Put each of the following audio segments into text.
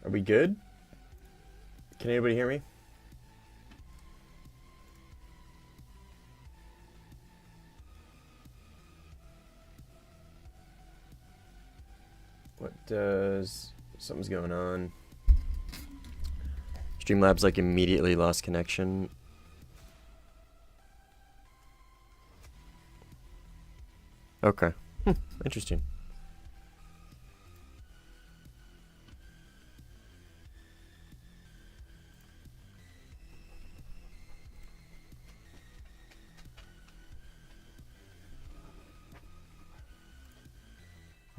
Are we good? Can anybody hear me? What does... Something's going on. Streamlabs like immediately lost connection. Okay. Interesting.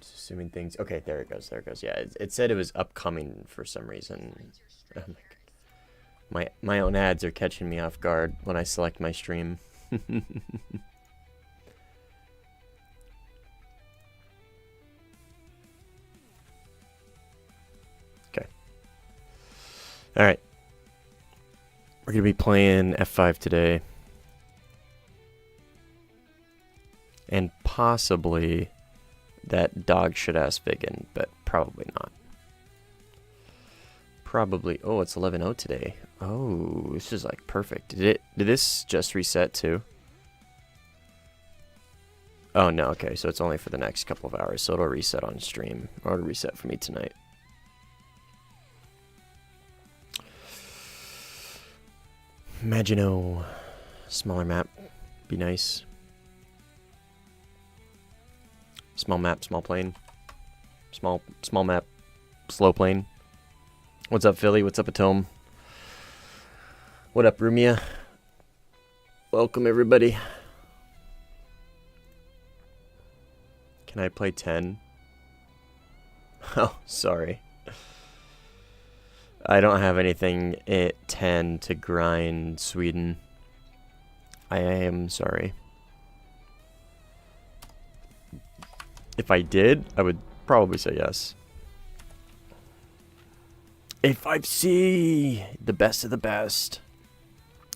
Just assuming things... Okay, there it goes. There it goes. Yeah, it said it was upcoming for some reason. Oh my god. My own ads are catching me off guard when I select my stream. Okay. Alright. We're going to be playing F5 today. And possibly that dog shit ass Vigan, but probably not. Probably. Oh, it's 11:00 today. Oh, this is like perfect. Did this just reset too? Oh no, okay, so it's only for the next couple of hours, so it'll reset on stream. Or it'll reset for me tonight. Imagino smaller map. Be nice. Small map, small plane. Small map, slow plane. What's up, Philly? What's up, Atome? What up, Rumia? Welcome, everybody. Can I play 10? Oh, sorry. I don't have anything at 10 to grind Sweden. I am sorry. If I did, I would probably say yes. A5C! The best of the best.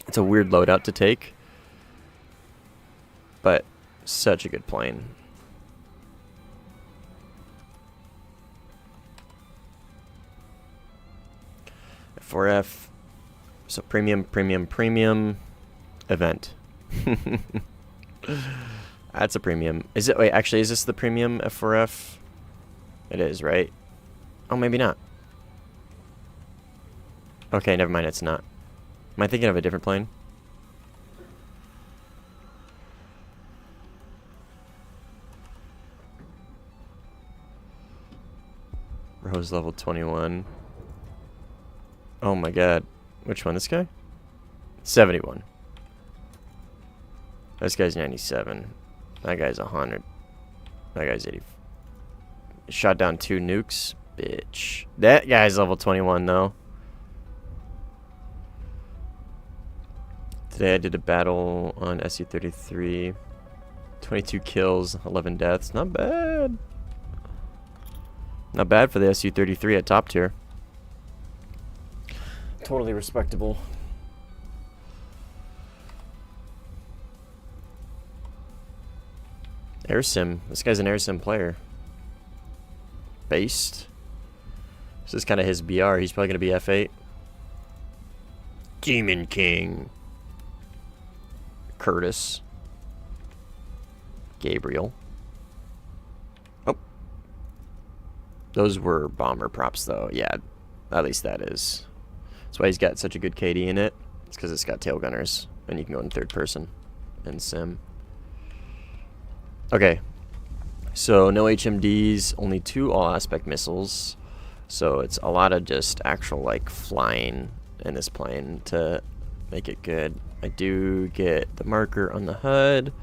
It's a weird loadout to take. But such a good plane. F4F. So premium event. That's a premium. Is it? Wait, actually, is this the premium F4F? It is, right? Oh, maybe not. Okay, never mind, it's not. Am I thinking of a different plane? Rose level 21. Oh my god. Which one? This guy? 71. This guy's 97. That guy's 100. That guy's 80. Shot down 2 nukes. Bitch. That guy's level 21, though. Today I did a battle on SU-33. 22 kills, 11 deaths. Not bad. Not bad for the SU-33 at top tier. Totally respectable. Air sim. This guy's an air sim player. Based. This is kind of his BR. He's probably going to be F8. Demon King. Curtis. Gabriel. Oh. Those were bomber props, though. Yeah, at least that is. That's why he's got such a good KD in it. It's because it's got tail gunners. And you can go in third person and sim. Okay. So, no HMDs, only 2 all-aspect missiles. So, it's a lot of just actual, like, flying in this plane to make it good. I do get the marker on the HUD.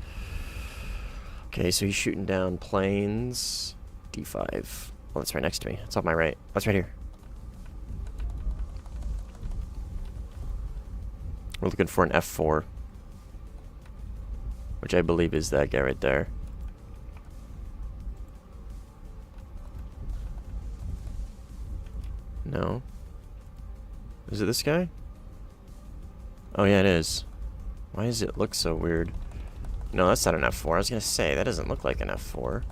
Okay, so he's shooting down planes. D5. Oh, that's right next to me. It's off my right. That's right here. We're looking for an F4. Which I believe is that guy right there. No. Is it this guy? Oh yeah, it is. Why does it look so weird? No, that's not an F4. I was gonna say, that doesn't look like an F4.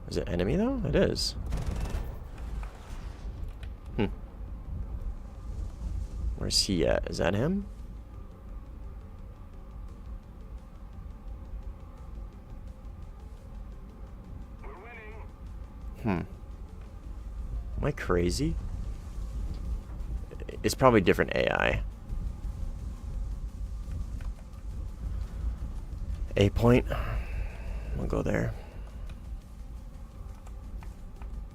Is it enemy though? It is. Where's he at? Is that him? Am I crazy? It's probably different AI. A point. We'll go there.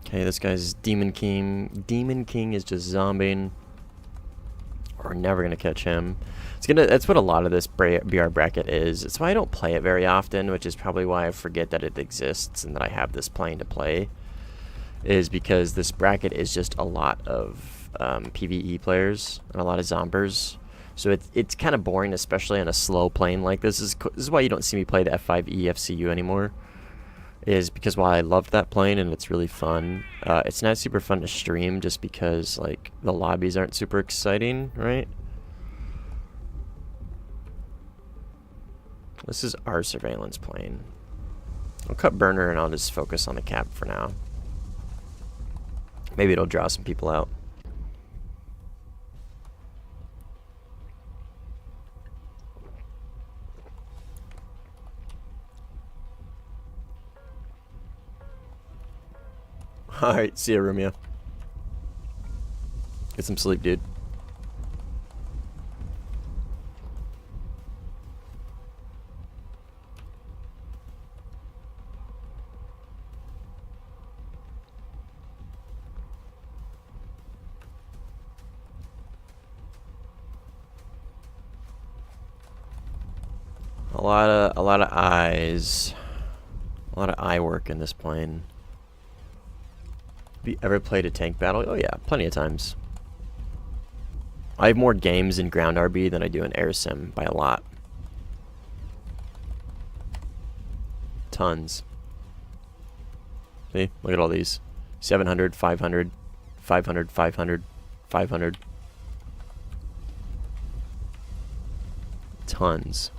Okay, this guy's Demon King. Demon King is just zombieing. We're never gonna catch him. That's what a lot of this BR bracket is. It's why I don't play it very often, which is probably why I forget that it exists and that I have this plane to play. Is because this bracket is just a lot of PvE players and a lot of zombers. So it's kind of boring, especially on a slow plane like this. This is why you don't see me play the F5E FCU anymore. Is because while I love that plane and it's really fun, it's not super fun to stream just because like the lobbies aren't super exciting, right? This is our surveillance plane. I'll cut burner and I'll just focus on the cap for now. Maybe it'll draw some people out. Alright, see ya, Romeo. Get some sleep, dude. A lot of eyes. A lot of eye work in this plane. Have you ever played a tank battle? Oh yeah, plenty of times. I have more games in ground RB than I do in air sim by a lot. Tons. See? Look at all these. 700, 500, 500, 500, 500. Tons.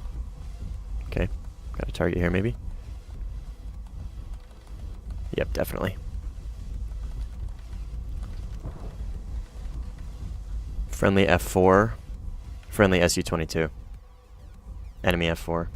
Okay. Got a target here maybe? Yep, definitely. Friendly F4. Friendly SU-22. Enemy F4.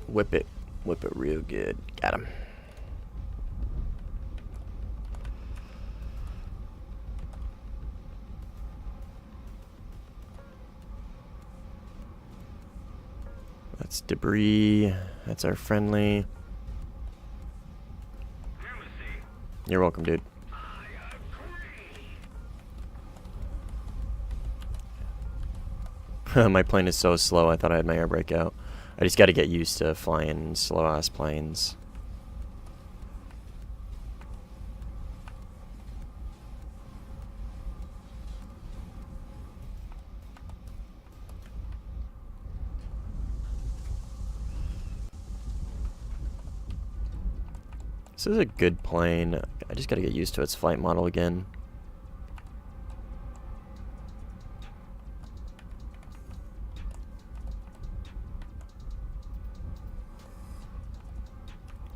Whip it. Whip it real good. Got him. That's debris. That's our friendly. You're welcome, dude. My plane is so slow, I thought I had my air brake out. I just gotta get used to flying slow-ass planes. This is a good plane. I just gotta get used to its flight model again.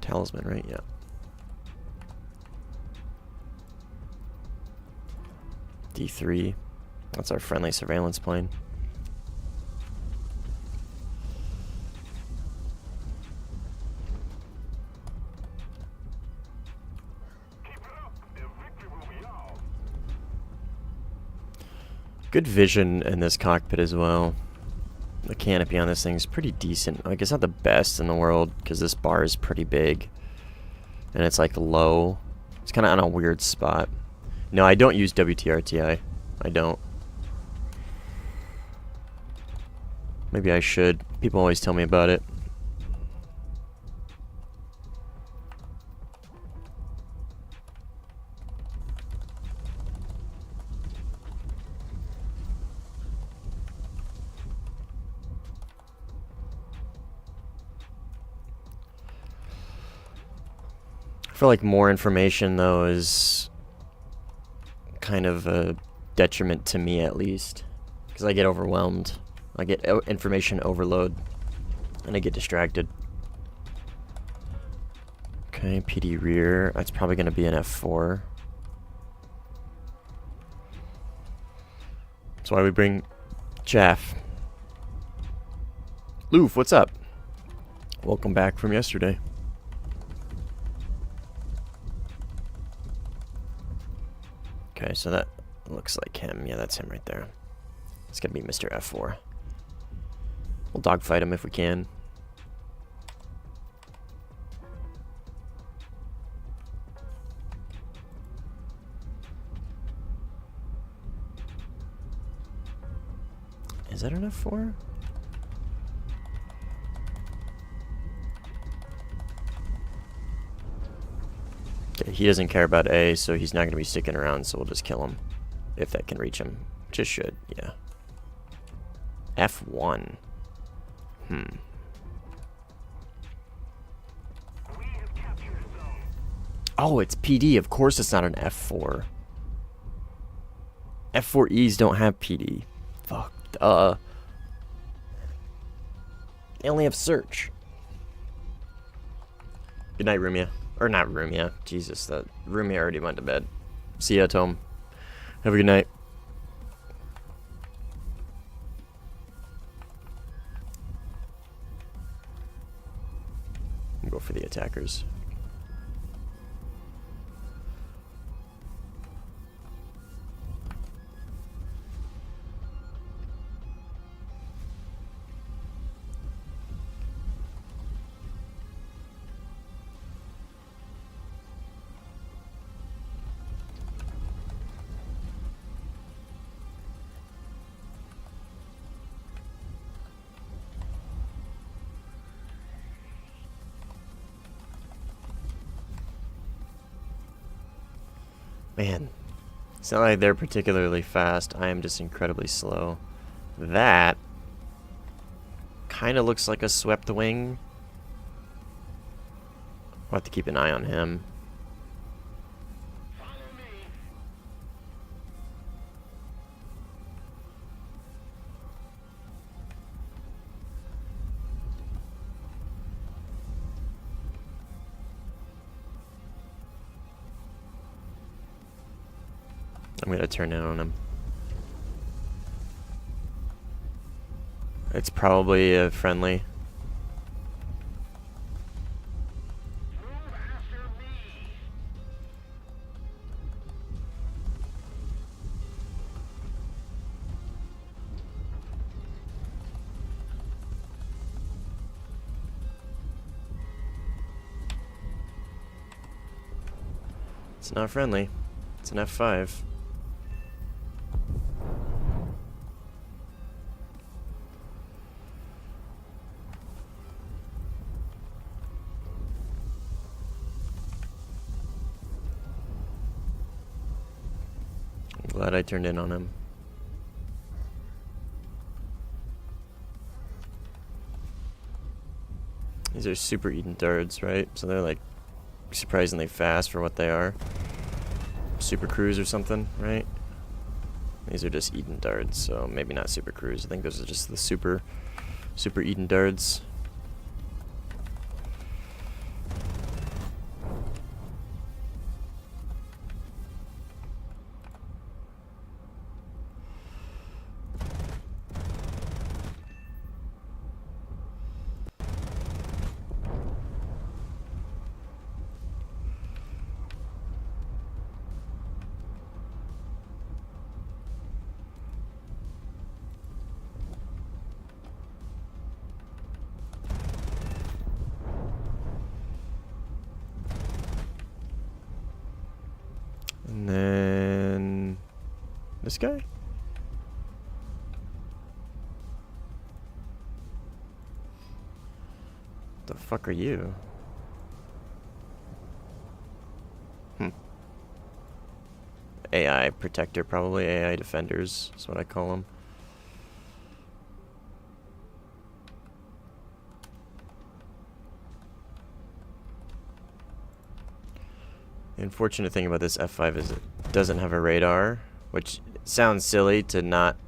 Talisman, right? Yeah. D3. That's our friendly surveillance plane. Good vision in this cockpit as well. The canopy on this thing is pretty decent. Like, it's not the best in the world because this bar is pretty big and it's like low. It's kind of on a weird spot. No, I don't use WTRTI. I don't. Maybe I should. People always tell me about it. I feel like more information, though, is kind of a detriment to me, at least. Because I get overwhelmed. I get information overload. And I get distracted. Okay, PD rear. That's probably going to be an F4. That's why we bring Chaff. Loof, what's up? Welcome back from yesterday. Okay, so that looks like him. Yeah, that's him right there. It's gonna be Mr. F4. We'll dogfight him if we can. Is that an F4? Okay, he doesn't care about A, so he's not going to be sticking around, so we'll just kill him. If that can reach him. Just should, yeah. F1. Oh, it's PD. Of course it's not an F4. F4Es don't have PD. Fuck. They only have search. Good night, Rumia. Or not Rumia. Jesus, that Rumia already went to bed. See ya, Tom. Have a good night. We'll go for the attackers. Man, it's not like they're particularly fast. I am just incredibly slow. That kind of looks like a swept wing. I'll have to keep an eye on him. I'm gonna turn in on him. It's probably a friendly. It's not friendly. It's an F5. Glad I turned in on him. These are super Eden darts, right? So they're like surprisingly fast for what they are. Super Cruise or something, right? These are just Eden darts, so maybe not Super Cruise. I think those are just the super Eden darts. And then this guy? What the fuck are you? AI protector, probably. AI defenders is what I call them. The unfortunate thing about this F5 is it doesn't have a radar, which sounds silly to not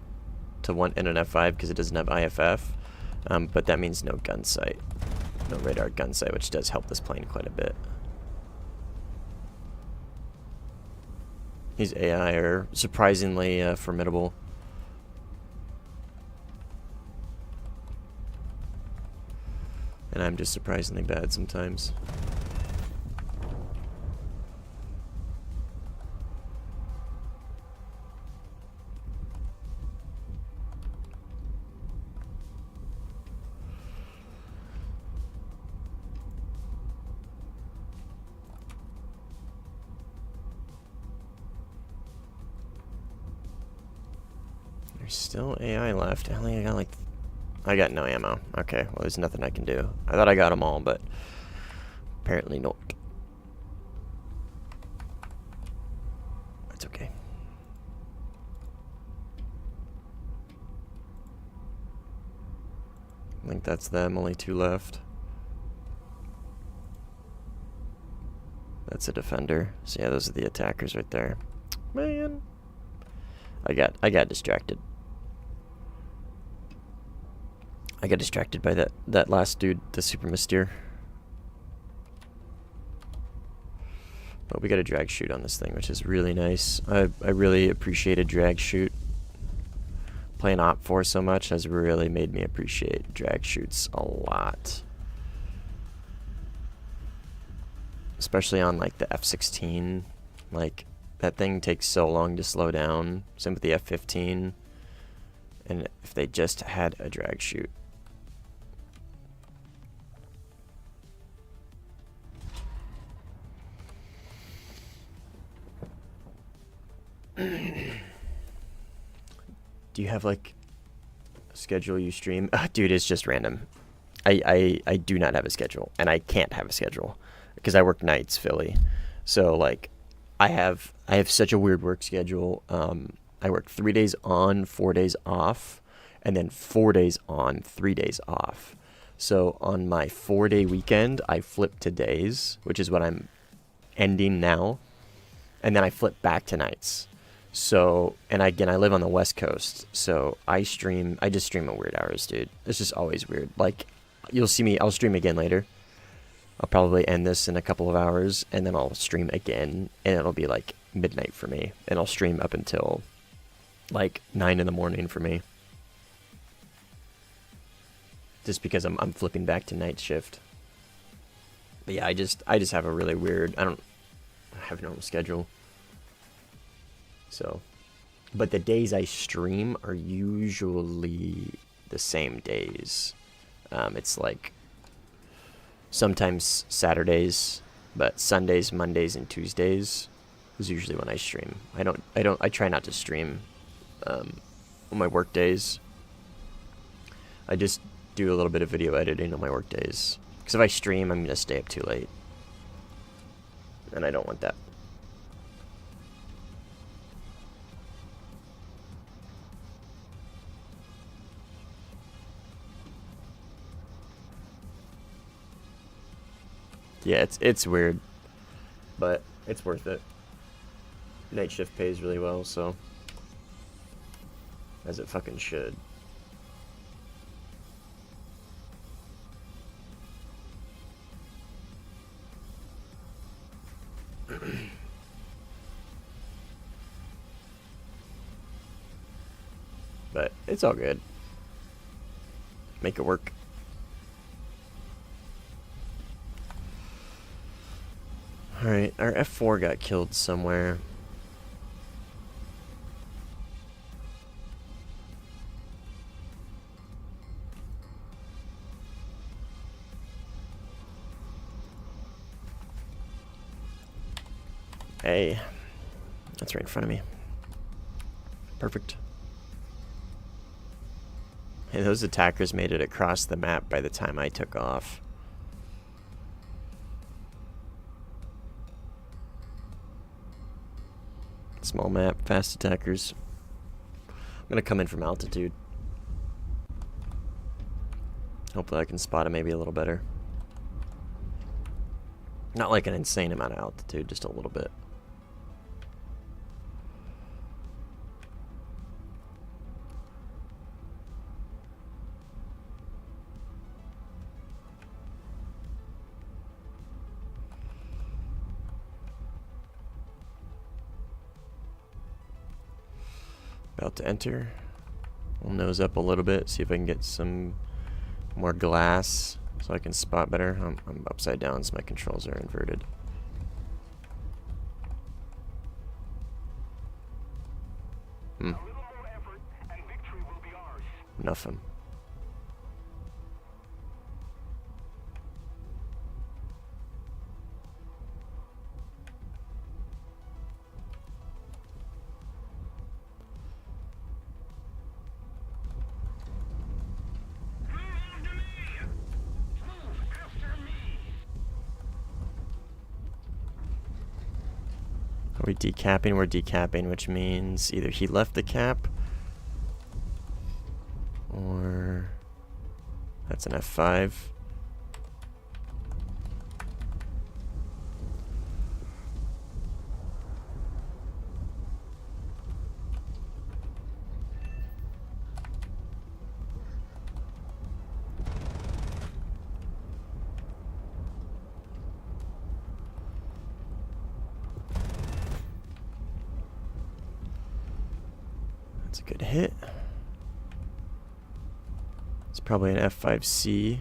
to want in an F5 because it doesn't have IFF, but that means no gun sight, no radar gun sight, which does help this plane quite a bit. These AI are surprisingly formidable. And I'm just surprisingly bad sometimes. There's still AI left. I only got like... I got no ammo. Okay, well there's nothing I can do. I thought I got them all, but apparently not. That's okay. I think that's them, only 2 left. That's a defender. So yeah, those are the attackers right there. Man. I got distracted. I got distracted by that last dude, the super mysteer. But we got a drag shoot on this thing, which is really nice. I really appreciated drag shoot. Playing Op 4 so much has really made me appreciate drag shoots a lot. Especially on like the F-16. Like, that thing takes so long to slow down. Same with the F-15. And if they just had a drag shoot. Do you have like a schedule you stream? Dude, it's just random. I do not have a schedule, and I can't have a schedule because I work nights, Philly. So like I have such a weird work schedule. I work 3 days on, 4 days off, and then 4 days on, 3 days off. So on my 4-day weekend, I flip to days, which is what I'm ending now, and then I flip back to nights. So, and again, I live on the West Coast, so I just stream at weird hours, dude. It's just always weird. Like, you'll see me, I'll stream again later. I'll probably end this in a couple of hours, and then I'll stream again, and it'll be like midnight for me, and I'll stream up until like 9 in the morning for me. Just because I'm flipping back to night shift. But yeah, I just have a really weird, I don't have a normal schedule. So, but the days I stream are usually the same days. It's like sometimes Saturdays, but Sundays, Mondays, and Tuesdays is usually when I stream. I try not to stream on my work days. I just do a little bit of video editing on my work days. Because if I stream, I'm going to stay up too late. And I don't want that. Yeah, it's weird, but it's worth it. Night shift pays really well, so as it fucking should. But it's all good. Make it work. Alright, our F4 got killed somewhere. Hey, that's right in front of me. Perfect. Hey, those attackers made it across the map by the time I took off. Small map, fast attackers. I'm gonna come in from altitude. Hopefully I can spot him maybe a little better. Not like an insane amount of altitude, just a little bit. About to enter. We'll nose up a little bit, see if I can get some more glass so I can spot better. I'm upside down, so my controls are inverted. Nothing. Are we decapping? We're decapping, which means either he left the cap or that's an F5. That's a good hit. It's probably an F5C.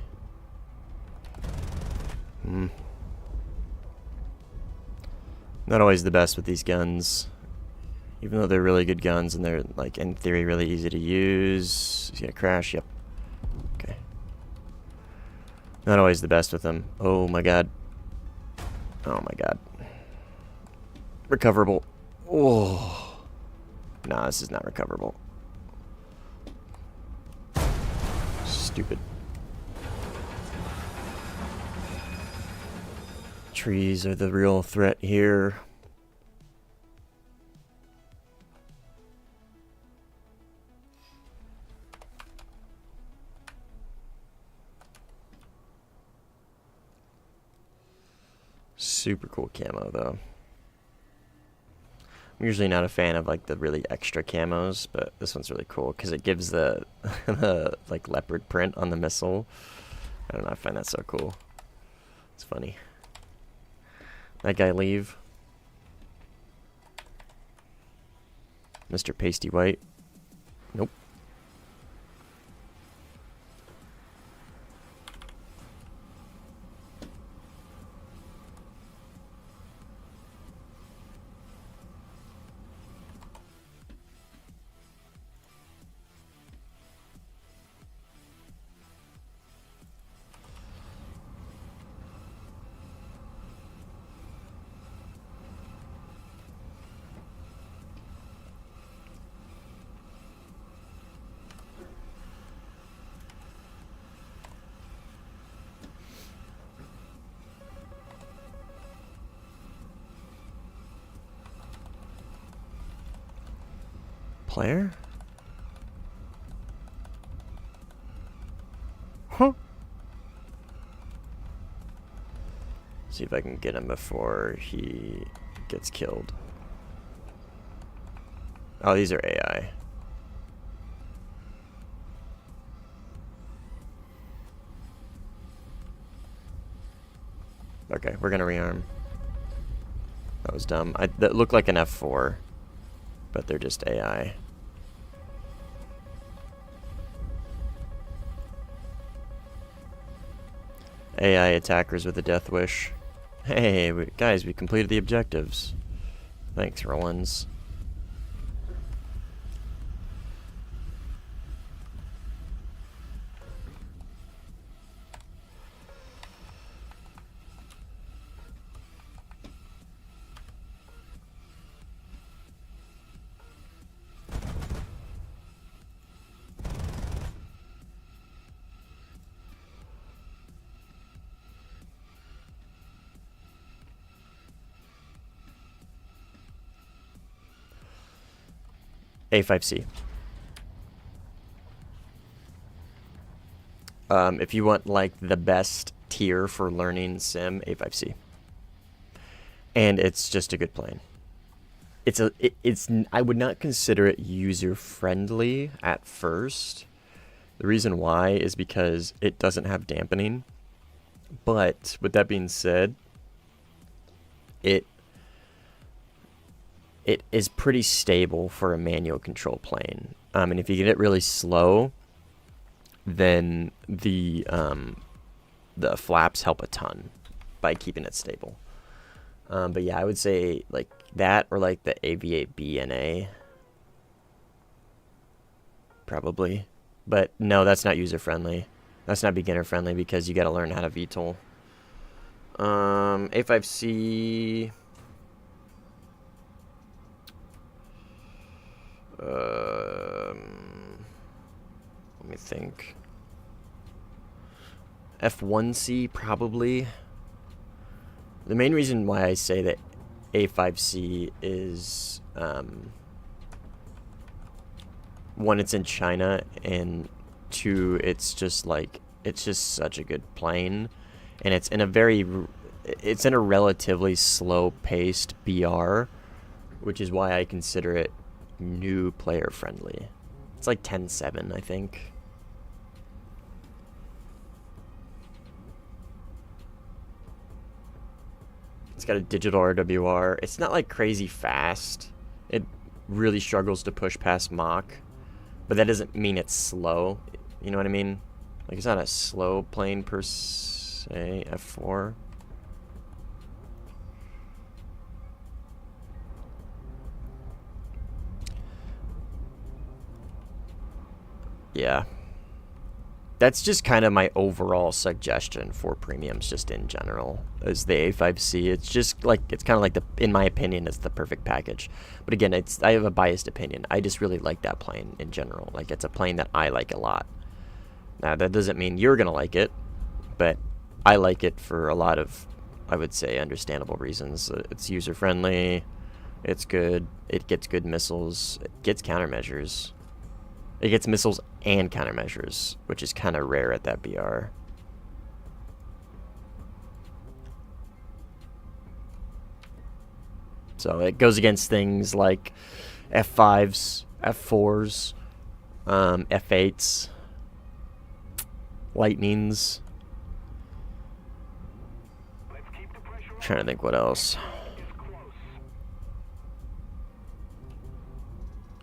Not always the best with these guns. Even though they're really good guns and they're, like, in theory really easy to use. He's gonna crash, yep. Okay. Not always the best with them. Oh my god. Oh my god. Recoverable. Oh. Nah, this is not recoverable. Stupid. Trees are the real threat here. Super cool camo though. I'm usually not a fan of like the really extra camos, but this one's really cool because it gives the, the like leopard print on the missile. I don't know, I find that so cool. It's funny. That guy leave. Mr. Pasty White. Nope. Player? Huh. See if I can get him before he gets killed. Oh, these are AI. Okay, we're gonna rearm. That was dumb. That looked like an F4, but they're just AI. AI attackers with a death wish. Hey, guys, we completed the objectives. Thanks, Rollins. A5C. If you want like the best tier for learning sim, A5C. And it's just a good plane. I would not consider it user friendly at first. The reason why is because it doesn't have dampening. But with that being said, it is pretty stable for a manual control plane. And if you get it really slow, then the flaps help a ton by keeping it stable. But yeah, I would say like that or like the AV8B NA. Probably. But no, that's not user friendly. That's not beginner friendly because you got to learn how to VTOL. A5C. Let me think. F1C probably. The main reason why I say that A5C is one, it's in China, and two, it's just such a good plane, and it's in a relatively slow paced BR, which is why I consider it new player friendly. It's like 10.7, I think. It's got a digital RWR. It's not like crazy fast. It really struggles to push past Mach, but that doesn't mean it's slow. You know what I mean? Like, it's not a slow plane per se. F4. Yeah. That's just kind of my overall suggestion for premiums just in general, is the A5C. It's just like, it's kind of like in my opinion, it's the perfect package. But again, I have a biased opinion. I just really like that plane in general. Like, it's a plane that I like a lot. Now, that doesn't mean you're going to like it, but I like it for a lot of, I would say, understandable reasons. It's user-friendly, it's good, it gets good missiles, it gets countermeasures. It gets missiles and countermeasures, which is kind of rare at that BR. So it goes against things like F5s, F4s, F8s, Lightnings. I'm trying to think what else.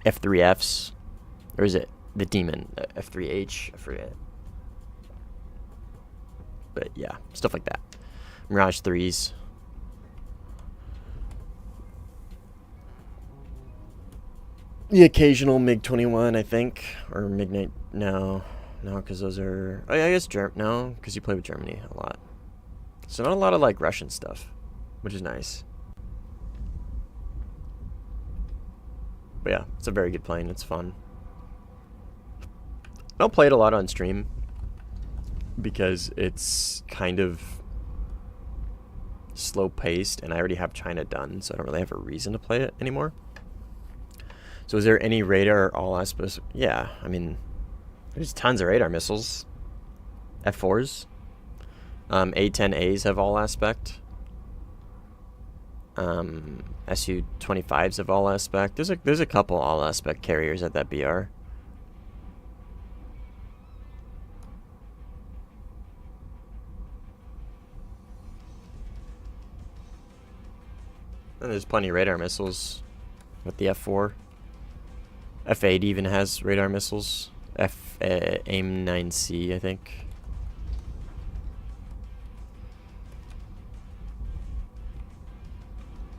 F3Fs. Or is it the Demon? F3H? I forget. But yeah, stuff like that. Mirage 3s. The occasional MiG-21, I think. Or MiG-9. No, because those are... Oh, yeah, I guess no, because you play with Germany a lot. So not a lot of, like, Russian stuff, which is nice. But yeah, it's a very good plane. It's fun. I don't play it a lot on stream because it's kind of slow paced and I already have China done, so I don't really have a reason to play it anymore. So is there any radar or all aspects? Yeah, I mean, there's tons of radar missiles. F4s. A10As have all aspect. Su-25s have all aspect. There's a couple all aspect carriers at that BR. And there's plenty of radar missiles with the F4. F8 even has radar missiles. AIM-9C, I think.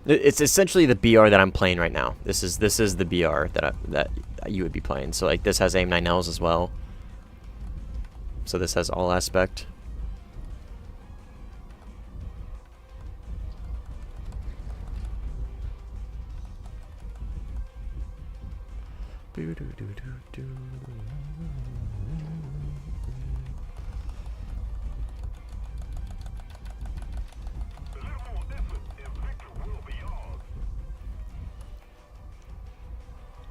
It's essentially the BR that I'm playing right now. This is the BR that you would be playing. So like this has AIM-9Ls as well. So this has all aspect.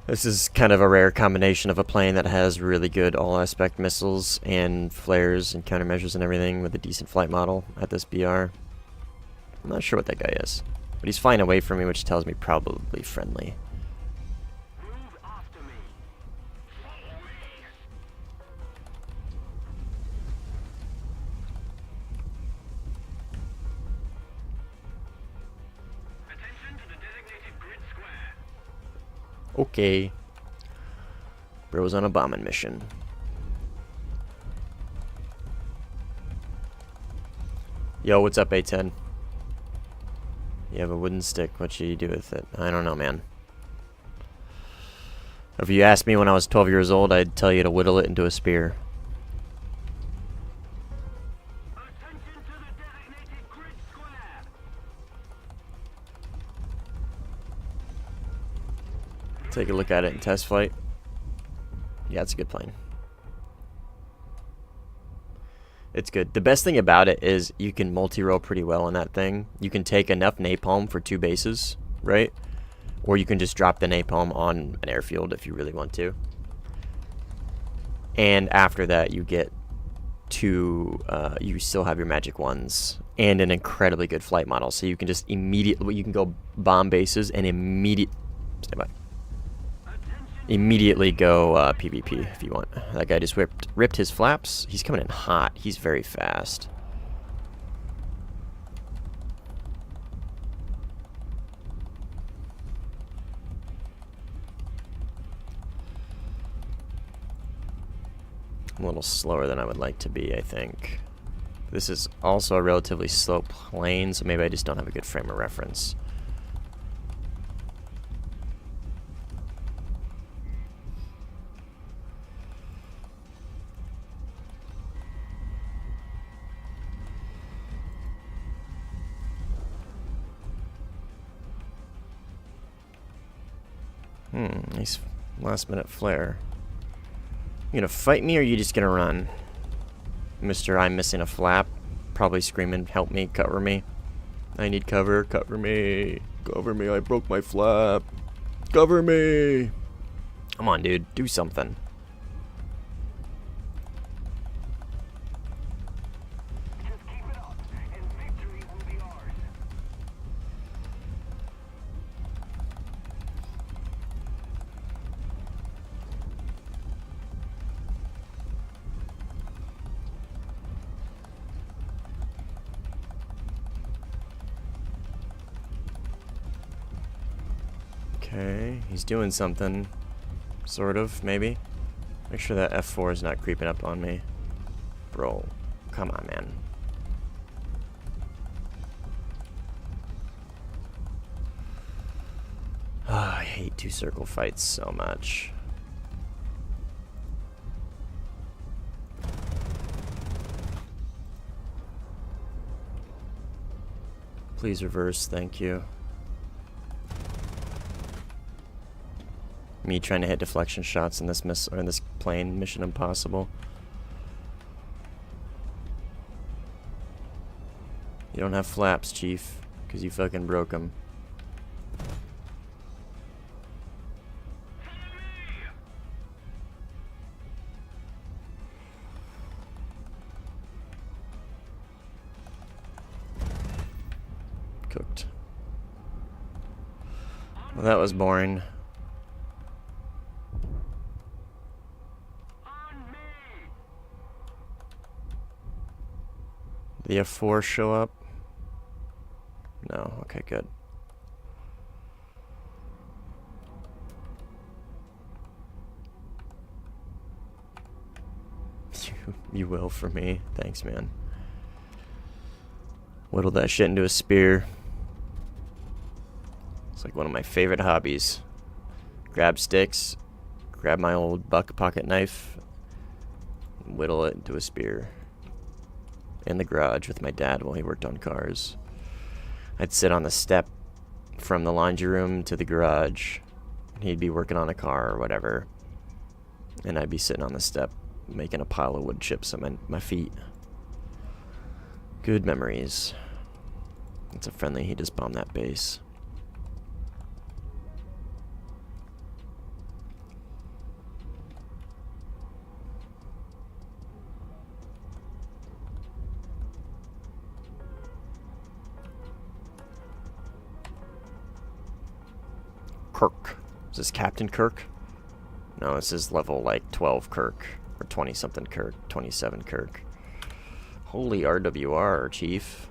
This is kind of a rare combination of a plane that has really good all-aspect missiles and flares and countermeasures and everything with a decent flight model at this BR. I'm not sure what that guy is, but he's flying away from me, which tells me probably friendly. Okay. Bro's on a bombing mission. Yo, what's up, A10? You have a wooden stick. What should you do with it? I don't know, man. If you asked me when I was 12 years old, I'd tell you to whittle it into a spear. Take a look at it in test flight. Yeah, it's a good plane. It's good. The best thing about it is you can multi-roll pretty well on that thing. You can take enough napalm for 2 bases, right? Or you can just drop the napalm on an airfield if you really want to. And after that, you get to, you still have your magic ones and an incredibly good flight model. So you can just immediately, you can go bomb bases and immediately go PvP if you want. That guy just ripped his flaps. He's coming in hot. He's very fast. I'm a little slower than I would like to be, I think. This is also a relatively slow plane, so maybe I just don't have a good frame of reference. Nice last minute flare. You gonna fight me or are you just gonna run? Mr. I'm missing a flap. Probably screaming, help me, cover me. I need cover, cover me. Cover me, I broke my flap. Cover me. Come on, dude, do something. Okay, he's doing something. Sort of, maybe. Make sure that F4 is not creeping up on me. Bro, come on, man. Oh, I hate 2 circle fights so much. Please reverse, thank you. Me trying to hit deflection shots in this in this plane, Mission Impossible. You don't have flaps, Chief, because you fucking broke them. Cooked. Well, that was boring. The F4 show up? No, okay, good. You will for me. Thanks, man. Whittle that shit into a spear. It's like one of my favorite hobbies. Grab sticks, grab my old pocket knife, and whittle it into a spear. In the garage with my dad while he worked on cars. I'd sit on the step from the laundry room to the garage. He'd be working on a car or whatever. And I'd be sitting on the step making a pile of wood chips at my feet. Good memories. It's a friendly, he just bombed that base. Kirk. Is this Captain Kirk? No, this is level like 12 Kirk. Or 20 something Kirk. 27 Kirk. Holy RWR, Chief.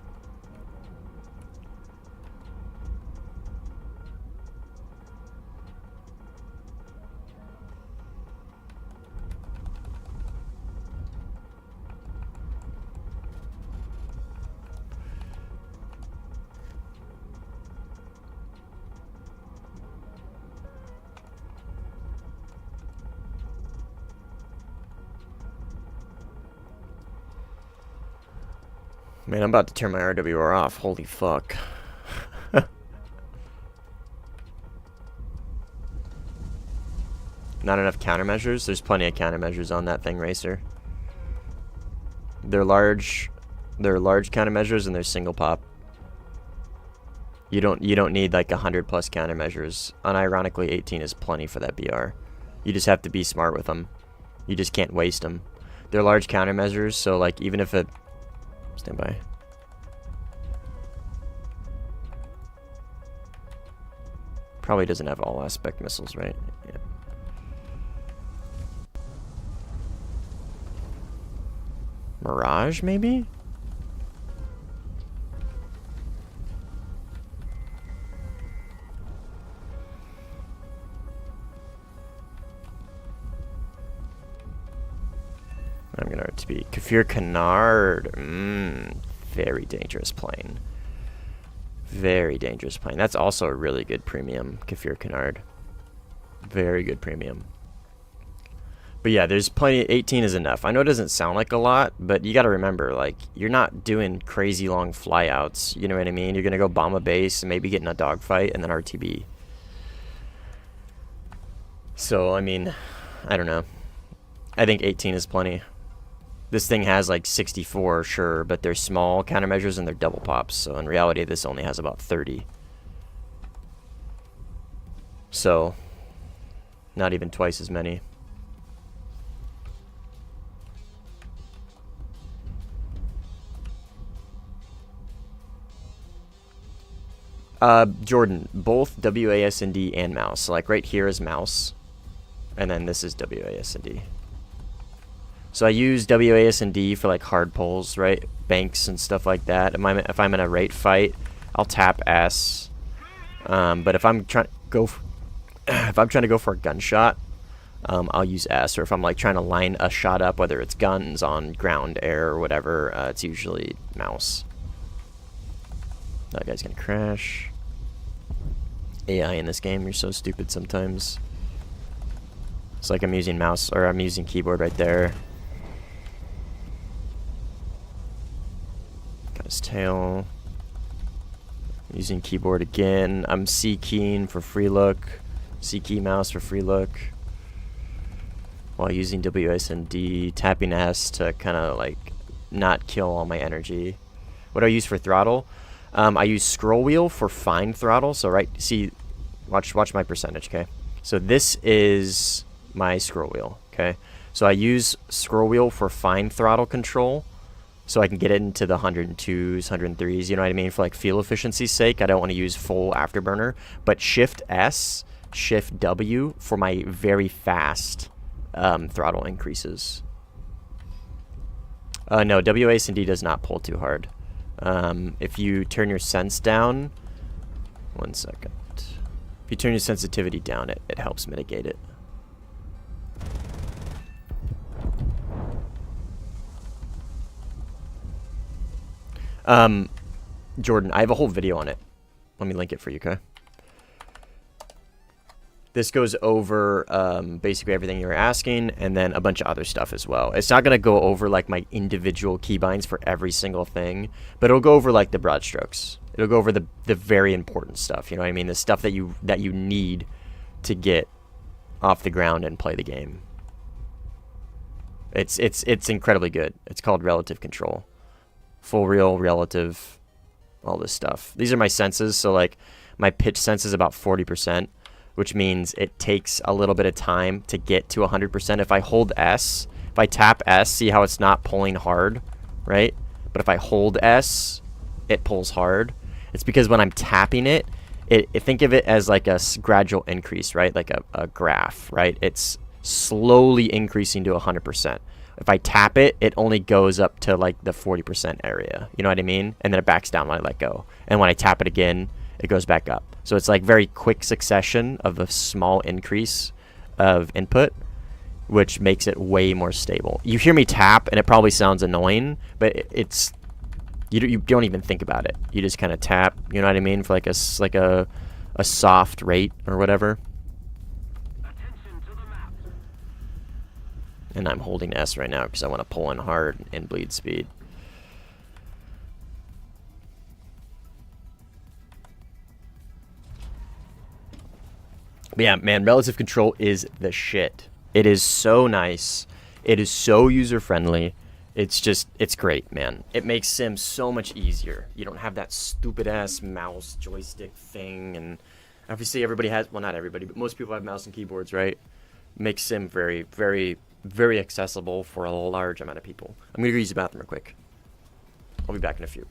Man, I'm about to turn my RWR off. Holy fuck. Not enough countermeasures? There's plenty of countermeasures on that thing, Racer. They're large countermeasures and they're single pop. You don't need like 100+ countermeasures. Unironically, 18 is plenty for that BR. You just have to be smart with them. You just can't waste them. They're large countermeasures, so like even if it... Stand by. Probably doesn't have all aspect missiles, right? Yeah. Mirage, maybe? I'm gonna RTB. Kafir Canard. Very dangerous plane. Very dangerous plane. That's also a really good premium, Kafir Canard. Very good premium. But yeah, there's plenty. 18 is enough. I know it doesn't sound like a lot, but you gotta remember, like, you're not doing crazy long flyouts. You know what I mean? You're gonna go bomb a base and maybe get in a dogfight and then RTB. So, I mean, I don't know. I think 18 is plenty. This thing has like 64, sure, but they're small countermeasures and they're double pops. So in reality, this only has about 30. So, not even twice as many. Jordan, both WASD and mouse. So like right here is mouse, and then this is WASD. So I use WASD for like hard pulls, right? Banks and stuff like that. If I'm in a rate fight, I'll tap S. But if I'm trying to go for a gunshot, I'll use S. Or if I'm like trying to line a shot up, whether it's guns on ground, air, or whatever, it's usually mouse. That guy's gonna crash. AI in this game, you're so stupid sometimes. It's like I'm using mouse, or I'm using keyboard right there. Got his tail. Using keyboard again. I'm C keying for free look. C key mouse for free look. While using WSD, tapping S to kind of like not kill all my energy. What do I use for throttle? I use scroll wheel for fine throttle. So right, see, watch my percentage, okay? So this is my scroll wheel, okay? So I use scroll wheel for fine throttle control, so I can get it into the 102s, 103s, you know what I mean? For like fuel efficiency's sake, I don't want to use full afterburner. But Shift S, Shift W for my very fast throttle increases. No, WASD does not pull too hard. If you turn your sense down, 1 second. If you turn your sensitivity down, it helps mitigate it. Jordan, I have a whole video on it. Let me link it for you, okay? This goes over basically everything you were asking, and then a bunch of other stuff as well. It's not going to go over like my individual keybinds for every single thing, but it'll go over like the broad strokes. It'll go over the very important stuff, you know what I mean? The stuff that you need to get off the ground and play the game. It's incredibly good. It's called relative control. Full real, relative, all this stuff. These are my senses, so like my pitch sense is about 40%. Which means it takes a little bit of time to get to 100%. If I hold S, if I tap S, see how it's not pulling hard, right? But if I hold S, it pulls hard. It's because when I'm tapping it, think of it as like a gradual increase, right? Like a graph, right? It's slowly increasing to 100%. If I tap it, it only goes up to like the 40% area. You know what I mean? And then it backs down when I let go. And when I tap it again, it goes back up. So it's like very quick succession of a small increase of input, which makes it way more stable. You hear me tap and it probably sounds annoying, but it's you don't even think about it. You just kind of tap, you know what I mean, for like a soft rate or whatever. And I'm holding S right now because I want to pull in hard and bleed speed. But yeah, man, relative control is the shit. It is so nice. It is so user-friendly. It's great, man. It makes Sim so much easier. You don't have that stupid-ass mouse joystick thing. And obviously everybody has, well, not everybody, but most people have mouse and keyboards, right? Makes Sim very, very, very accessible for a large amount of people. I'm going to go use the bathroom real quick. I'll be back in a few.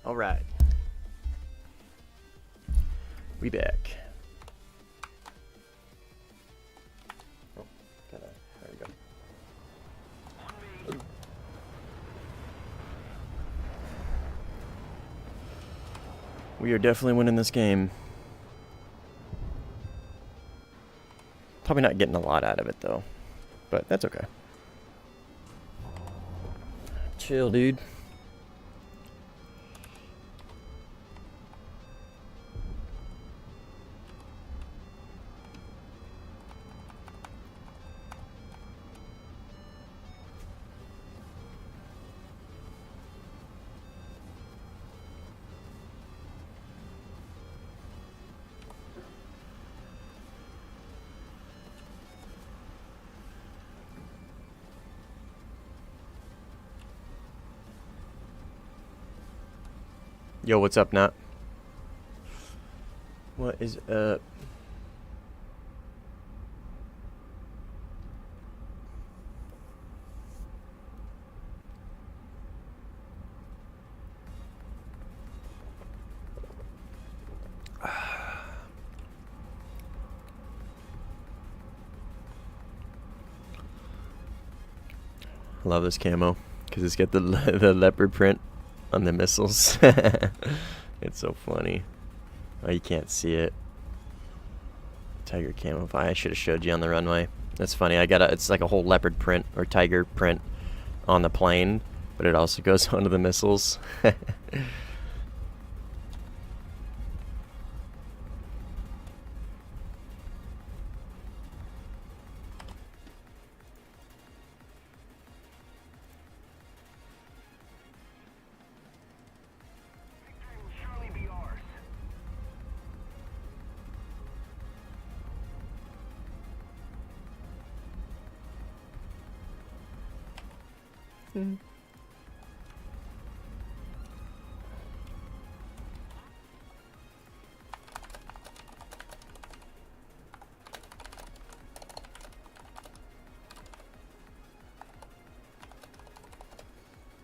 All right. We back. Oh, there we go. We are definitely winning this game. Probably not getting a lot out of it, though. But that's okay. Chill, dude. Yo, what's up, Nat? What is up? I love this camo because it's got the the leopard print on the missiles. It's so funny. Oh, you can't see it. Tiger camouflage. I should have showed you on the runway. That's funny. It's like a whole leopard print or tiger print on the plane, but it also goes onto the missiles.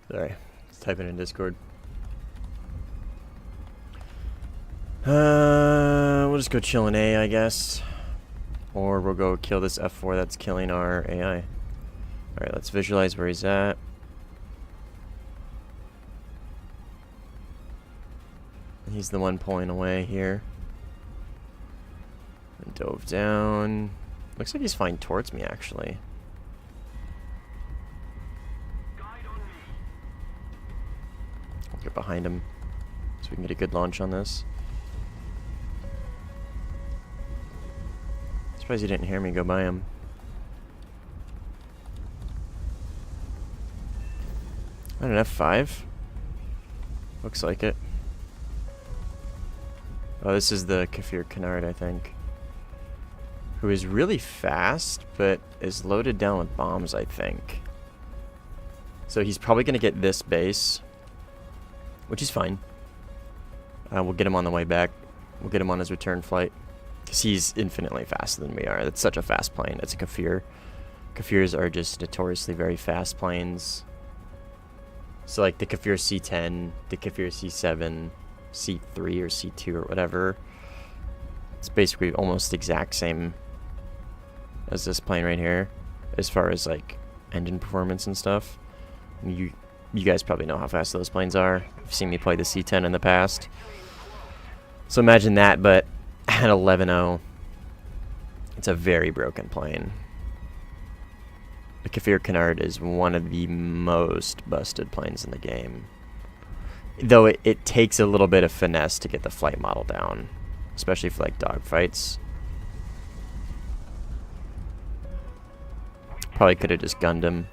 Sorry, let's type it in Discord. We'll just go chill in A, I guess. Or we'll go kill this F4 that's killing our AI. Alright, let's visualize where he's at. He's the one pulling away here. And dove down. Looks like he's flying towards me, actually. I'll get behind him so we can get a good launch on this. Surprised he didn't hear me go by him. An F5? Looks like it. Oh, this is the Kafir Canard, I think. Who is really fast, but is loaded down with bombs, I think. So he's probably going to get this base, which is fine. We'll get him on the way back. We'll get him on his return flight. Because he's infinitely faster than we are. That's such a fast plane. It's a Kafir. Kafirs are just notoriously very fast planes. So like the Kafir C10, the Kafir C7, C3 or C2 or whatever. It's basically almost the exact same as this plane right here, as far as like engine performance and stuff. You guys probably know how fast those planes are. You've seen me play the C10 in the past. So imagine that, but at 11.0, it's a very broken plane. The Kafir Canard is one of the most busted planes in the game. Though it takes a little bit of finesse to get the flight model down, especially for like dogfights. Probably could have just gunned him.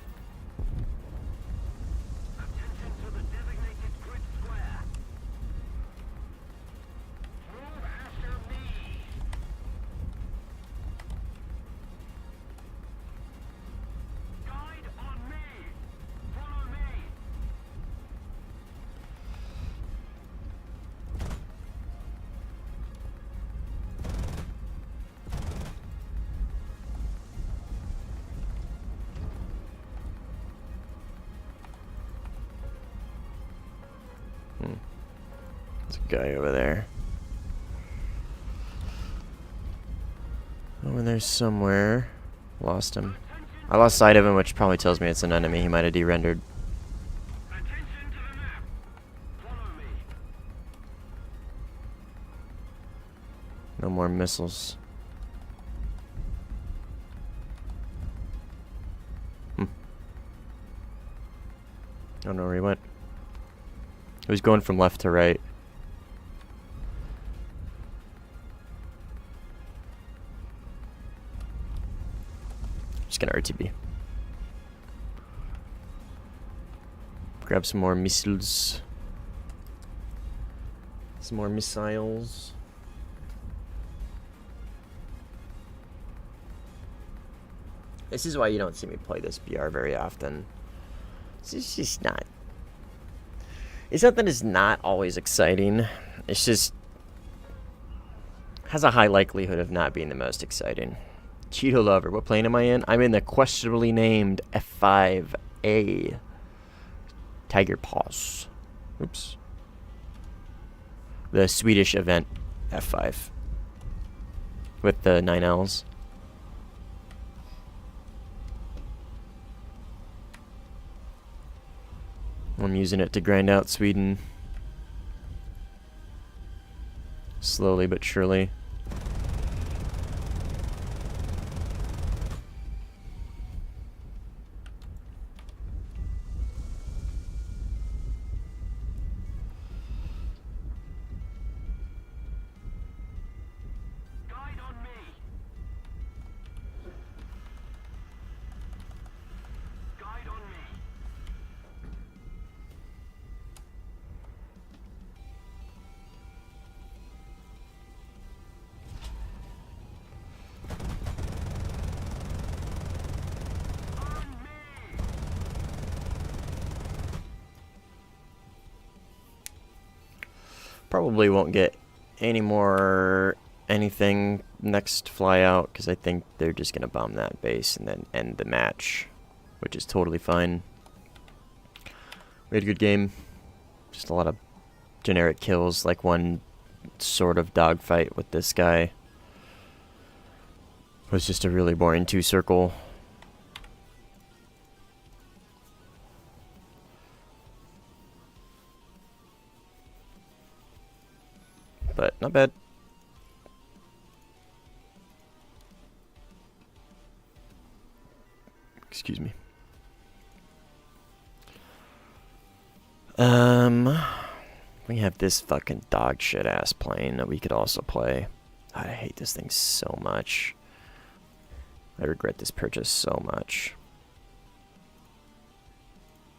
There's a guy over there. Oh, and there's somewhere. Lost him. I lost sight of him, which probably tells me it's an enemy. He might have de-rendered. No more missiles. I don't know where he went. He was going from left to right. Just gonna RTB. Grab some more missiles. Some more missiles. This is why you don't see me play this BR very often. It's just not. It's not that it's not always exciting. It's just has a high likelihood of not being the most exciting. Cheeto Lover, what plane am I in? I'm in the questionably named F5A. Tiger Paws. Oops. The Swedish event F5. With the 9Ls. I'm using it to grind out Sweden. Slowly but surely. Probably won't get any more anything next fly out because I think they're just gonna bomb that base and then end the match, which is totally fine. We had a good game, just a lot of generic kills, like one sort of dogfight with this guy. It was just a really boring 2-circle. But not bad. Excuse me. We have this fucking dog shit ass plane that we could also play. I hate this thing so much. I regret this purchase so much.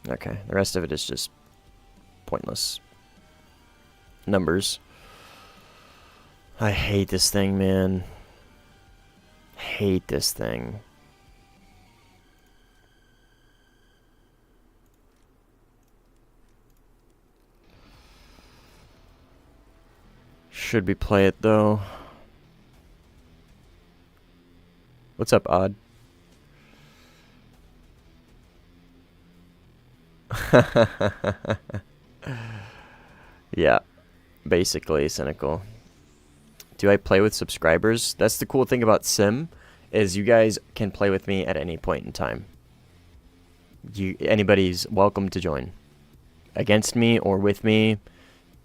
Okay, the rest of it is just pointless numbers. I hate this thing, man. Hate this thing. Should we play it though? What's up, Odd? Yeah, basically cynical. Do I play with subscribers? That's the cool thing about Sim, is you guys can play with me at any point in time. Anybody's welcome to join. Against me or with me.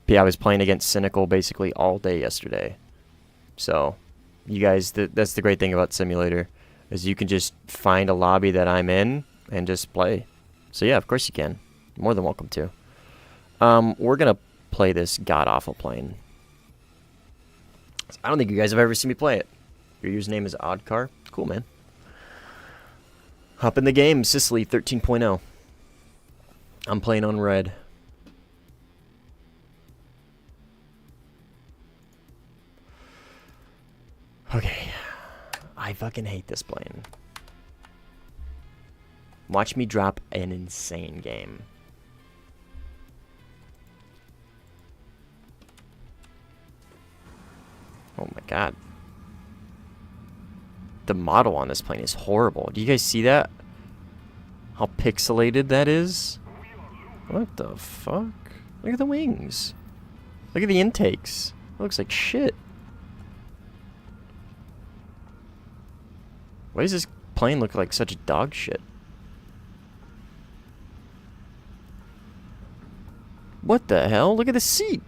Yeah, I was playing against Cynical basically all day yesterday. So, you guys, that's the great thing about Simulator, is you can just find a lobby that I'm in and just play. So yeah, of course you can. More than welcome to. We're gonna play this god-awful plane. I don't think you guys have ever seen me play it. Your username is Oddcar. Cool, man. Hop in the game, Sicily 13.0. I'm playing on red. Okay. I fucking hate this plane. Watch me drop an insane game. Oh my god. The model on this plane is horrible. Do you guys see that? How pixelated that is? What the fuck? Look at the wings. Look at the intakes. It looks like shit. Why does this plane look like such dog shit? What the hell? Look at the seat.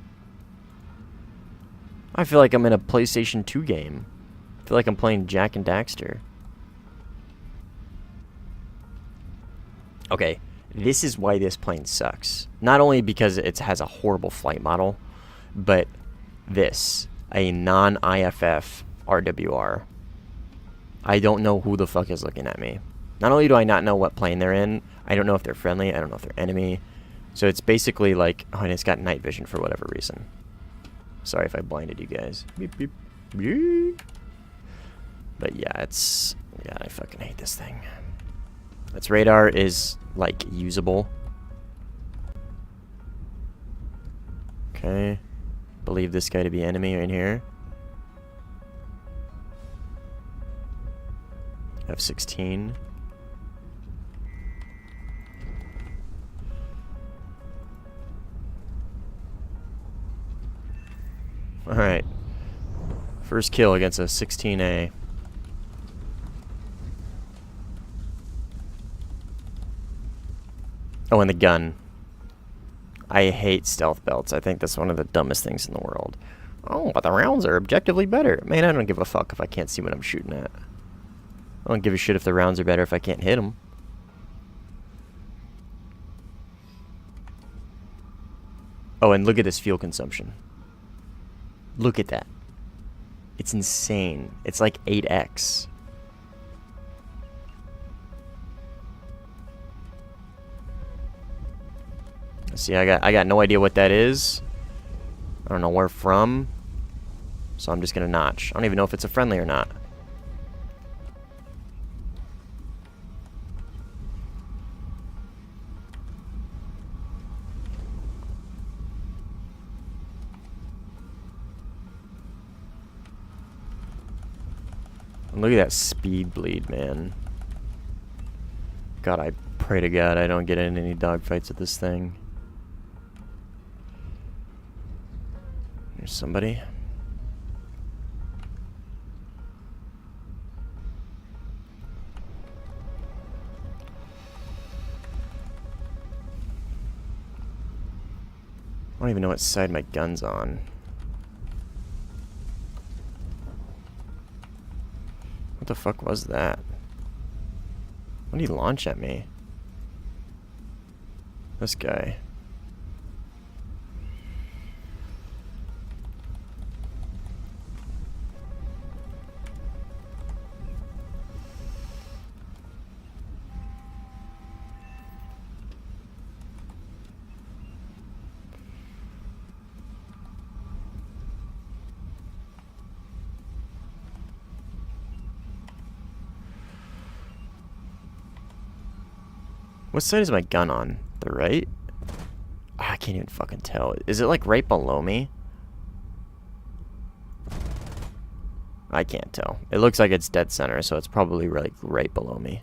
I feel like I'm in a PlayStation 2 game. I feel like I'm playing Jak and Daxter. Okay, this is why this plane sucks. Not only because it has a horrible flight model, but this, a non-IFF RWR. I don't know who the fuck is looking at me. Not only do I not know what plane they're in, I don't know if they're friendly, I don't know if they're enemy. So it's basically like, oh, and it's got night vision for whatever reason. Sorry if I blinded you guys. Beep, beep, beep. But yeah, it's... God, I fucking hate this thing. Its radar is, like, usable. Okay. Believe this guy to be enemy right here. F-16. Alright. First kill against a 16A. Oh, and the gun. I hate stealth belts. I think that's one of the dumbest things in the world. Oh, but the rounds are objectively better. Man, I don't give a fuck if I can't see what I'm shooting at. I don't give a shit if the rounds are better if I can't hit them. Oh, and look at this fuel consumption. Look at that. It's insane. It's like 8x. See, I got no idea what that is. I don't know where from. So I'm just gonna notch. I don't even know if it's a friendly or not. And look at that speed bleed, man. God, I pray to God I don't get in any dogfights with this thing. There's somebody. I don't even know what side my gun's on. What the fuck was that? What did he launch at me? This guy. What side is my gun on? The right? I can't even fucking tell. Is it like right below me? I can't tell. It looks like it's dead center, so it's probably like right below me.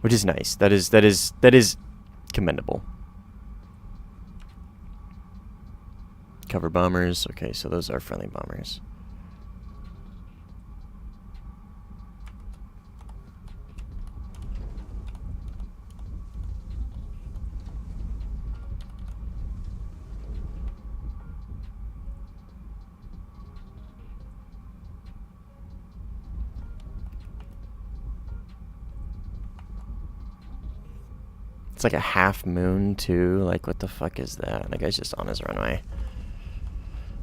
Which is nice. That is commendable. Cover bombers. Okay, so those are friendly bombers. It's like a half moon too. Like, what the fuck is that? That guy's just on his runway.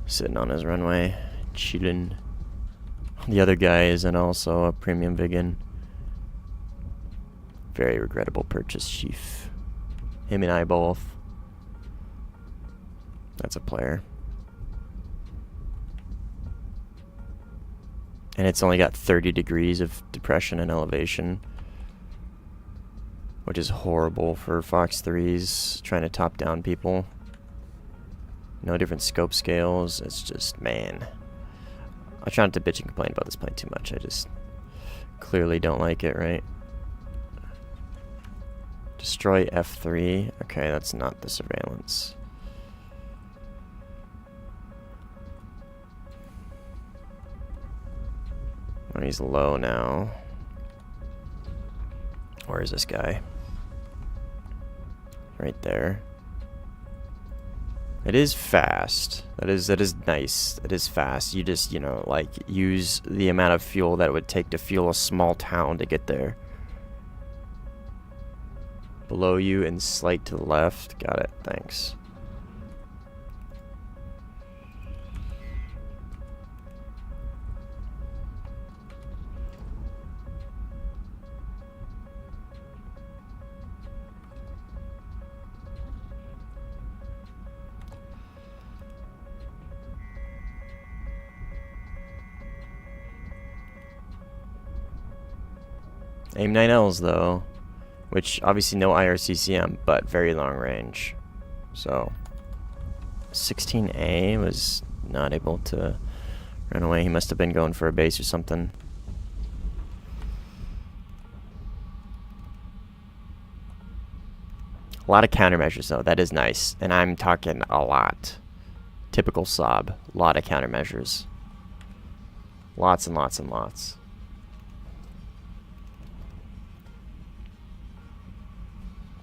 Sitting on his runway. Chilling. The other guy isn't also a premium vegan. Very regrettable purchase, Chief. Him and I both. That's a player. And it's only got 30 degrees of depression and elevation. Which is horrible for Fox 3s trying to top down people. No different scope scales. It's just, man. I try not to bitch and complain about this plane too much. I just clearly don't like it, right? Destroy F3. Okay, that's not the surveillance. Oh, he's low now. Where is this guy? Right there. It is fast. That is nice. It is fast. You just, you know, like, use the amount of fuel that it would take to fuel a small town to get there. Below you and slight to the left. Got it. Thanks. Aim 9Ls though, which obviously no IRCCM, but very long range. So 16A was not able to run away. He must have been going for a base or something. A lot of countermeasures though. That is nice, and I'm talking a lot. Typical Saab. A lot of countermeasures. Lots and lots and lots.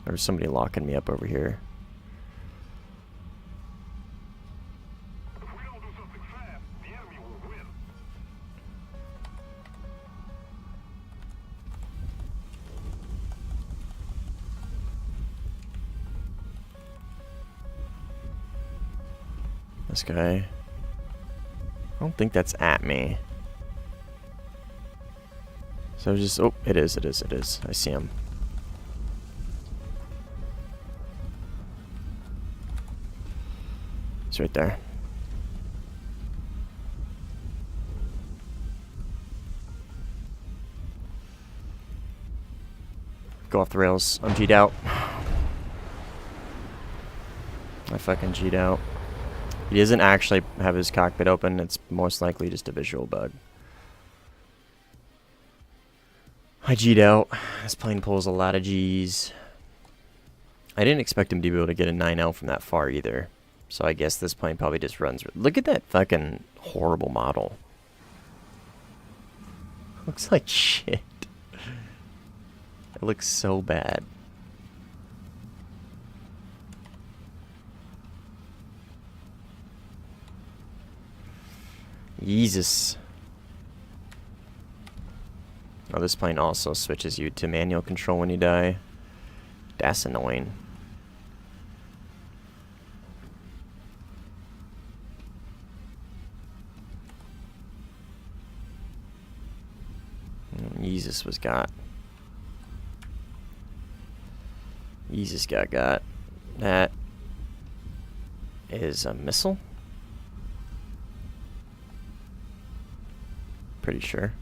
There's somebody locking me up over here. If we don't do something fast, the enemy will win. This guy. I don't think that's at me. So just, oh, it is. I see him. He's right there. Go off the rails. I'm G'd out. I fucking G'd out. He doesn't actually have his cockpit open. It's most likely just a visual bug. I G'd out. This plane pulls a lot of G's. I didn't expect him to be able to get a 9L from that far either. So I guess this plane probably just runs. Look at that fucking horrible model. Looks like shit. It looks so bad. Jesus. Oh, this plane also switches you to manual control when you die. That's annoying. Jesus was got. Jesus got. That is a missile? Pretty sure.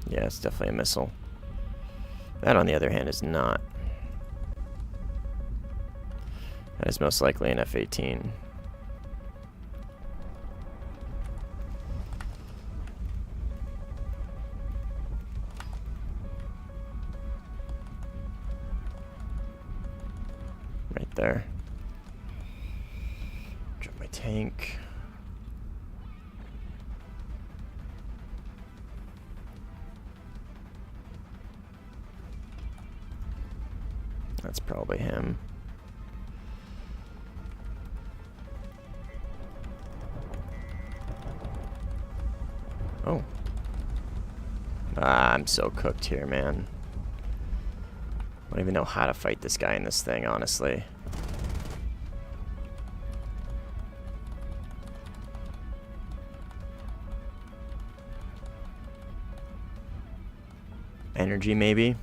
Yeah, it's definitely a missile. That, on the other hand, is not. That is most likely an F-18. Right there. Drop my tank. That's probably him. Oh. Ah, I'm so cooked here, man. I don't even know how to fight this guy in this thing, honestly. Energy, maybe?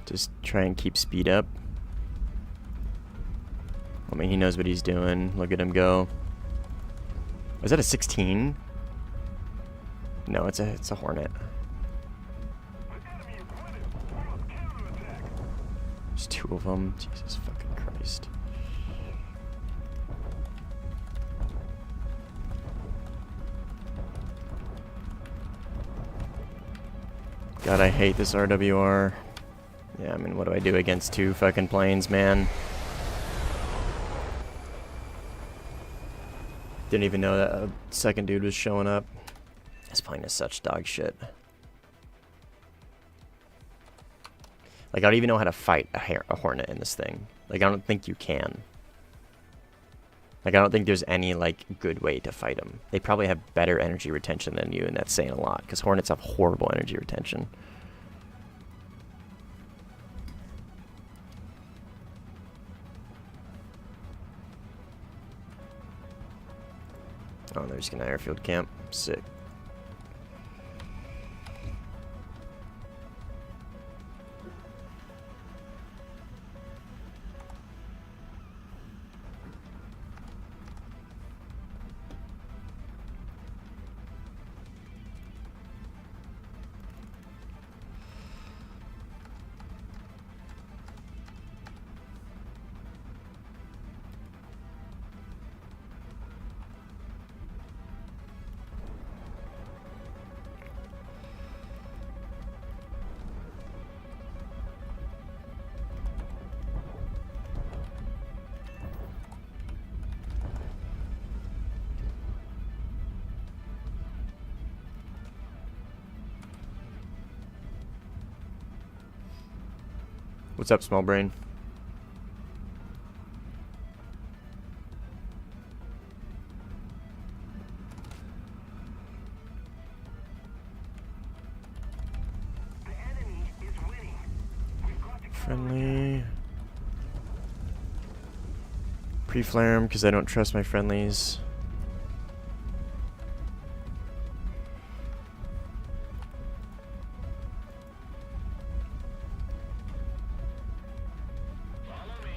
Just try and keep speed up. I mean, he knows what he's doing. Look at him go. Was that a 16? No, it's a Hornet. There's two of them. Jesus fucking Christ. God, I hate this RWR. Yeah, I mean, what do I do against two fucking planes, man? Didn't even know that a second dude was showing up. This plane is such dog shit. Like, I don't even know how to fight a Hornet in this thing. Like, I don't think you can. Like, I don't think there's any, like, good way to fight them. They probably have better energy retention than you, and that's saying a lot, because Hornets have horrible energy retention. Oh, they're just gonna airfield camp. Sick. What's up, small brain? The enemy is winning. We've got to Friendly. Pre-flare him because I don't trust my friendlies. follow me.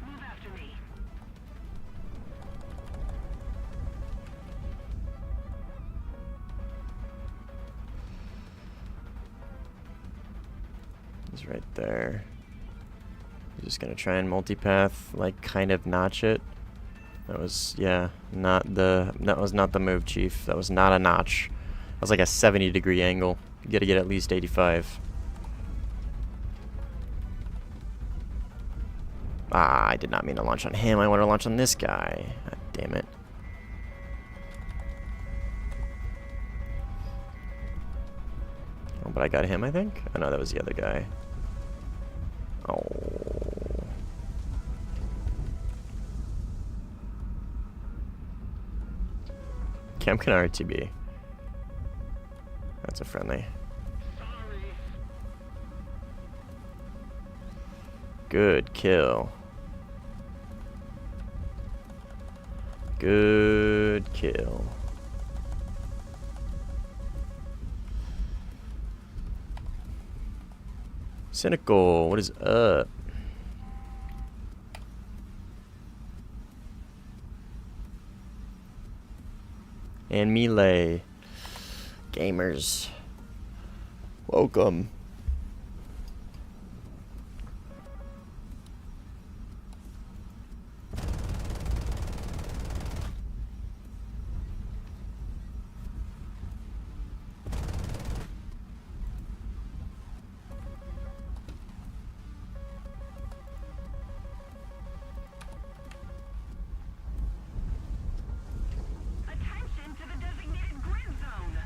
Move after me. He's right there. He's just gonna try and multipath, like kind of notch it. That was, yeah, that was not the move, Chief. That was not a notch. That was like a 70-degree angle. You gotta get at least 85. Ah, I did not mean to launch on him. I want to launch on this guy. God damn it. Oh, but I got him, I think? Oh, no, that was the other guy. Oh. Cam can RTB. That's a friendly. Sorry. Good kill. Good kill. Cynical, what is up? And melee. Gamers. Welcome. Attention to the designated grid zone.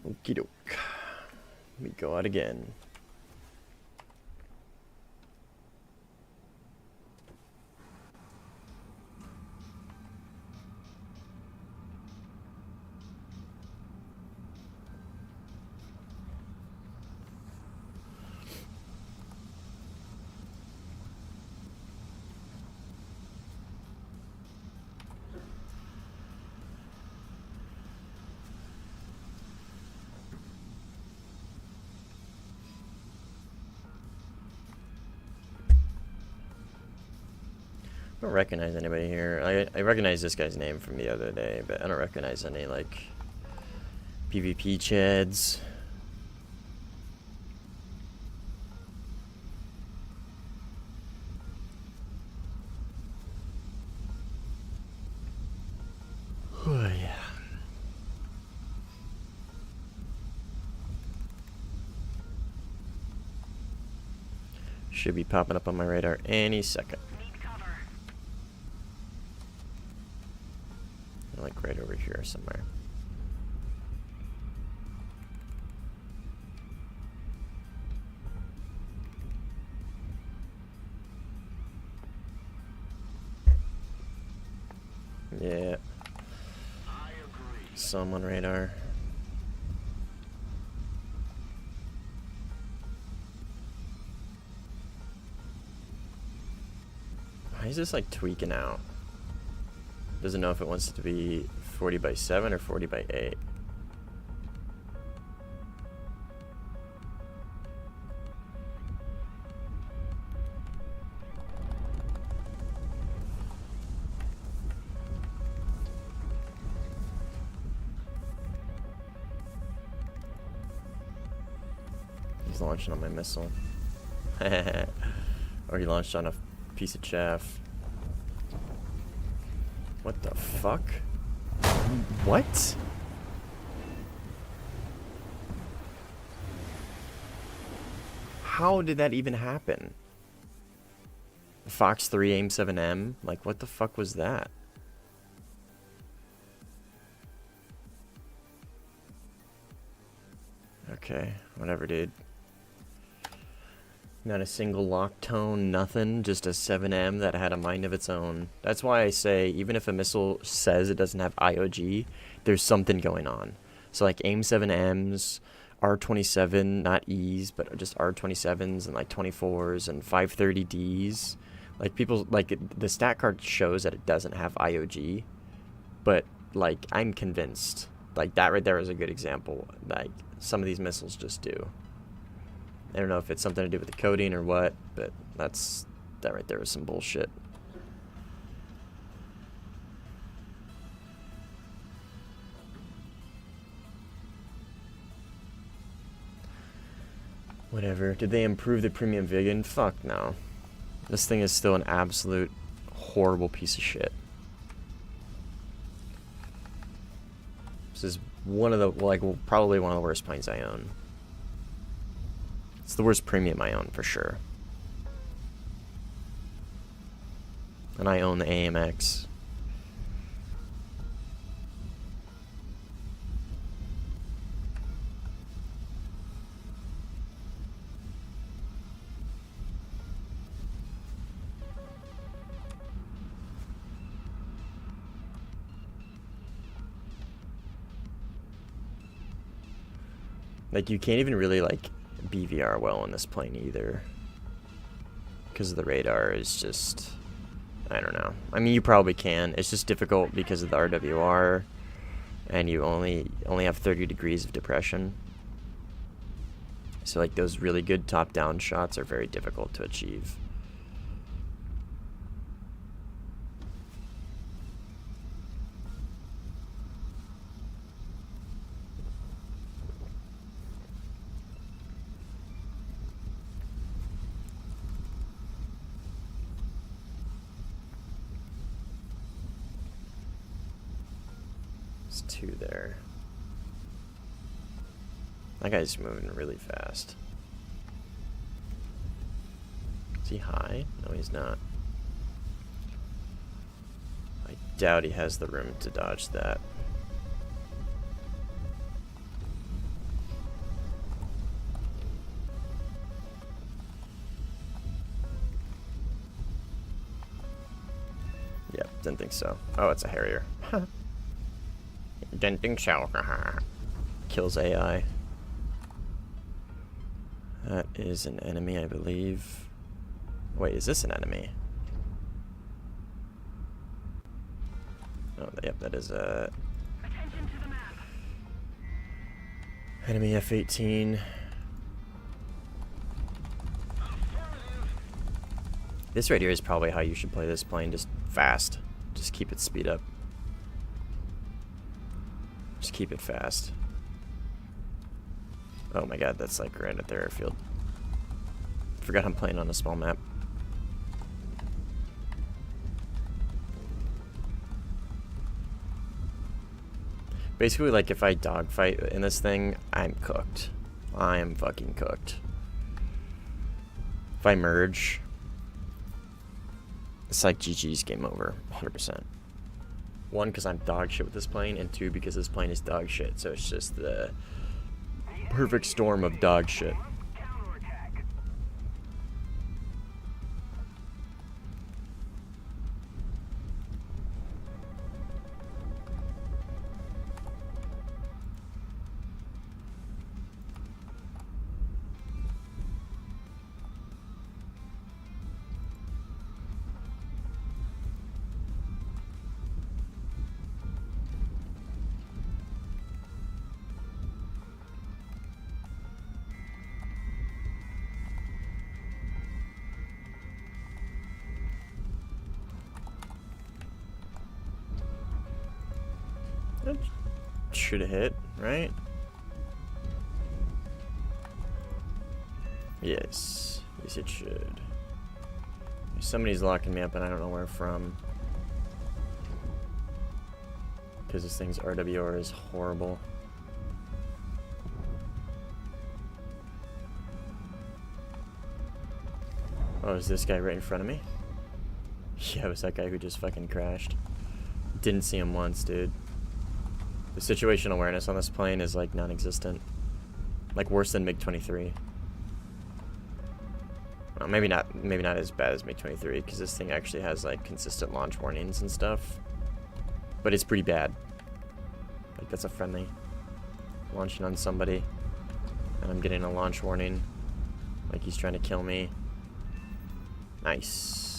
Okie doke. We go out again. I don't recognize anybody here. I recognize this guy's name from the other day, but I don't recognize any, like, PvP chads. Oh, yeah. Should be popping up on my radar any second. Need cover. like right over here somewhere. Yeah. Some on radar. Why is this like tweaking out? Doesn't know if it wants it to be 40 by 7 or 40 by 8. He's launching on my missile. Or he launched on a piece of chaff. What the fuck? What? How did that even happen? Fox 3 AIM 7M? Like, what the fuck was that? Okay, whatever, dude. Not a single lock tone, nothing, just a 7M that had a mind of its own. That's why I say, even if a missile says it doesn't have IOG, there's something going on. So like AIM 7Ms, R27, not E's, but just R27s and like 24s and 530Ds. Like people, like the stat card shows that it doesn't have IOG, but like I'm convinced, like that right there is a good example. Like some of these missiles just do. I don't know if it's something to do with the coding or what, but that right there is some bullshit. Whatever. Did they improve the premium Vigan? Fuck no. This thing is still an absolute horrible piece of shit. This is one of the, like, well, probably one of the worst planes I own. It's the worst premium I own, for sure. And I own the AMX. Like, you can't even really, like, BVR well on this plane either. Because the radar is just... I don't know. I mean, you probably can. It's just difficult because of the RWR. And you only have 30 degrees of depression. So, like, those really good top-down shots are very difficult to achieve. Two there. That guy's moving really fast. Is he high? No, he's not. I doubt he has the room to dodge that. Yep, didn't think so. Oh, it's a Harrier. Didn't think so. Kills AI. That is an enemy, I believe. Wait, is this an enemy? Oh, yep, that is a... Attention to the map. Enemy F-18. This right here is probably how you should play this plane, just fast. Just keep it speed up. Just keep it fast. Oh my god, that's like right at the airfield. Forgot I'm playing on a small map. Basically, like, if I dogfight in this thing, I'm cooked. I am fucking cooked. If I merge, it's like GG's, game over, 100%. 1, because I'm dog shit with this plane, and 2, because this plane is dog shit. So it's just the perfect storm of dog shit. That should have hit, right? Yes. Yes, it should. Somebody's locking me up and I don't know where from. Because this thing's RWR is horrible. Oh, is this guy right in front of me? Yeah, it was that guy who just fucking crashed. Didn't see him once, dude. The situational awareness on this plane is like non-existent. Like worse than MiG-23. Well, maybe not as bad as MiG-23 because this thing actually has like consistent launch warnings and stuff. But it's pretty bad. Like that's a friendly launching on somebody and I'm getting a launch warning like he's trying to kill me. Nice.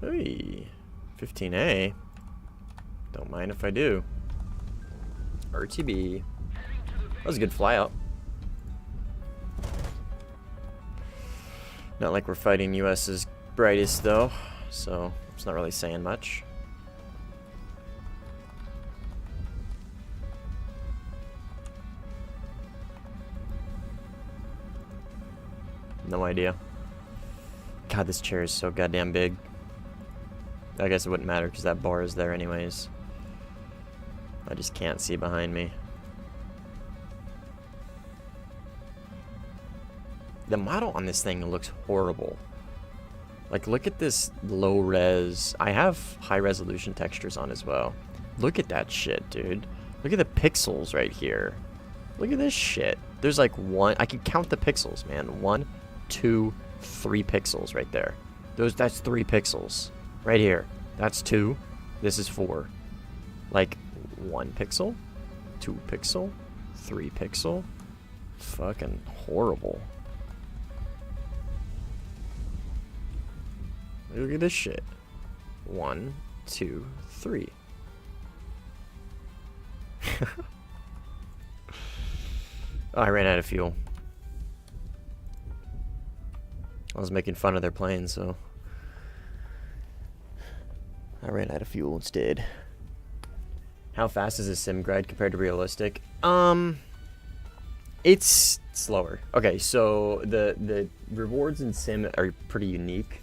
Hey, 15A. Don't mind if I do. RTB. That was a good flyout. Not like we're fighting US's brightest though, so it's not really saying much. No idea. God, this chair is so goddamn big. I guess it wouldn't matter because that bar is there anyways. I just can't see behind me. The model on this thing looks horrible. Like, look at this low res. I have high resolution textures on as well. Look at that shit, dude. Look at the pixels right here. Look at this shit. There's like one. I can count the pixels, man. 1, 2, 3 pixels right there. That's 3 pixels. Right here. That's 2. This is 4. Like 1 pixel, 2 pixel, 3 pixel. Fucking horrible. Look at this shit. 1, 2, 3. Oh, I ran out of fuel. I was making fun of their plane, so I ran out of fuel instead. How fast is a sim grind compared to realistic? It's slower. Okay, so the rewards in sim are pretty unique.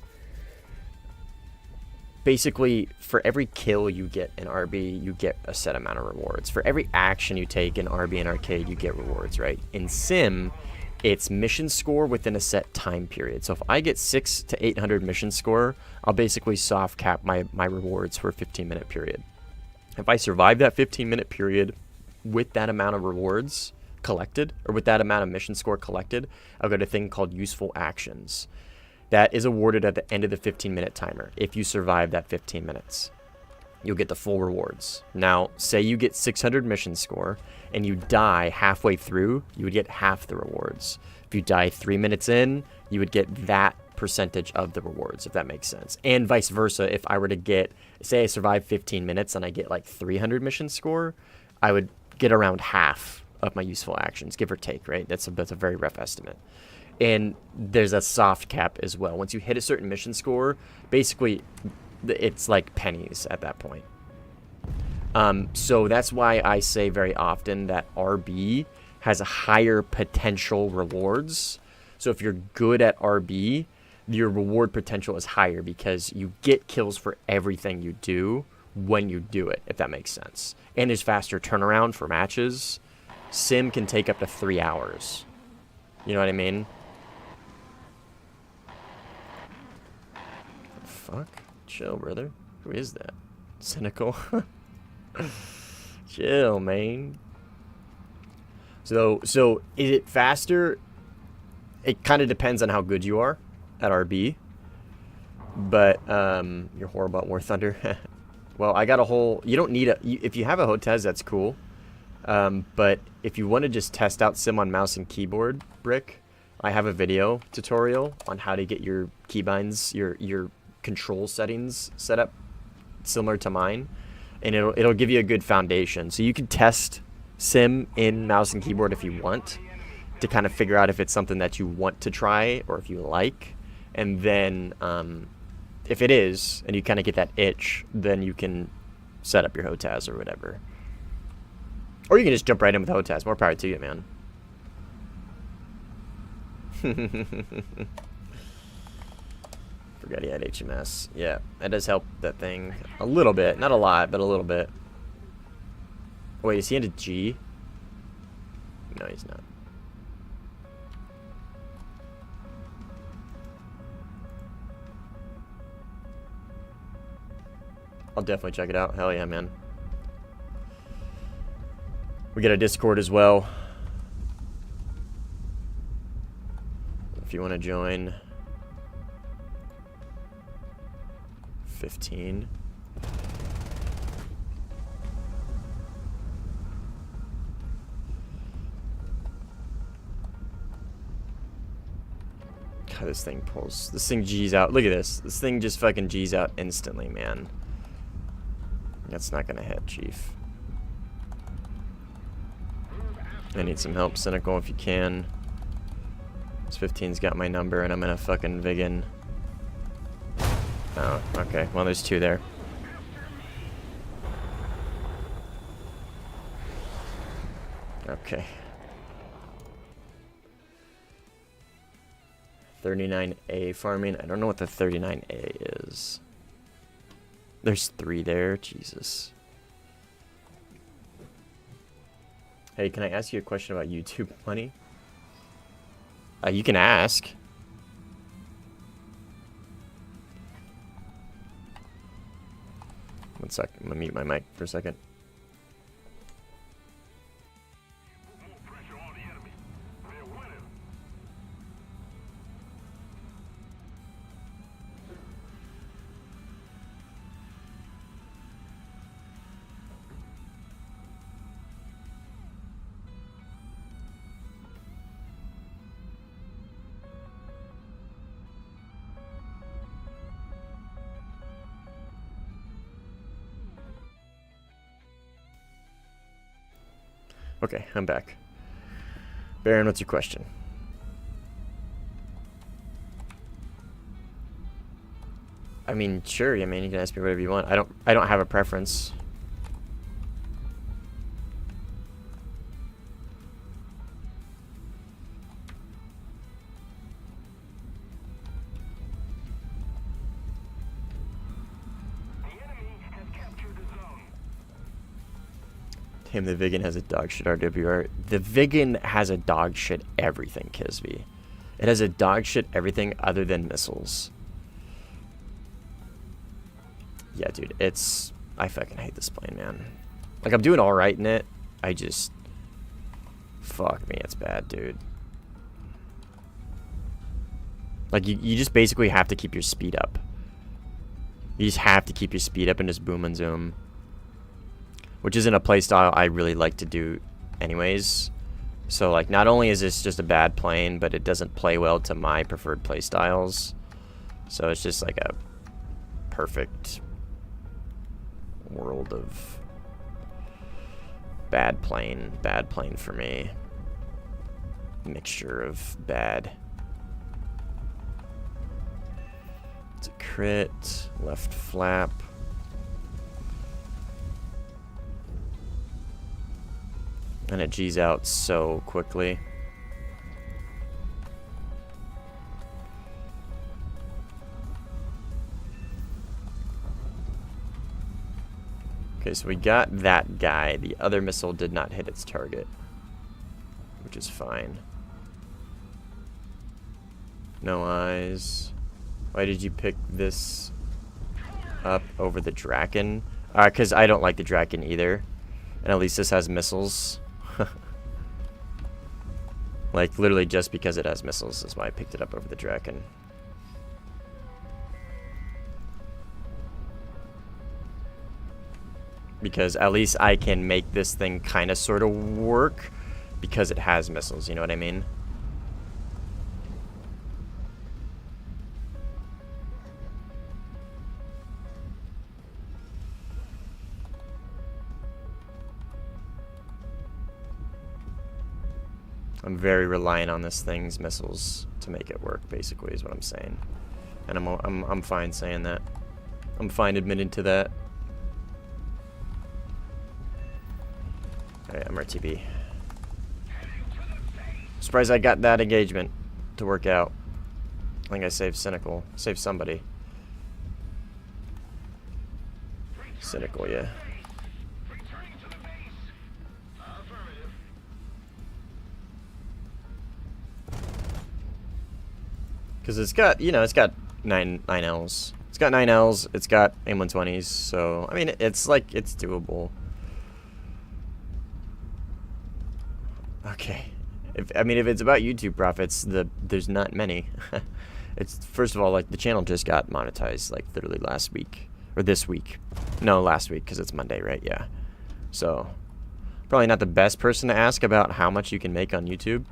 Basically, for every kill you get in RB, you get a set amount of rewards. For every action you take in RB and arcade, you get rewards, right? In sim, it's mission score within a set time period. So if I get 600 to 800 mission score, I'll basically soft cap my rewards for a 15-minute period. If I survive that 15-minute period with that amount of rewards collected, or with that amount of mission score collected, I'll get a thing called useful actions. That is awarded at the end of the 15-minute timer. If you survive that 15 minutes, you'll get the full rewards. Now, say you get 600 mission score and you die halfway through, you would get half the rewards. If you die 3 minutes in, you would get that percentage of the rewards, if that makes sense. And vice versa, if I were to get, say I survive 15 minutes and I get like 300 mission score, I would get around half of my useful actions, give or take, right? That's a very rough estimate. And there's a soft cap as well. Once you hit a certain mission score, basically it's like pennies at that point. So that's why I say very often that RB has a higher potential rewards. So if you're good at RB, your reward potential is higher because you get kills for everything you do when you do it, if that makes sense. And there's faster turnaround for matches. Sim can take up to 3 hours. You know what I mean? Fuck? Chill, brother. Who is that? Cynical? Chill, man. So is it faster? It kind of depends on how good you are at RB. But you're horrible at Warthunder. Well, I got a whole... You don't need a... If you have a Hotez, that's cool. But if you want to just test out Sim on mouse and keyboard, Brick, I have a video tutorial on how to get your keybinds, your control settings set up similar to mine. And it'll give you a good foundation. So you can test Sim in mouse and keyboard if you want to kind of figure out if it's something that you want to try or if you like. And then if it is, and you kind of get that itch, then you can set up your Hotaz or whatever. Or you can just jump right in with Hotaz. More power to you, man. Forgot he had HMS. Yeah, that does help that thing a little bit. Not a lot, but a little bit. Wait, is he into G? No, he's not. I'll definitely check it out. Hell yeah, man. We get a Discord as well. If you want to join. 15. God, this thing pulls. This thing G's out. Look at this. This thing just fucking G's out instantly, man. That's not gonna hit, Chief. I need some help, Cynical, if you can. This 15's got my number, and I'm gonna fucking Vigan. Oh, okay. Well, there's two there. Okay. 39A farming. I don't know what the 39A is. There's 3 there. Jesus. Hey, can I ask you a question about YouTube money? You can ask. One sec. I'm gonna mute my mic for a second. Okay, I'm back. Baron, what's your question? I mean, sure. I mean, you can ask me whatever you want. I don't have a preference. Damn, the Vigan has a dog shit RWR. The Vigan has a dog shit everything, Kisby. It has a dog shit everything other than missiles. Yeah, dude, it's... I fucking hate this plane, man. Like, I'm doing alright in it. I just... Fuck me, it's bad, dude. Like, you just basically have to keep your speed up. You just have to keep your speed up and just boom and zoom. Which isn't a playstyle I really like to do anyways. So, like, not only is this just a bad plane, but it doesn't play well to my preferred playstyles. So it's just like a perfect world of bad plane for me. Mixture of bad. It's a crit, left flap. And it G's out so quickly. Okay, so we got that guy. The other missile did not hit its target, which is fine. No eyes. Why did you pick this up over the Draken? Because I don't like the Draken either. And at least this has missiles. Like, literally just because it has missiles is why I picked it up over the Draken. Because at least I can make this thing kind of sort of work because it has missiles, you know what I mean? I'm very reliant on this thing's missiles to make it work, basically, is what I'm saying. And I'm fine saying that. I'm fine admitting to that. Alright, I'm RTB. Surprised I got that engagement to work out. I think I saved Cynical. Saved somebody. Cynical, yeah. Because it's got, you know, it's got 9 Ls. It's got 9 Ls. It's got AIM-120s. So, I mean, it's like, it's doable. Okay. If it's about YouTube profits, there's not many. It's, first of all, like, the channel just got monetized, like, literally last week. Or this week. No, last week, because it's Monday, right? Yeah. So, probably not the best person to ask about how much you can make on YouTube.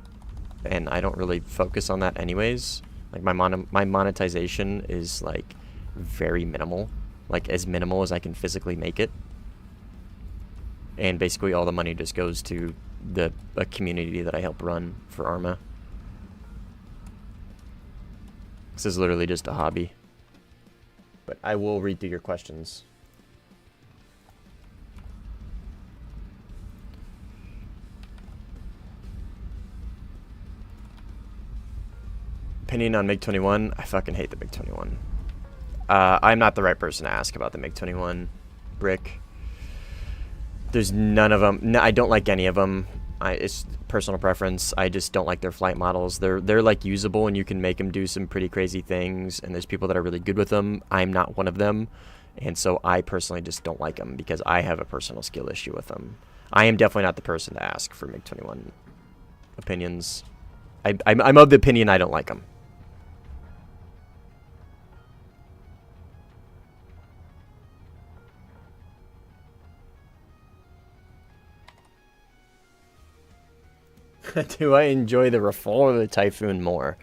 And I don't really focus on that anyways. Like, my monetization is, like, very minimal. Like, as minimal as I can physically make it. And basically all the money just goes to a community that I help run for Arma. This is literally just a hobby. But I will read through your questions. Opinion on MiG-21? I fucking hate the MiG-21. I'm not the right person to ask about the MiG-21 brick. There's none of them. No, I don't like any of them. It's personal preference. I just don't like their flight models. They're like usable and you can make them do some pretty crazy things. And there's people that are really good with them. I'm not one of them, and so I personally just don't like them because I have a personal skill issue with them. I am definitely not the person to ask for MiG-21 opinions. I'm of the opinion I don't like them. Do I enjoy the Rafale or the Typhoon more?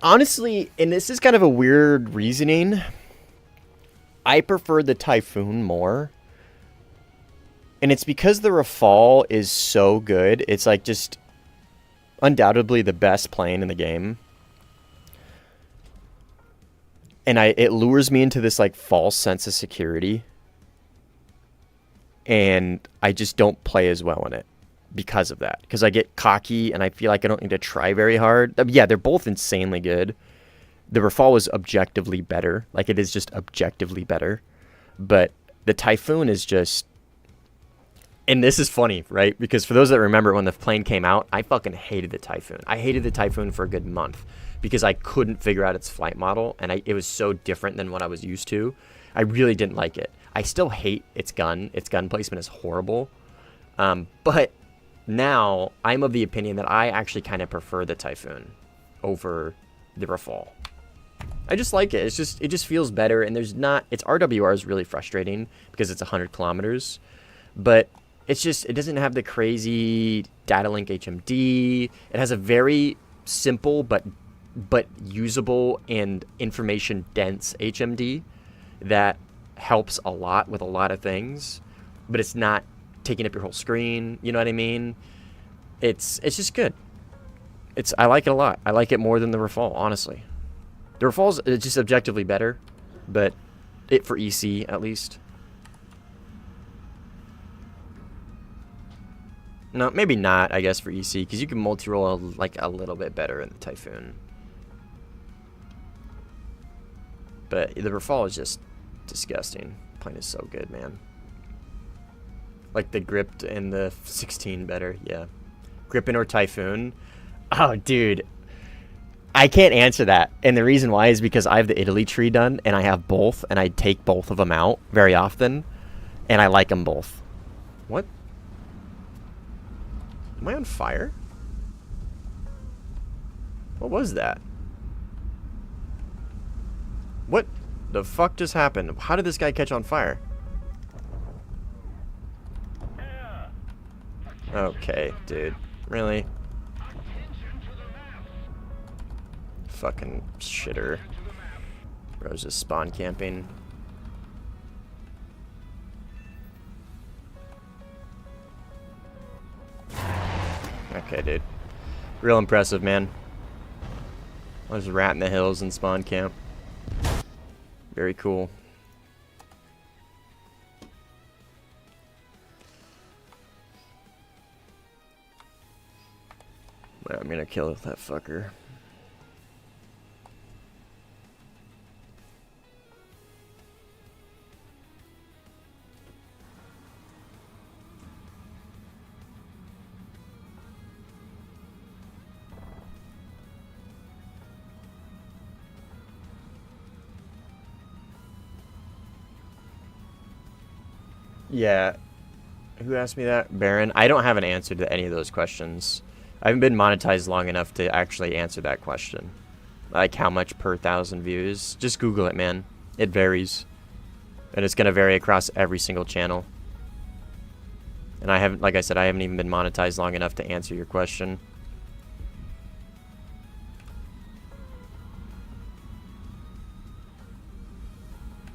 Honestly, and this is kind of a weird reasoning, I prefer the Typhoon more. And it's because the Rafale is so good. It's like just undoubtedly the best plane in the game. And it lures me into this like false sense of security. And I just don't play as well in it because of that. Because I get cocky and I feel like I don't need to try very hard. Yeah, they're both insanely good. The Rafale was objectively better. Like, it is just objectively better. But the Typhoon is just... And this is funny, right? Because for those that remember when the plane came out, I fucking hated the Typhoon. I hated the Typhoon for a good month because I couldn't figure out its flight model. And it was so different than what I was used to. I really didn't like it. I still hate its gun. Its gun placement is horrible. But now I'm of the opinion that I actually kind of prefer the Typhoon over the Rafale. I just like it. It just feels better. And there's not... Its RWR is really frustrating because it's 100 kilometers. But it's just... It doesn't have the crazy data link HMD. It has a very simple but usable and information dense HMD that helps a lot with a lot of things, but it's not taking up your whole screen. You know what I mean? It's just good. I like it a lot. I like it more than the Rafale, honestly. The Rafale's just objectively better, but it for EC at least. No, maybe not, I guess, for EC, because you can multi-roll like a little bit better in the Typhoon. But the Rafale is just disgusting. The plane is so good, man. Like the Grip and the 16 better, yeah. Gripen or Typhoon? Oh, dude. I can't answer that. And the reason why is because I have the Italy tree done, and I have both, and I take both of them out very often, and I like them both. What? Am I on fire? What was that? What the fuck just happened? How did this guy catch on fire? Okay, dude. Really? Fucking shitter. Bro's just spawn camping. Okay, dude. Real impressive, man. I was rat in the hills and spawn camp. Very cool. Well, I'm gonna kill that fucker. Yeah. Who asked me that? Baron? I don't have an answer to any of those questions. I haven't been monetized long enough to actually answer that question. Like how much per 1,000 views. Just Google it, man. It varies. And it's going to vary across every single channel. And I haven't, like I said, I haven't even been monetized long enough to answer your question.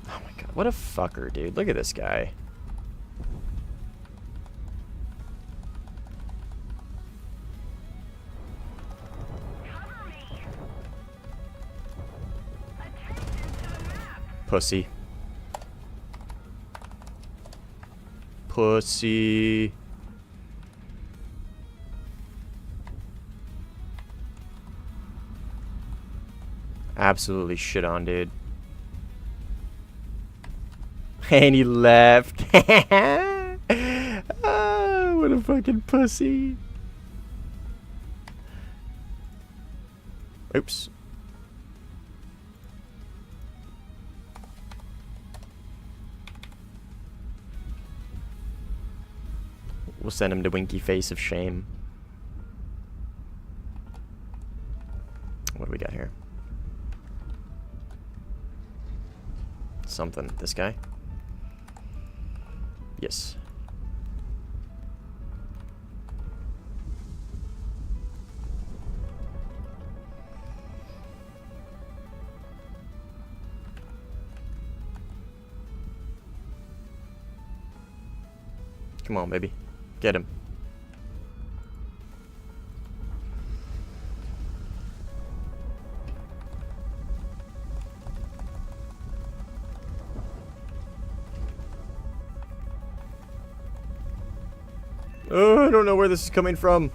Oh my god, what a fucker, dude. Look at this guy. Pussy. Pussy. Absolutely shit on, dude. And he left. Oh, what a fucking pussy. Oops. We'll send him to Winky Face of Shame. What do we got here? Something. This guy? Yes. Come on, baby. Get him. Oh, I don't know where this is coming from.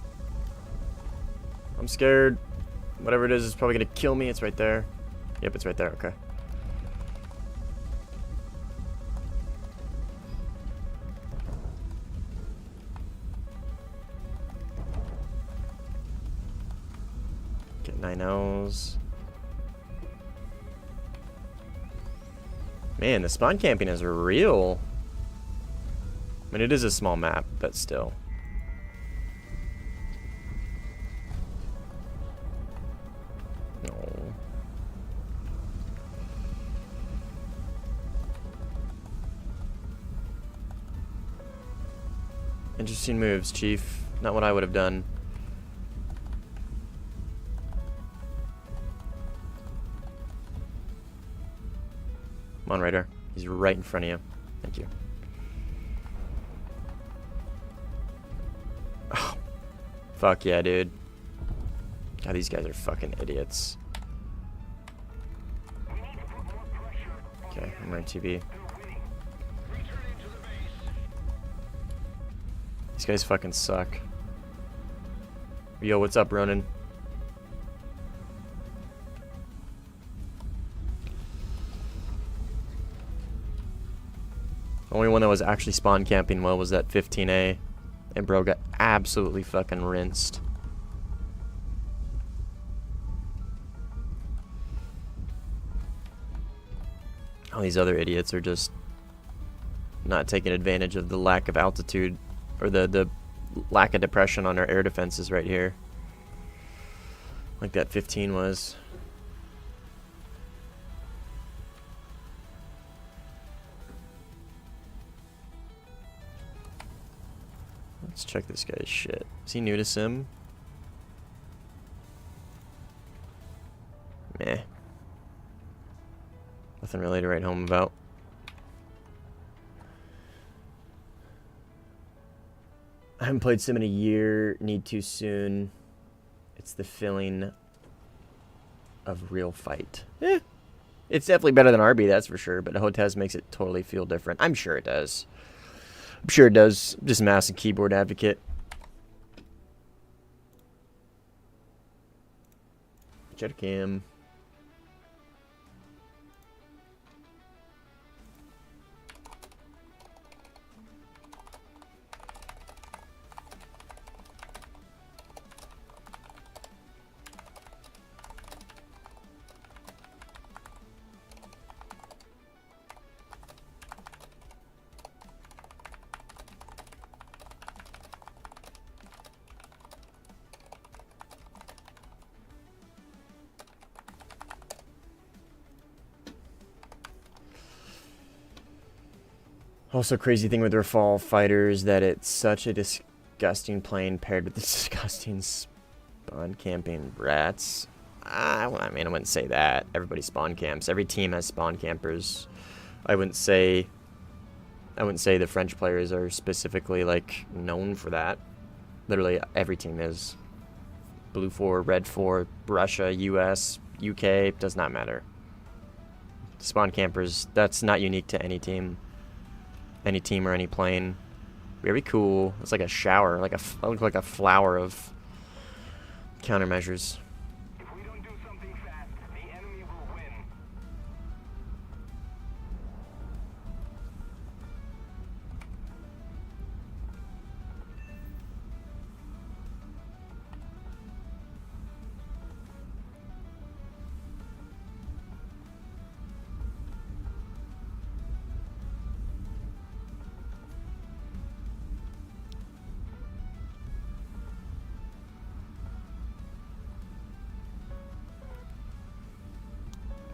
I'm scared. Whatever it is probably gonna kill me. It's right there. Yep, it's right there. Okay. Get 9Ls. Man, the spawn camping is real. I mean, it is a small map, but still. No. Interesting moves, Chief. Not what I would have done. Come on, Raider. He's right in front of you. Thank you. Oh, fuck yeah, dude. God, these guys are fucking idiots. Okay, I'm running TV. These guys fucking suck. Yo, what's up, Ronan? The only one that was actually spawn camping well was that 15A. And bro got absolutely fucking rinsed. All these other idiots are just not taking advantage of the lack of altitude or the lack of depression on our air defenses right here. Like that 15 was. Let's check this guy's shit. Is he new to Sim? Meh. Nothing really to write home about. I haven't played Sim in a year. Need to soon. It's the feeling of real fight. Eh. It's definitely better than RB, that's for sure. But Hotez makes it totally feel different. I'm sure it does. I'm sure it does. Just mouse and keyboard advocate. Check cam. Also, crazy thing with Rafale fighters that it's such a disgusting plane paired with the disgusting spawn camping rats. I mean, I wouldn't say that. Everybody spawn camps. Every team has spawn campers. I wouldn't say the French players are specifically like known for that. Literally every team is. Blue 4, Red 4, Russia, US, UK, does not matter. Spawn campers, that's not unique to any team. Any team or any plane. Very cool. It's like a shower, like a look like a flower of countermeasures. If we don't do something fast, the enemy will win.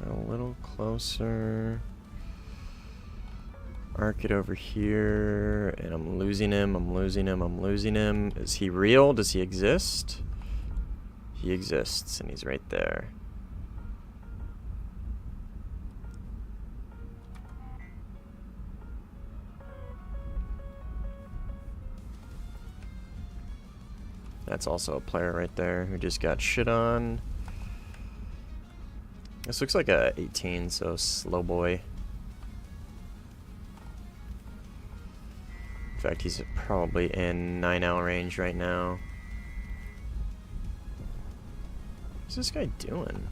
A little closer. Arc it over here, and I'm losing him, I'm losing him, I'm losing him. Is he real? Does he exist? He exists, and he's right there. That's also a player right there who just got shit on. This looks like a 18, so slow boy. In fact, he's probably in 9L range right now. What's this guy doing?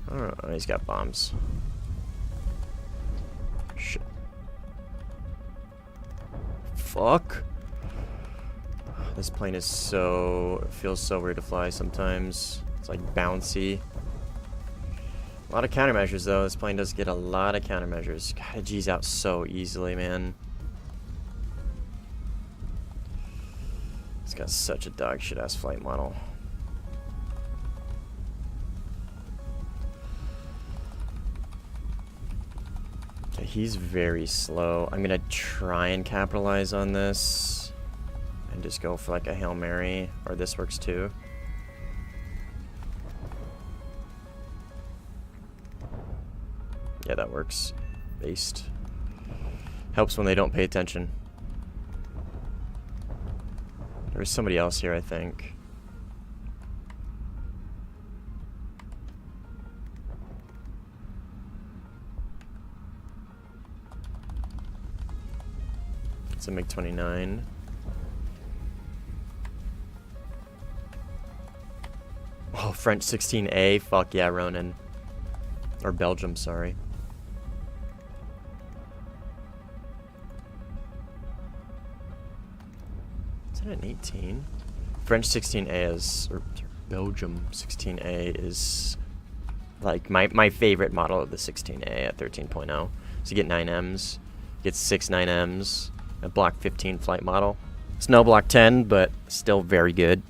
I don't know. He's got bombs. Shit. Fuck. This plane is so... It feels so weird to fly sometimes. It's like bouncy. A lot of countermeasures though. This plane does get a lot of countermeasures. God, it G's out so easily, man. It's got such a dog shit ass flight model. Okay, he's very slow. I'm gonna try and capitalize on this and just go for like a Hail Mary, or this works too. Yeah, that works. Based. Helps when they don't pay attention. There's somebody else here, I think. It's a MiG-29. Oh, French 16A. Fuck yeah, Ronan. Or Belgium, sorry. Is that an 18? French 16A is, or Belgium 16A is like my favorite model of the 16A at 13.0. So you get 9Ms, you get 6 9Ms, a Block 15 flight model. It's no Block 10, but still very good.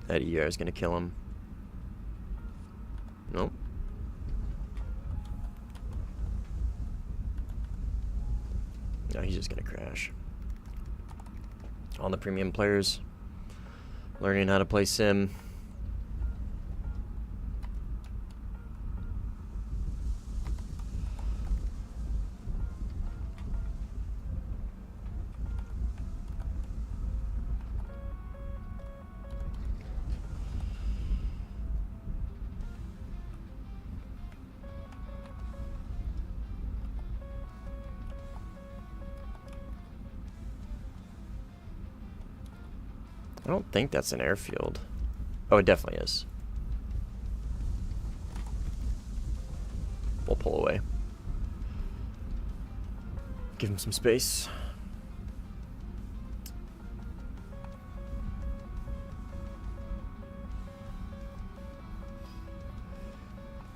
That ER is gonna kill him. Nope. No, he's just gonna crash. All the premium players learning how to play sim. I don't think that's an airfield. Oh, it definitely is. We'll pull away. Give him some space.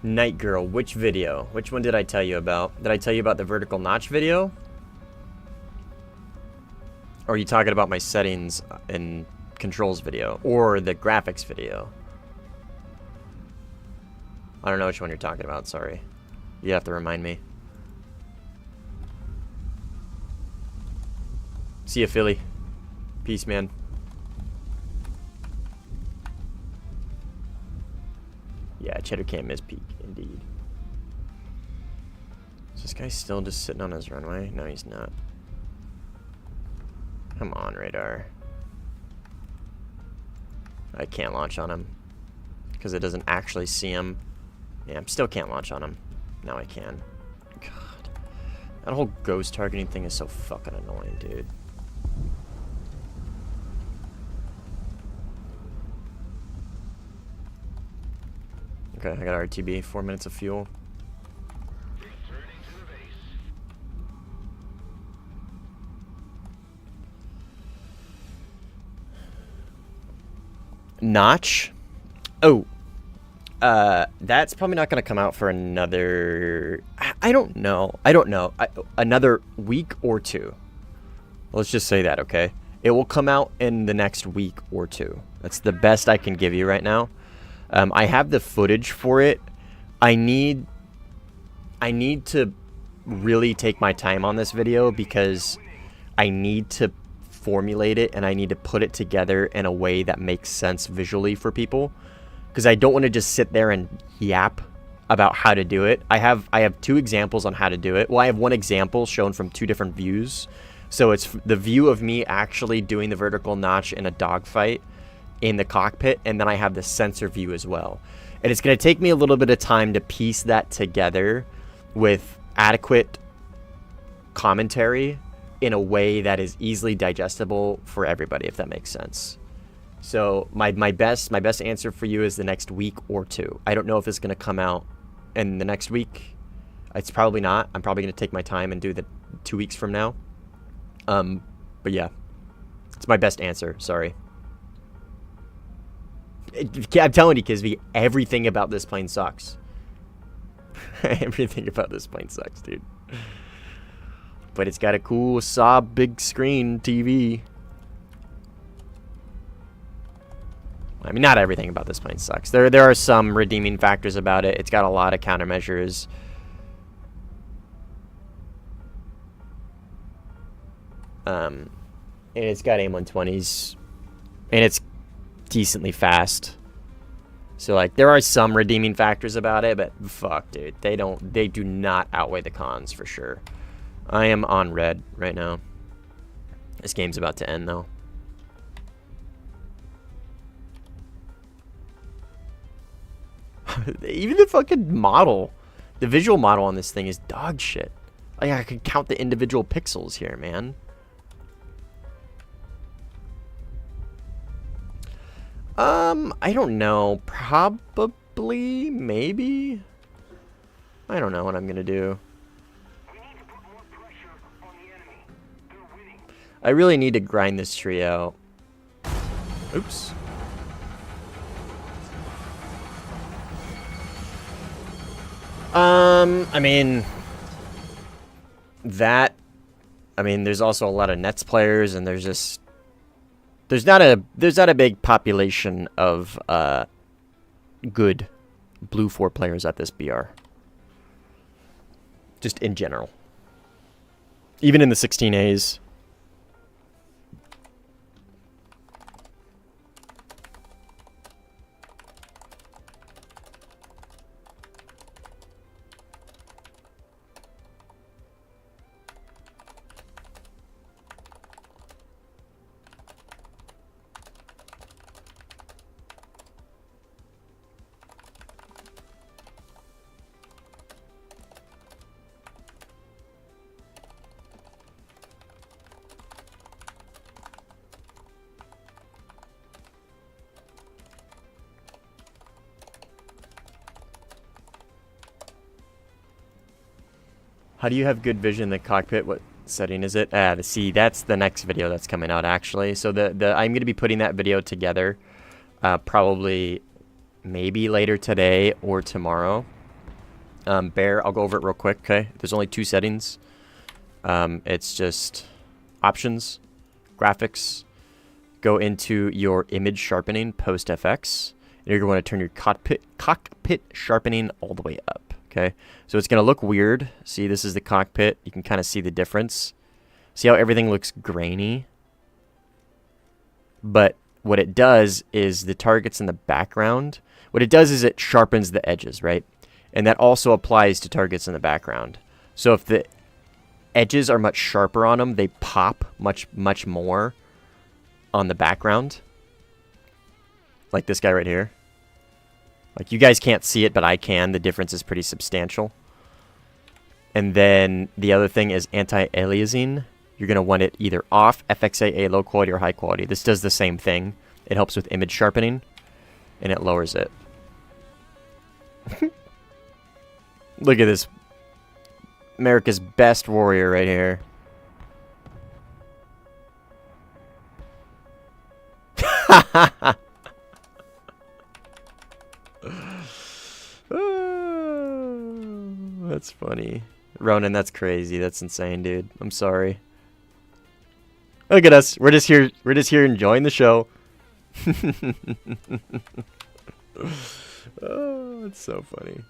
Night Girl, which video? Which one did I tell you about? Did I tell you about the vertical notch video? Or are you talking about my settings and controls video? Or the graphics video? I don't know which one you're talking about, sorry. You have to remind me. See ya, Philly. Peace, man. Yeah, Cheddar Cam is peak, indeed. Is this guy still just sitting on his runway? No, he's not. Come on, radar. I can't launch on him because it doesn't actually see him. Yeah, I still can't launch on him. Now I can. God. That whole ghost targeting thing is so fucking annoying, dude. Okay, I got RTB, 4 minutes of fuel. Notch? Oh. That's probably not going to come out for another... I don't know. Another week or two. Let's just say that, okay? It will come out in the next week or two. That's the best I can give you right now. I have the footage for it. I need to really take my time on this video because I need to formulate it and I need to put it together in a way that makes sense visually for people. Because I don't want to just sit there and yap about how to do it. I have 2 examples on how to do it. Well, I have 1 example shown from 2 different views. So it's the view of me actually doing the vertical notch in a dogfight in the cockpit, and then I have the sensor view as well. And it's going to take me a little bit of time to piece that together with adequate commentary in a way that is easily digestible for everybody, if that makes sense. So my best answer for you is the next week or 2. I don't know if it's going to come out in the next week. It's probably not. I'm probably going to take my time and do the 2 weeks from now. But yeah, it's my best answer. Sorry. I'm telling you, Kisby, everything about this plane sucks. Everything about this plane sucks, dude. But it's got a cool Saab big screen TV. I mean, not everything about this plane sucks. There are some redeeming factors about it. It's got a lot of countermeasures. And it's got AIM-120s, and it's decently fast. So like, there are some redeeming factors about it, but fuck, dude, they do not outweigh the cons for sure. I am on red right now. This game's about to end though. Even the fucking model, the visual model on this thing is dog shit. Like, I can count the individual pixels here, man. I don't know. Probably, maybe. I don't know what I'm gonna do. We need to put more pressure on the enemy. They're winning. I really need to grind this tree out. Oops. I mean, there's also a lot of Nets players, and there's not a big population of good Blue 4 players at this BR. Just in general. Even in the 16As. How do you have good vision in the cockpit? What setting is it? See, that's the next video that's coming out, actually. So I'm going to be putting that video together probably maybe later today or tomorrow. Bear, I'll go over it real quick, okay? There's only 2 settings. It's just options, graphics, go into your image sharpening, post FX, and you're going to turn your cockpit sharpening all the way up. Okay, so it's going to look weird. See, this is the cockpit. You can kind of see the difference. See how everything looks grainy? But what it does is the targets in the background. What it does is it sharpens the edges, right? And that also applies to targets in the background. So if the edges are much sharper on them, they pop much more on the background. Like this guy right here. Like, you guys can't see it, but I can. The difference is pretty substantial. And then the other thing is anti-aliasing. You're going to want it either off, FXAA, low quality, or high quality. This does the same thing. It helps with image sharpening, and it lowers it. Look at this. America's best warrior right here. That's funny. Ronan, that's crazy. That's insane, dude. I'm sorry. Look at us. We're just here enjoying the show. Oh, it's so funny.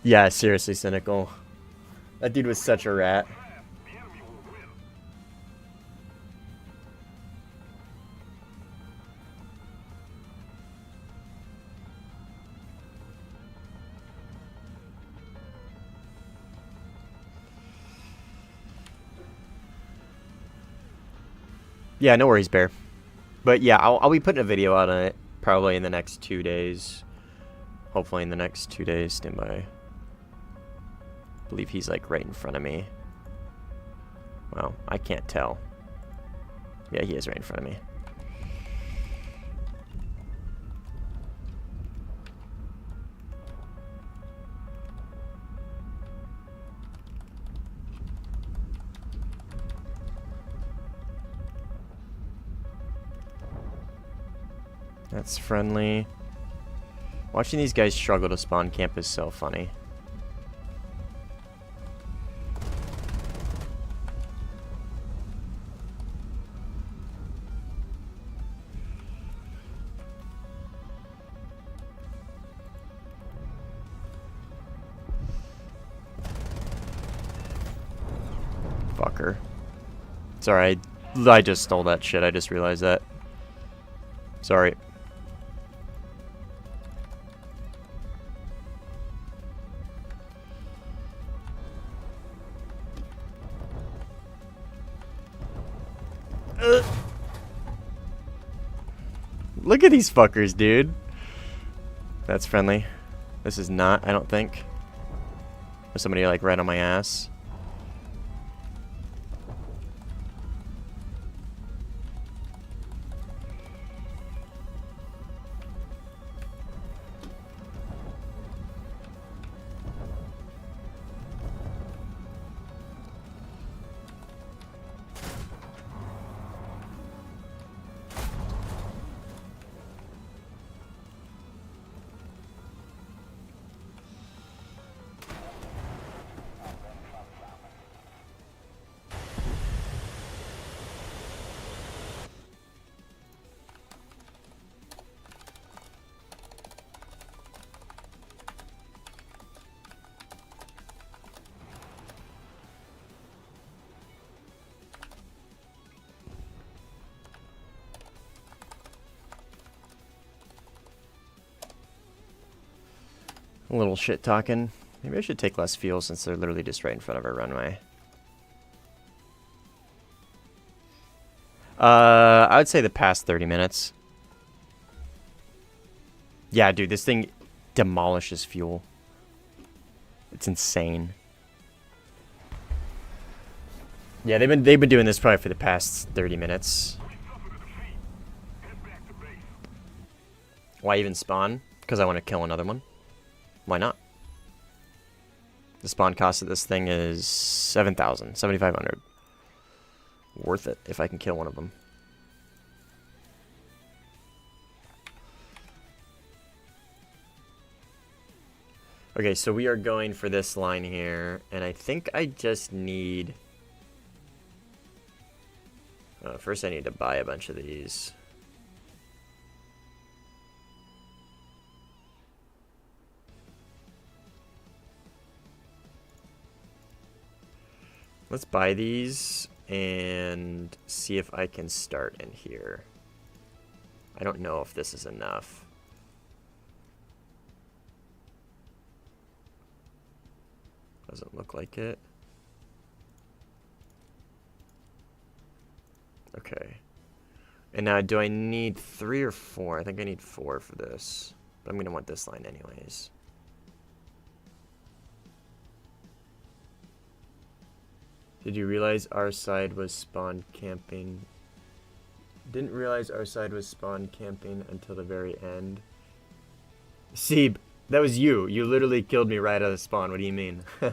Yeah, seriously, cynical. That dude was such a rat. Yeah, no worries, Bear. But yeah, I'll be putting a video out on it probably in the next 2 days. Hopefully in the next 2 days. Stand by. I believe he's like right in front of me. Well, I can't tell. Yeah, he is right in front of me. That's friendly. Watching these guys struggle to spawn camp is so funny. fucker. Sorry, I just stole that shit. I just realized that. Sorry. Look at these fuckers, dude. That's friendly. This is not, I don't think. There's somebody like right on my ass. A little shit talking. Maybe I should take less fuel since they're literally just right in front of our runway. I would say the past 30 minutes. Yeah, dude, this thing demolishes fuel. It's insane. Yeah, they've been doing this probably for the past 30 minutes. Why even spawn? Because I want to kill another one. Why not? The spawn cost of this thing is 7,000, 7,500. Worth it if I can kill one of them. Okay, so we are going for this line here, and I think I just need... first I need to buy a bunch of these. Let's buy these and see if I can start in here. I don't know if this is enough. Doesn't look like it. Okay. And now do I need 3 or 4? I think I need 4 for this. But I'm going to want this line anyways. Did you realize our side was spawn camping? Didn't realize our side was spawn camping until the very end. Seeb, that was you. You literally killed me right out of the spawn. What do you mean? How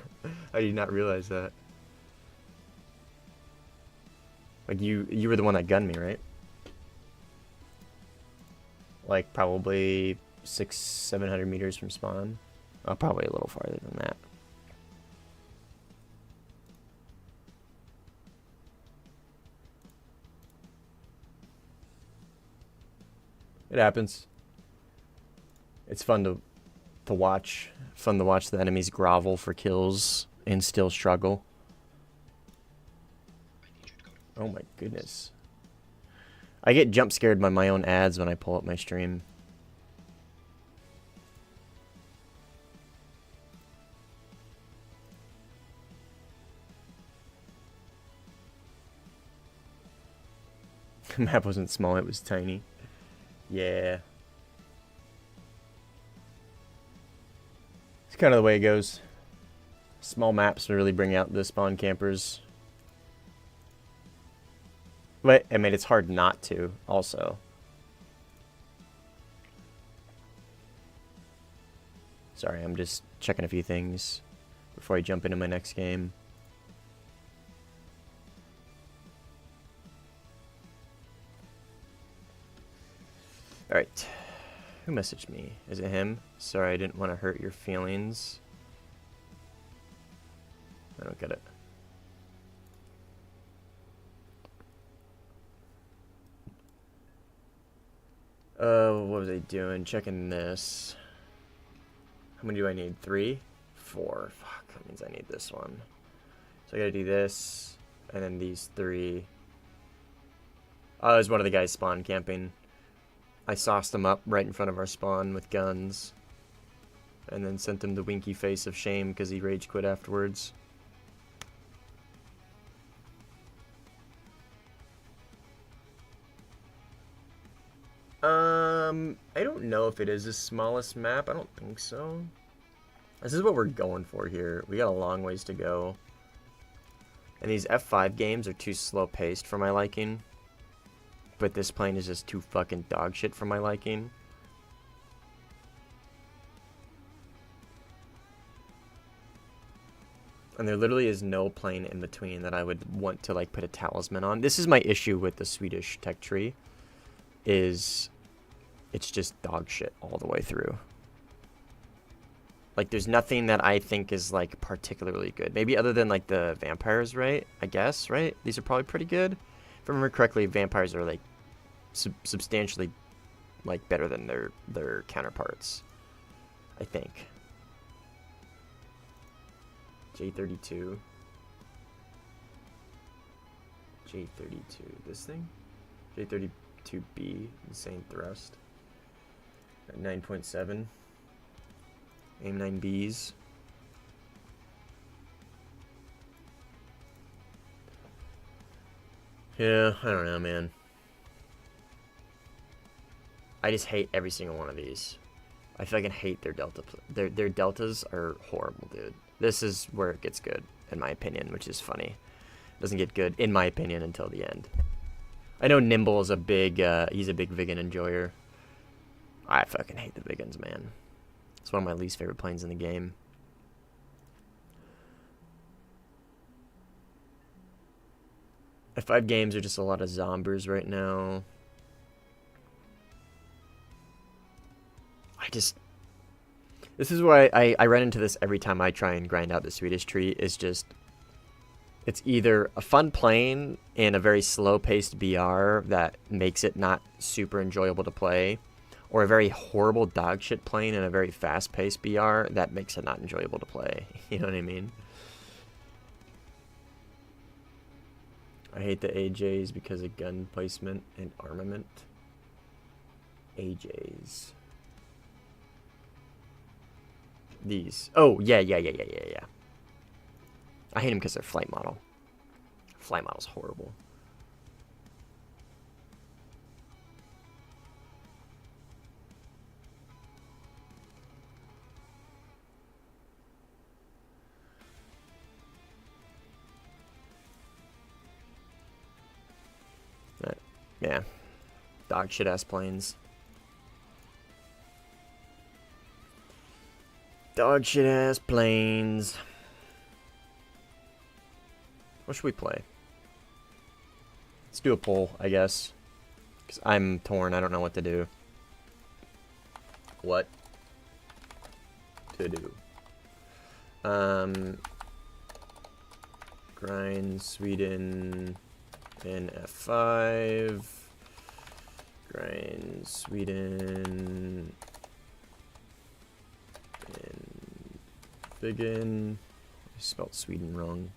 did you not realize that? Like you were the one that gunned me, right? Like probably 600-700 meters from spawn. Oh, probably a little farther than that. It happens. It's fun to watch. Fun to watch the enemies grovel for kills and still struggle. Oh my goodness. I get jump scared by my own ads when I pull up my stream. The map wasn't small, it was tiny. Yeah. It's kind of the way it goes. Small maps really bring out the spawn campers. But, I mean, it's hard not to, also. Sorry, I'm just checking a few things before I jump into my next game. Alright. Who messaged me? Is it him? Sorry, I didn't want to hurt your feelings. I don't get it. What was I doing? Checking this. How many do I need? 3? 4. Fuck, that means I need this one. So I gotta do this. And then these 3. Oh, it was one of the guys spawn camping. I sauced him up right in front of our spawn with guns. And then sent him the winky face of shame because he rage quit afterwards. I don't know if it is the smallest map. I don't think so. This is what we're going for here. We got a long ways to go. And these F5 games are too slow paced for my liking. But this plane is just too fucking dog shit for my liking. And there literally is no plane in between that I would want to like put a talisman on. This is my issue with the Swedish tech tree. Is it's just dog shit all the way through. Like there's nothing that I think is like particularly good. Maybe other than like the vampires, right? I guess, right? These are probably pretty good. If I remember correctly, vampires are like substantially like better than their counterparts. I think. J32. J32. This thing? J32B. Insane thrust. At 9.7. Aim 9Bs. Yeah, I don't know, man. I just hate every single one of these. I fucking hate their delta. Their deltas are horrible, dude. This is where it gets good, in my opinion, which is funny. It doesn't get good, in my opinion, until the end. I know Nimble is a big, he's a big Vigan enjoyer. I fucking hate the Vigans, man. It's one of my least favorite planes in the game. F5 games are just a lot of zombies right now. This is why I run into this every time I try and grind out the Swedish tree. Is just, it's either a fun plane and a very slow-paced BR that makes it not super enjoyable to play, or a very horrible dogshit plane and a very fast-paced BR that makes it not enjoyable to play. You know what I mean? I hate the AJs because of gun placement and armament. AJs. These. Oh, yeah. I hate them because they're flight model. Flight model's horrible. Yeah. Dog shit ass planes. Dog shit ass planes. What should we play? Let's do a poll, I guess. Because I'm torn. I don't know what to do. What to do? Grind Sweden in F5. Grind Sweden in Vigan. I spelled Sweden wrong.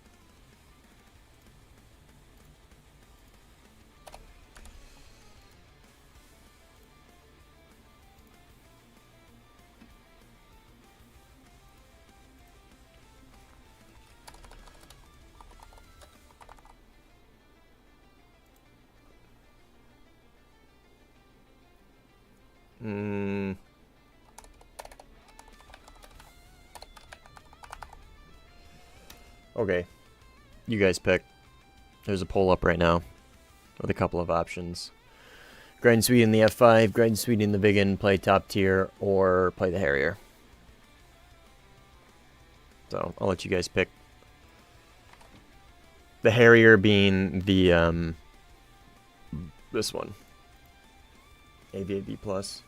Okay. You guys pick. There's a poll up right now with a couple of options. Grind Sweden the F5, Grind Sweden the Vigan, play top tier, or play the Harrier. So, I'll let you guys pick. The Harrier being the, this one. AVAV Plus.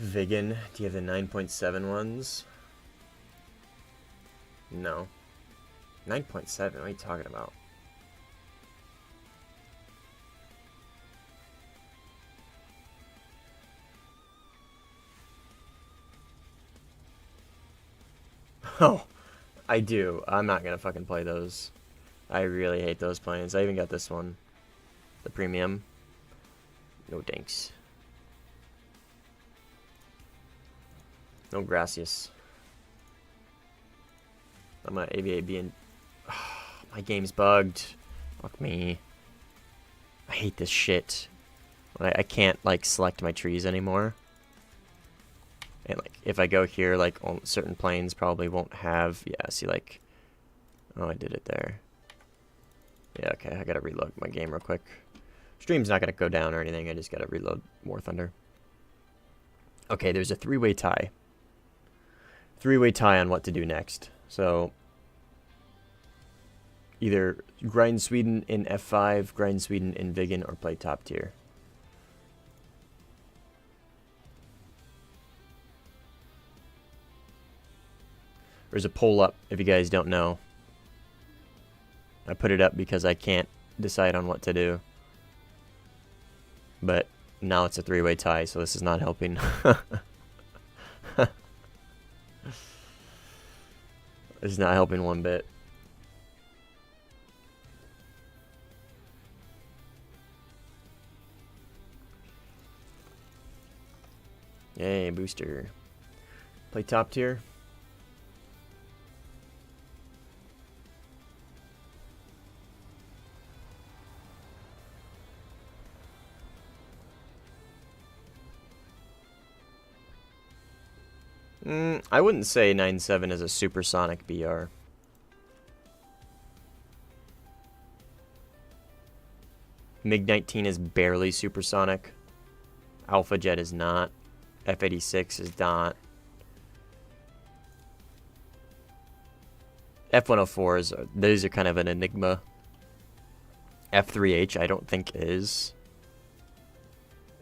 Vigan, do you have the 9.7 ones? No. 9.7, what are you talking about? Oh, I do. I'm not gonna fucking play those. I really hate those planes. I even got this one. The premium. No thanks. No gracias. I'm gonna aviate being... my game's bugged. Fuck me. I hate this shit. I can't, like, select my trees anymore. And, like, if I go here, like, certain planes probably won't have... Yeah, see, like... Oh, I did it there. Yeah, okay, I gotta reload my game real quick. Stream's not gonna go down or anything, I just gotta reload Warthunder. Okay, there's a three-way tie. Three-way tie on what to do next. So... either grind Sweden in F5, grind Sweden in Viggen, or play top tier. There's a poll up, if you guys don't know. I put it up because I can't decide on what to do. But now it's a three-way tie, so this is not helping. This is not helping one bit. Yay, booster. Play top tier. I wouldn't say 9.7 is a supersonic BR. MiG-19 is barely supersonic. Alpha Jet is not. F-86 is not. F-104s, those are kind of an enigma. F-3H I don't think is.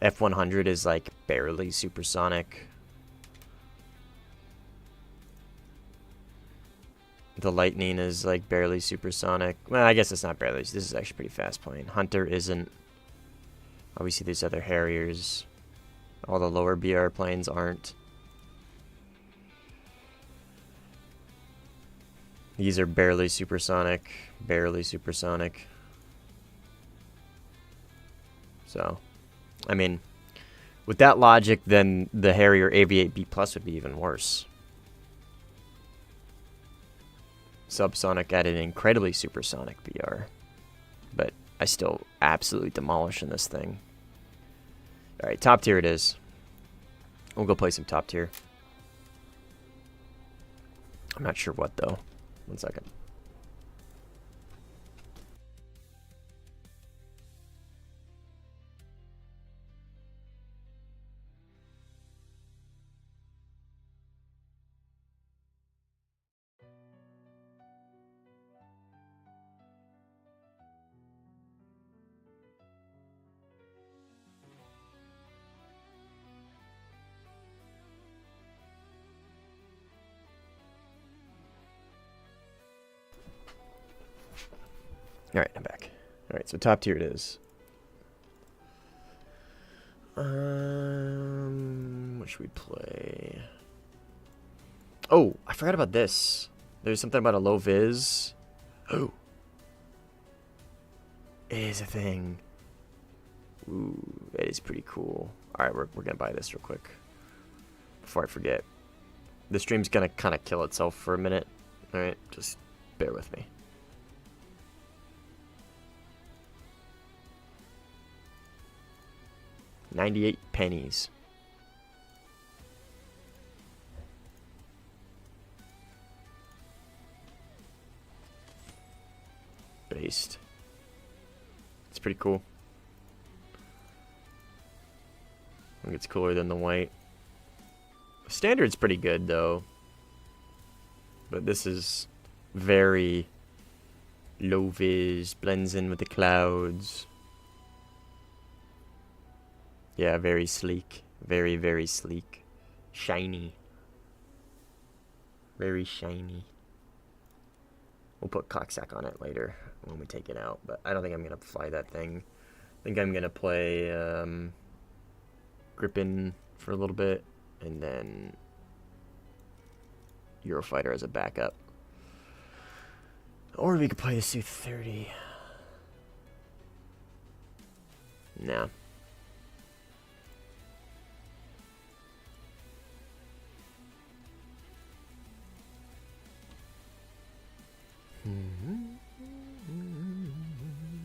F-100 is like barely supersonic. The Lightning is like barely supersonic. Well, I guess it's not barely. This is actually pretty fast plane. Hunter isn't. Obviously, there's other Harriers. All the lower BR planes aren't. These are barely supersonic. Barely supersonic. So, I mean, with that logic, then the Harrier AV-8B Plus would be even worse. Subsonic at an incredibly supersonic BR. But I still absolutely demolishing this thing. Alright, top tier it is. We'll go play some top tier. I'm not sure what though. 1 second. Alright, I'm back. Alright, so top tier it is. What should we play? Oh, I forgot about this. There's something about a low vis. Oh. It is a thing. Ooh, that is pretty cool. Alright, we're gonna buy this real quick. Before I forget. The stream's gonna kind of kill itself for a minute. Alright, just bear with me. $98 pennies. Based. It's pretty cool. I think it's cooler than the white. Standard's pretty good though. But this is very low vis, blends in with the clouds. Yeah, very sleek. Very, very sleek. Shiny. Very shiny. We'll put cocksack on it later when we take it out. But I don't think I'm going to fly that thing. I think I'm going to play Gripen for a little bit. And then Eurofighter as a backup. Or we could play the Su-30. Nah.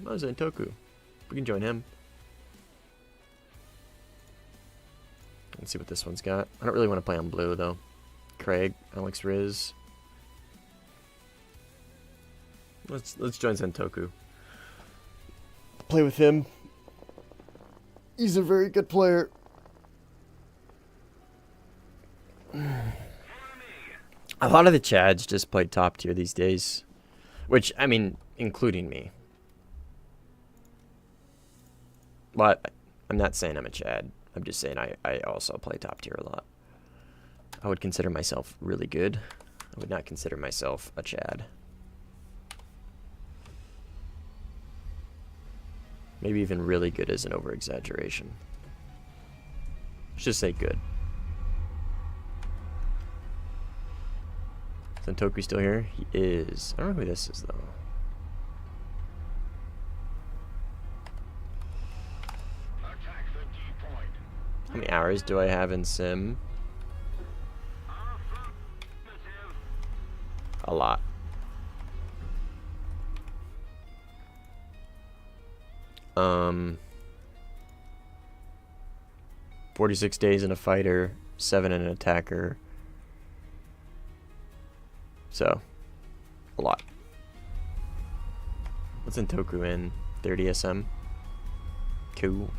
Oh, Zentoku. We can join him. Let's see what this one's got. I don't really want to play on blue, though. Craig, Alex Riz. Let's join Zentoku. Play with him. He's a very good player. A lot of the Chads just play top tier these days. Which, I mean, including me. But I'm not saying I'm a Chad. I'm just saying I also play top tier a lot. I would consider myself really good. I would not consider myself a Chad. Maybe even really good is an over-exaggeration. Let's just say good. Zentoku still here? He is. I don't know who this is, though. How many hours do I have in Sim? A lot. Um, 46 days in a fighter, 7 in an attacker. So, a lot. What's in Toku in? 30 SM? Cool.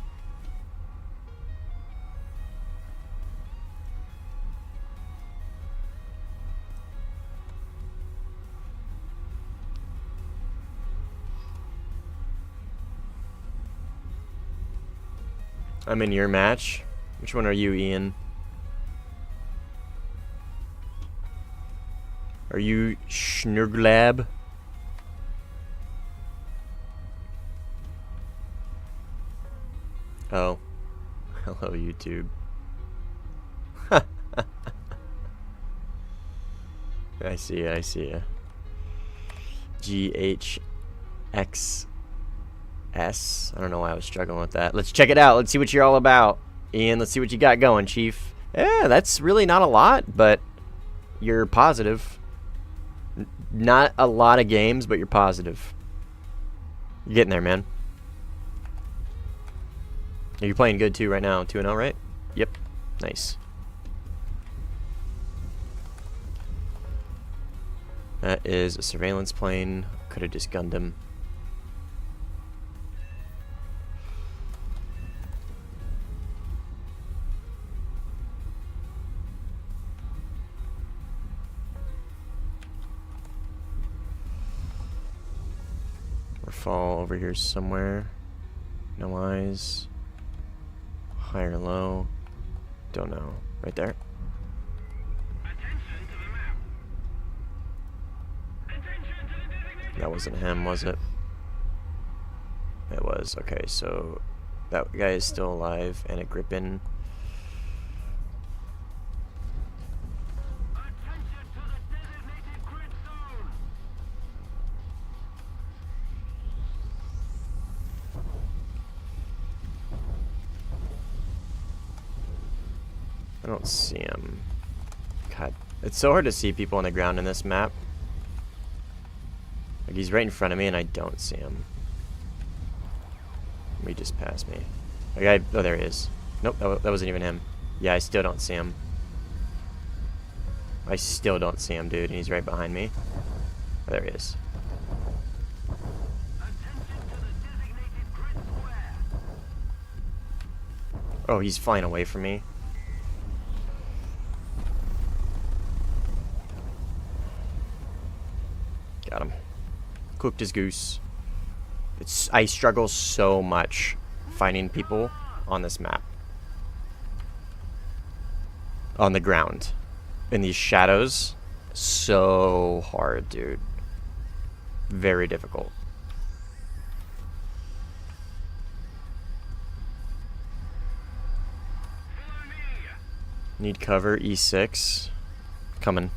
I'm in your match. Which one are you, Ian? Are you Schnurglab? Oh. Hello, YouTube. I see ya, I see ya. GHX. I don't know why I was struggling with that. Let's check it out. Let's see what you're all about. Ian, let's see what you got going, Chief. Yeah, that's really not a lot, but you're positive. Not a lot of games, but you're positive. You're getting there, man. You're playing good, too, right now. 2-0, right? Yep. Nice. That is a surveillance plane. Could have just gunned him. Fall over here somewhere. No eyes. High or low. Don't know. Right there. That wasn't him, was it? It was. Okay, so that guy is still alive and a Gripen. I don't see him. God, it's so hard to see people on the ground in this map. Like, he's right in front of me and I don't see him. He just passed me. Like, oh, there he is. Nope, that wasn't even him. Yeah, I still don't see him. I still don't see him, dude, and he's right behind me. Oh, there he is. Oh, he's flying away from me. Got him. Cooked his goose. I struggle so much finding people on this map. On the ground. In these shadows. So hard, dude. Very difficult. Need cover, E6. Coming.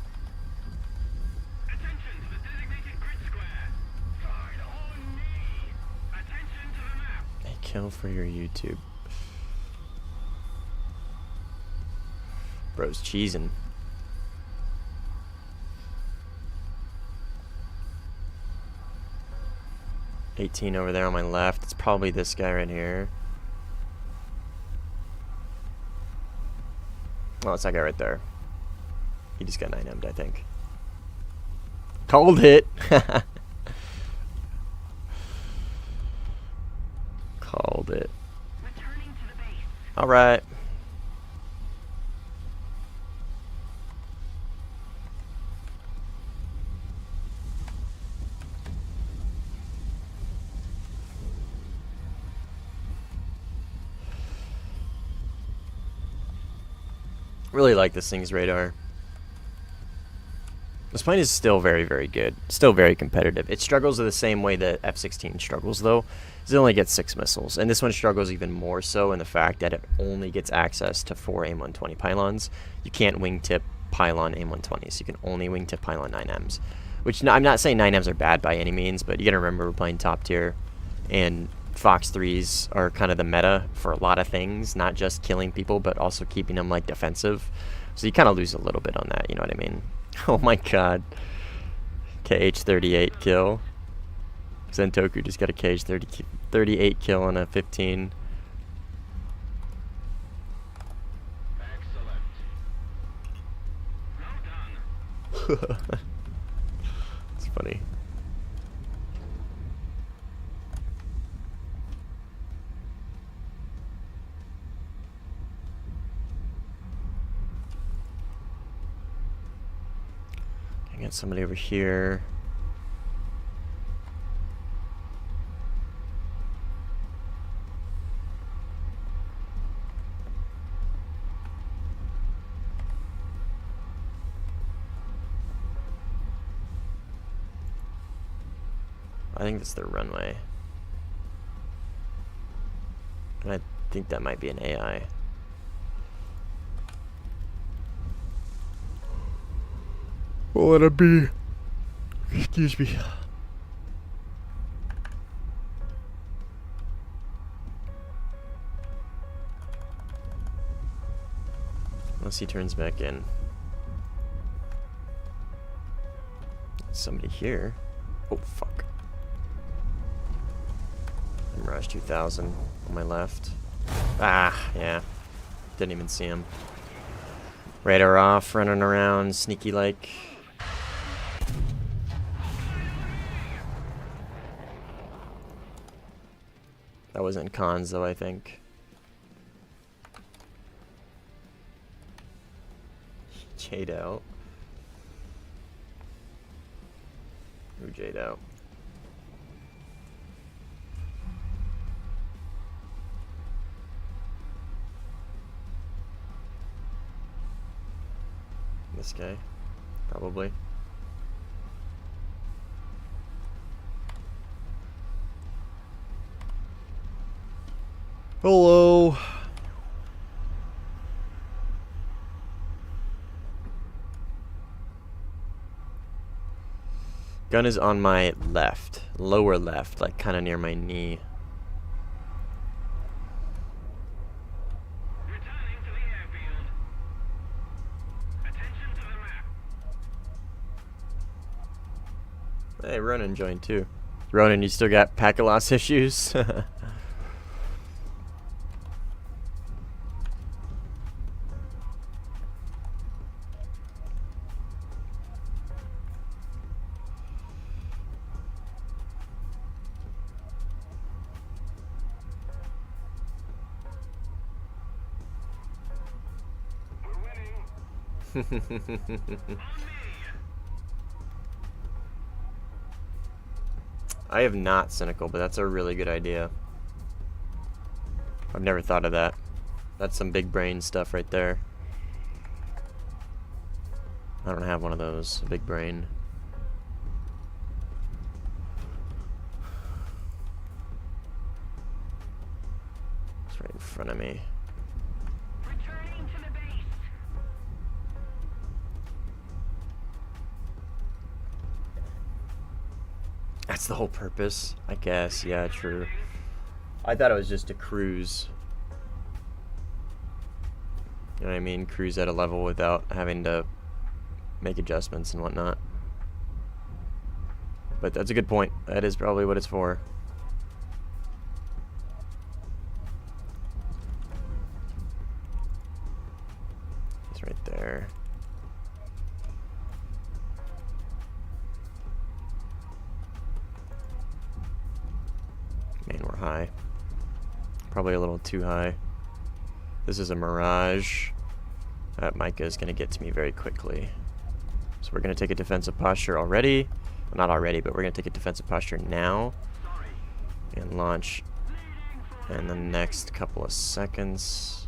kill for your YouTube. Bro's cheesing. $18 over there on my left. It's probably this guy right here. Oh, it's that guy right there. He just got 9M'd, I think. Called it! Called it. Alright. Really like this thing's radar. This plane is still very, very good. Still very competitive. It struggles the same way that F-16 struggles, though. It only gets 6 missiles. And this one struggles even more so in the fact that it only gets access to 4 AIM-120 pylons. You can't wingtip pylon AIM-120s. You can only wingtip pylon 9Ms. Which, I'm not saying 9Ms are bad by any means, but you gotta remember we're playing top tier. And Fox 3s are kind of the meta for a lot of things. Not just killing people, but also keeping them, like, defensive. So you kind of lose a little bit on that, you know what I mean? Oh my god. KH-38 kill. Zentoku just got a KH-38 kill on a 15. Excellent. It's funny. I got somebody over here. I think that's their runway. And I think that might be an AI. Well, let it be. Excuse me. Unless he turns back in. Somebody here. Oh, fuck. Mirage 2000 on my left. Ah, yeah. Didn't even see him. Radar off, running around, sneaky like. That was in cons though, I think. Jade out. Who Jade out? This guy, probably. Hello. Gun is on my left, lower left, like kind of near my knee. Hey, Ronan joined too. Ronan, you still got packet loss issues? I have not cynical, but that's a really good idea. I've never thought of that. That's some big brain stuff right there. I don't have one of those, a big brain. It's right in front of me. That's the whole purpose, I guess. Yeah, true. I thought it was just a cruise. You know what I mean? Cruise at a level without having to make adjustments and whatnot. But that's a good point. That is probably what it's for. It's right there. Man, we're high. Probably a little too high. This is a mirage. That Micah is going to get to me very quickly. So we're going to take a defensive posture already. Well, not already, but we're going to take a defensive posture now. And launch in the next couple of seconds.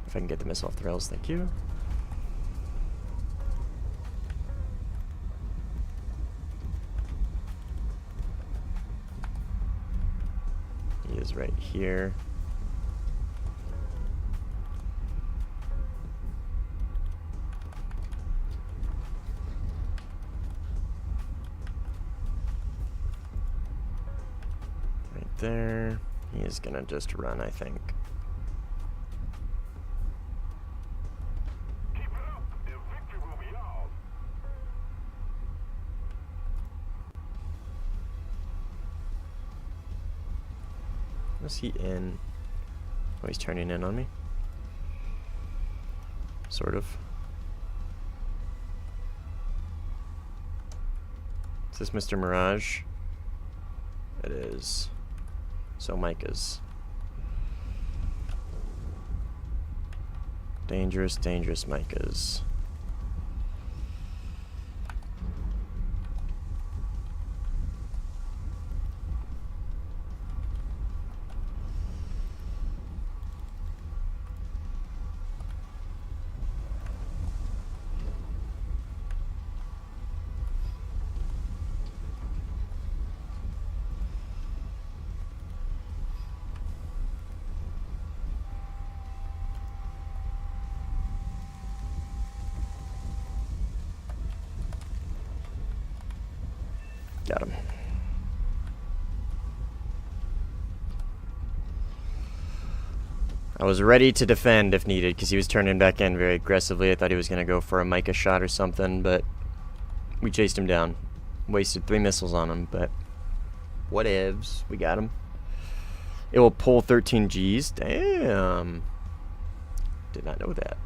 If I can get the missile off the rails, thank you. He is right here. Right there. He is gonna just run, I think. Keep it up. The victory will be ours. Was he in? Oh, he's turning in on me. Sort of. Is this Mr. Mirage? It is. So Micah's. Dangerous, dangerous Micah's. Got him. I was ready to defend if needed because he was turning back in very aggressively. I thought he was going to go for a Micah shot or something, but we chased him down. Wasted 3 missiles on him, but whatevs. We got him. It will pull 13 Gs. Damn. Did not know that.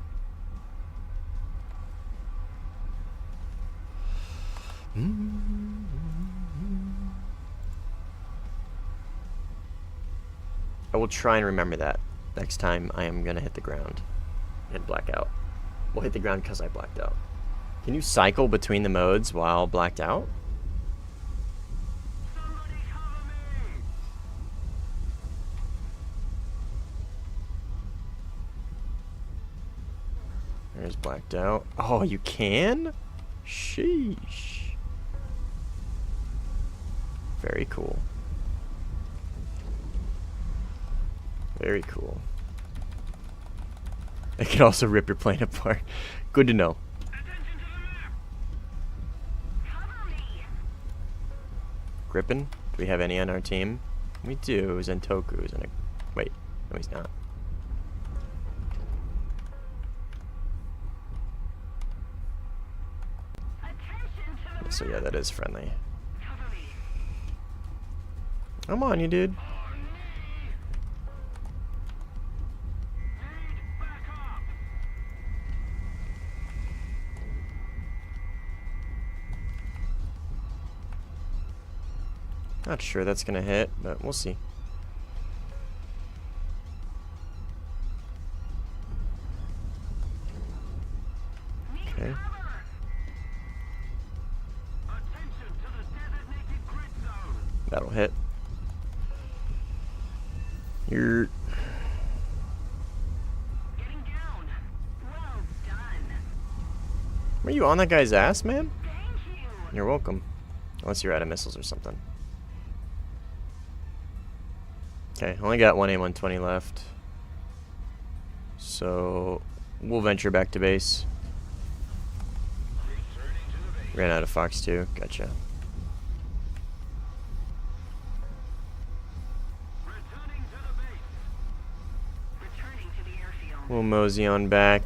I will try and remember that. Next time I am going to hit the ground and black out. We'll hit the ground because I blacked out. Can you cycle between the modes while blacked out? Somebody cover me. There's blacked out. Oh, you can? Sheesh. Very cool. Very cool. It can also rip your plane apart. Good to know. Attention to the map. Cover me. Grippin? Do we have any on our team? We do. Zentoku's in a... Wait. No, he's not. Attention to the So yeah, that is friendly. cover me. I'm on you, dude. Need backup. Not sure that's gonna hit, but we'll see. Need Okay. cover. Attention to the designated grid zone. That'll hit. You're... Getting down. Well done. Were you on that guy's ass, man? Thank you. You're welcome. Unless you're out of missiles or something. Okay, only got one A120 left. So we'll venture back to base. Ran out of Fox 2. Gotcha. We'll mosey on back.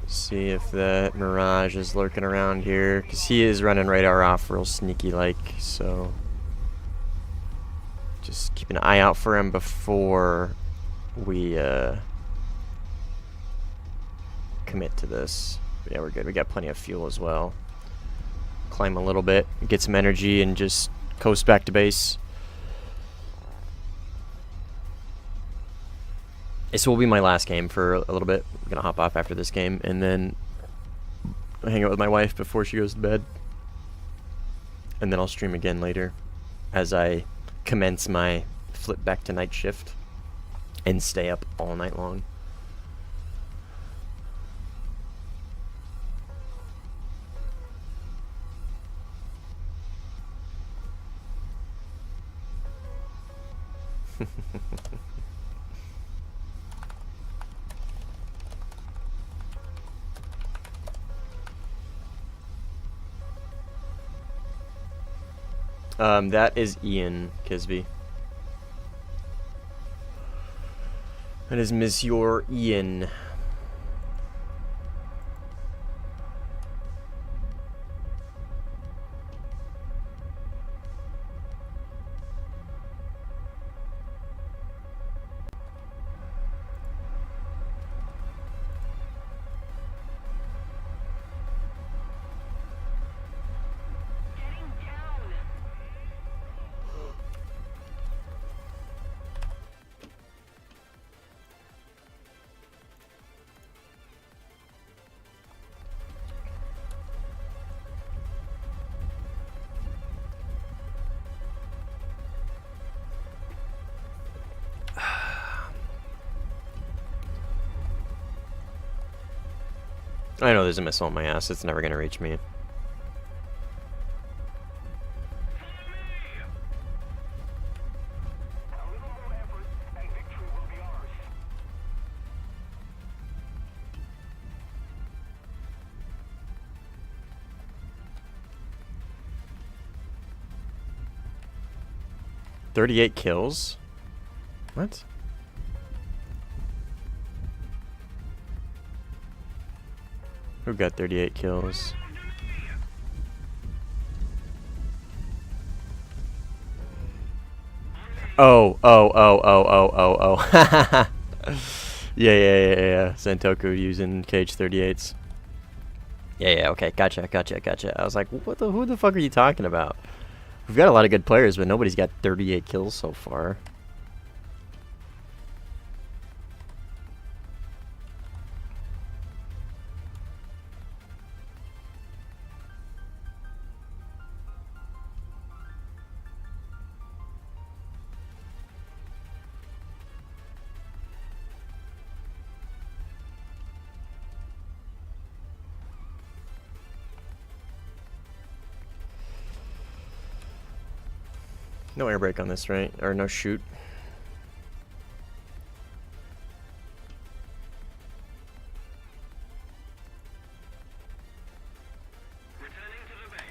See if that Mirage is lurking around here. Because he is running radar off real sneaky like. So just keep an eye out for him before we commit to this. But yeah, we're good. We got plenty of fuel as well. Climb a little bit, get some energy, and just coast back to base. This will be my last game for a little bit. I'm gonna hop off after this game and then hang out with my wife before she goes to bed. And then I'll stream again later as I commence my flip back to night shift and stay up all night long. That is Ian Kisby. That is Monsieur Ian. I know there's a missile on my ass. It's never gonna reach me. A little more effort, and victory will be ours. $38 kills? What? Who got 38 kills? Oh. Yeah. Sentoku using KH-38s. Yeah, okay, gotcha. I was like, who the fuck are you talking about? We've got a lot of good players, but nobody's got 38 kills so far. No air brake on this, right? Or no shoot. Returning to the base.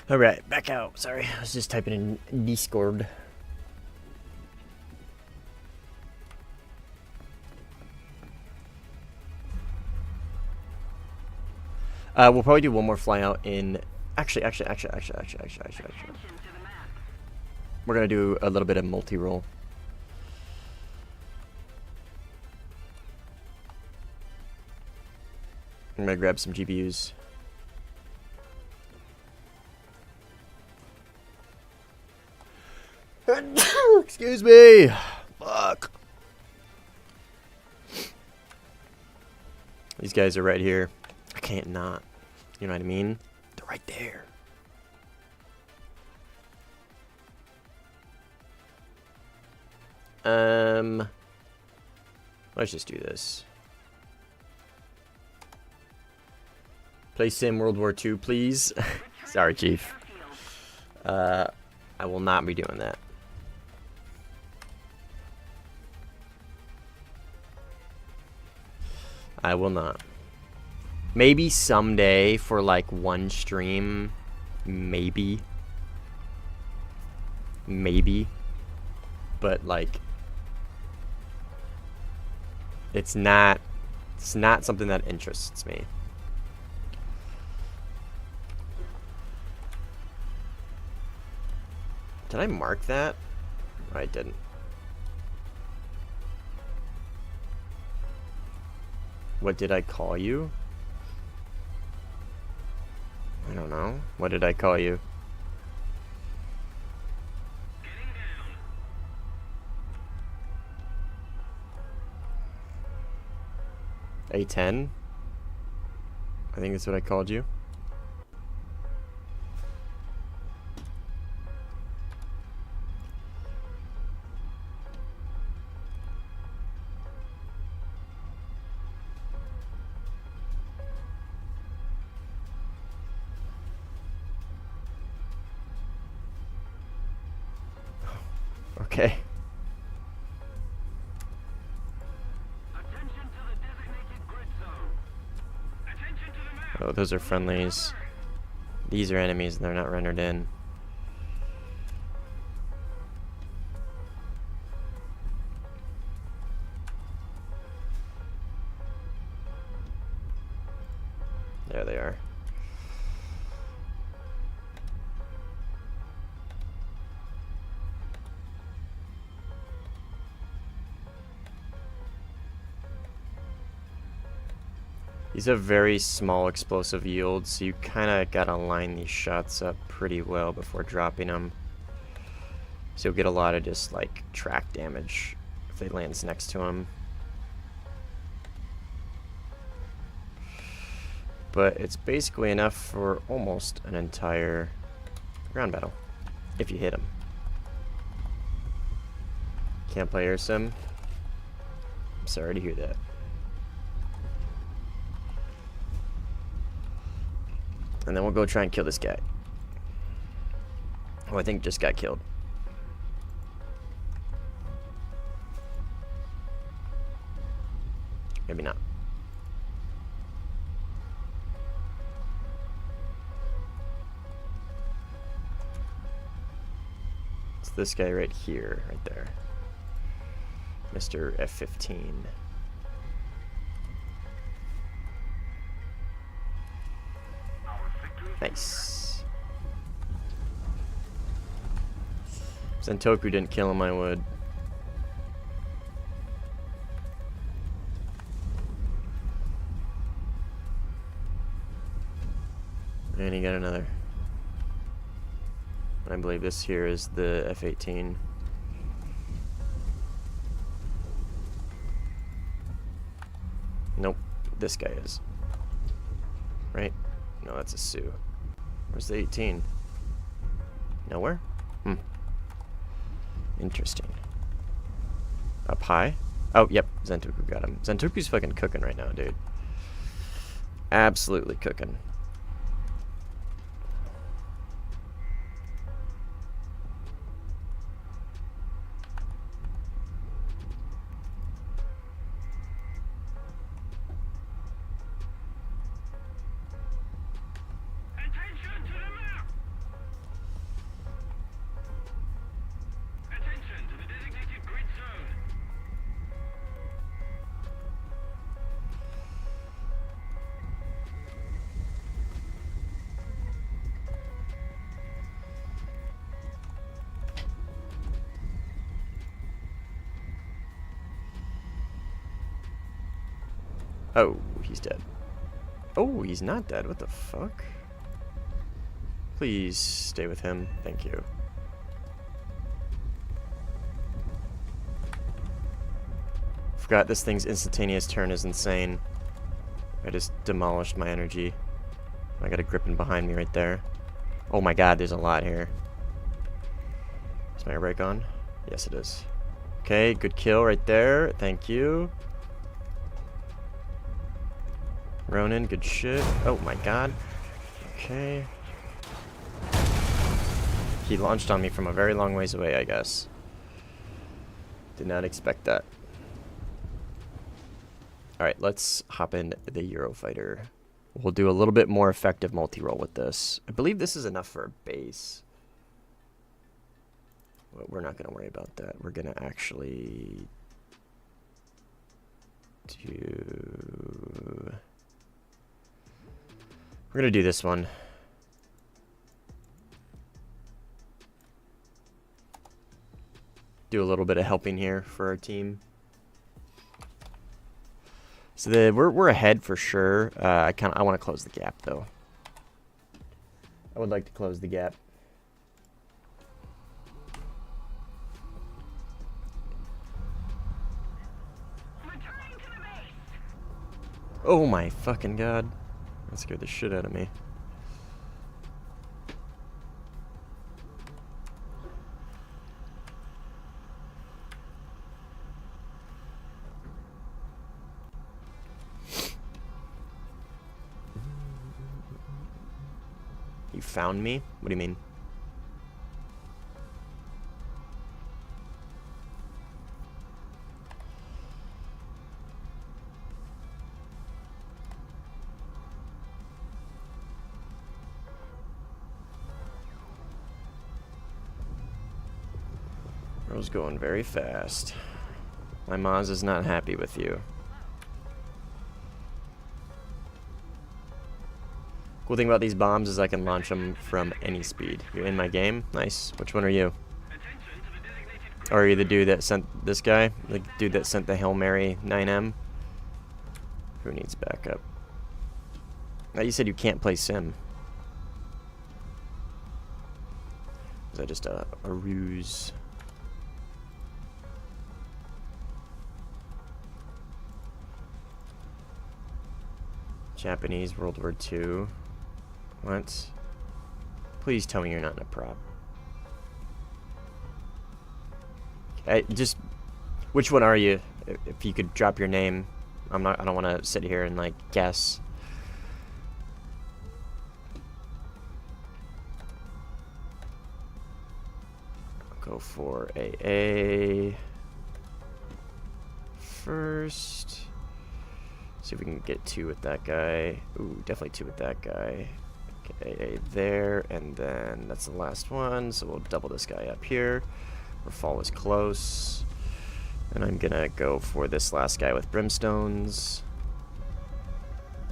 Alright, back out. Sorry, I was just typing in Discord. We'll probably do one more flyout in Actually. We're gonna do a little bit of multi-roll. I'm gonna grab some GPUs. Excuse me. Fuck. These guys are right here. I can't not. You know what I mean? They're right there. Let's just do this. Play Sim World War II, please. Sorry, Chief. I will not be doing that. I will not. Maybe someday for like one stream. Maybe. But like it's not something that interests me. Did I mark that? Oh, I didn't. What did I call you? I don't know. What did I call you? A10? I think that's what I called you. Okay. Oh, those are friendlies. These are enemies and they're not rendered in. There they are. These have very small explosive yields, so you kind of gotta line these shots up pretty well before dropping them. So you'll get a lot of just like track damage if they lands next to them. But it's basically enough for almost an entire ground battle if you hit them. Can't play air sim? I'm sorry to hear that. And then we'll go try and kill this guy. Who I think just got killed. Maybe not. It's this guy right here, right there. Mr. F-15. Nice. Zentoku didn't kill him, I would. And he got another. I believe this here is the F-18. Nope, this guy is. Right? No, that's a Sioux. Where's the 18? Nowhere? Interesting. Up high? Oh, yep. Zentoku got him. Zentoku's fucking cooking right now, dude. Absolutely cooking. Oh, he's dead. Oh, he's not dead. What the fuck? Please stay with him. Thank you. Forgot this thing's instantaneous turn is insane. I just demolished my energy. I got a gripping behind me right there. Oh my god, there's a lot here. Is my air brake on? Yes, it is. Okay, good kill right there. Thank you. Ronin, good shit. Oh my god. Okay. He launched on me from a very long ways away, I guess. Did not expect that. Alright, let's hop in the Eurofighter. We'll do a little bit more effective multi-roll with this. I believe this is enough for a base. Well, we're not going to worry about that. We're going to actually do... We're going to do this one. Do a little bit of helping here for our team. So we're ahead for sure. I want to close the gap though. I would like to close the gap. Oh my fucking god. That scared the shit out of me. You found me? What do you mean? Bro's going very fast. My Maz is not happy with you. Cool thing about these bombs is I can launch them from any speed. You're in my game? Nice. Which one are you? Or are you the dude that sent this guy? The dude that sent the Hail Mary 9M? Who needs backup? Now you said you can't play Sim. Is that just a ruse? Japanese World War II. What? Please tell me you're not in a prop. Just which one are you? If you could drop your name. I don't want to sit here and like guess. I'll go for AA first. See if we can get 2 with that guy. Ooh, definitely 2 with that guy. Okay, AA there, and then that's the last one. So we'll double this guy up here. Our fall is close. And I'm gonna go for this last guy with brimstones.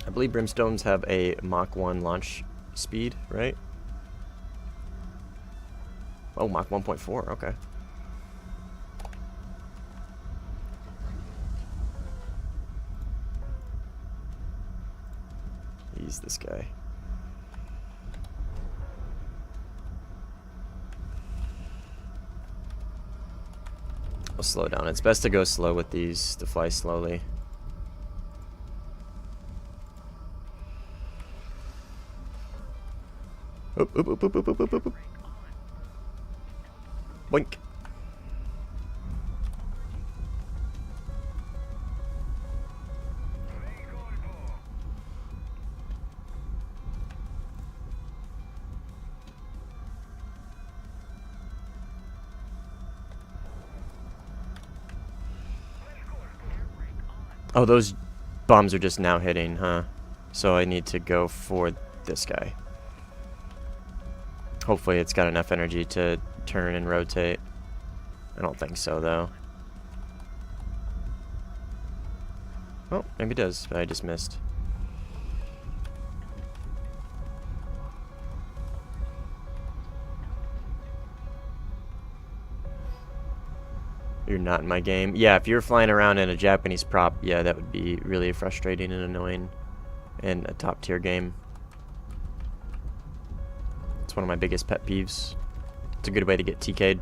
I believe brimstones have a Mach 1 launch speed, right? Oh, Mach 1.4, okay. He's this guy. I'll slow down. It's best to go slow with these, to fly slowly. Oop, oop, oop, oop, oop, oop, oop, oop. Boink. Oh, those bombs are just now hitting, huh? So I need to go for this guy. Hopefully it's got enough energy to turn and rotate. I don't think so, though. Oh, maybe it does, but I just missed. You're not in my game. Yeah, if you're flying around in a Japanese prop, yeah, that would be really frustrating and annoying in a top tier game. It's one of my biggest pet peeves. It's a good way to get TK'd.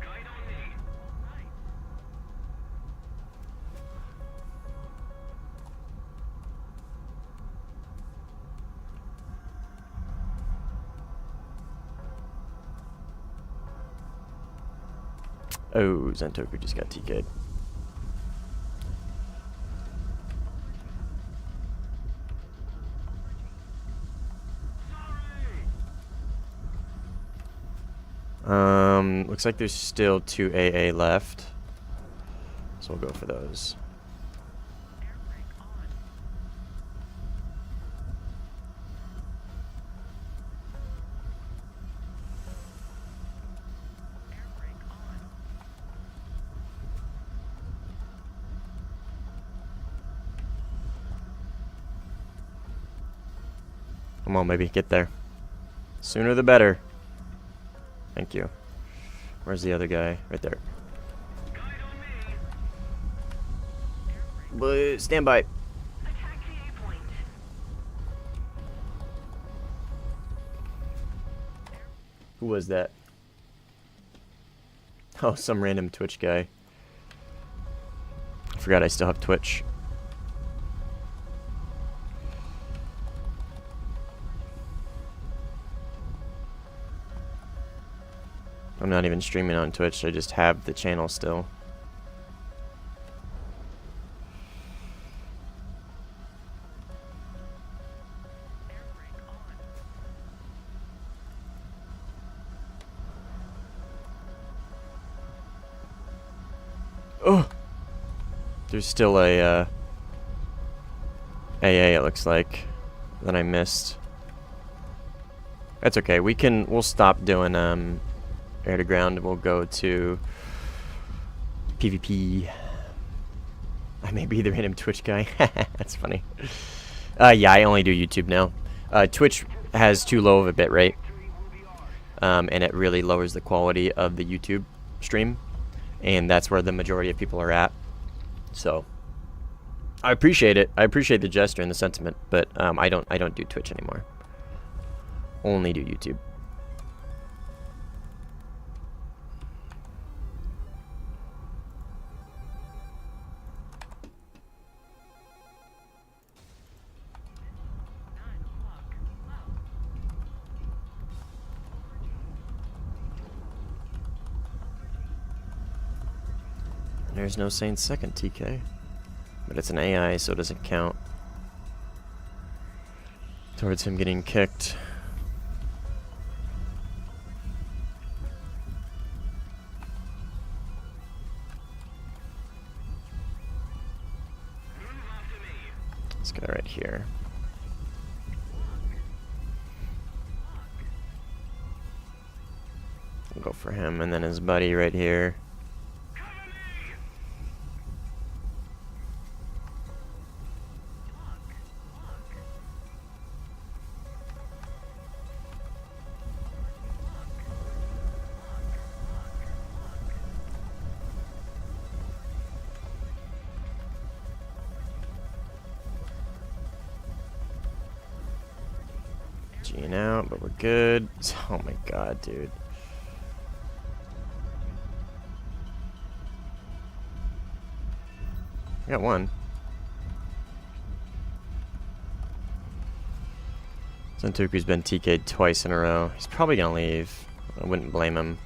Oh, Zentoku just got TK'd. Looks like there's still 2 AA left. So we'll go for those. Come on, baby, get there. Sooner the better. Thank you. Where's the other guy? Right there. Blue, stand by. Who was that? Oh, some random Twitch guy. I forgot I still have Twitch. I'm not even streaming on Twitch, I just have the channel still. Oh! There's still a AA, it looks like, that I missed. That's okay, we'll stop doing air to ground, we'll go to PvP. I may be the random Twitch guy. That's funny. Yeah, I only do YouTube now. Twitch has too low of a bit rate, and it really lowers the quality of the YouTube stream, and that's where the majority of people are at. So I appreciate it. I appreciate the gesture and the sentiment, but I don't do Twitch anymore. Only do YouTube. There's no Saint's second TK, but it's an AI, so it doesn't count towards him getting kicked. This guy right here. We'll go for him, and then his buddy right here. Gene out, but we're good. Oh my god, dude. I got one. Zentoku's been TK'd twice in a row. He's probably gonna leave. I wouldn't blame him.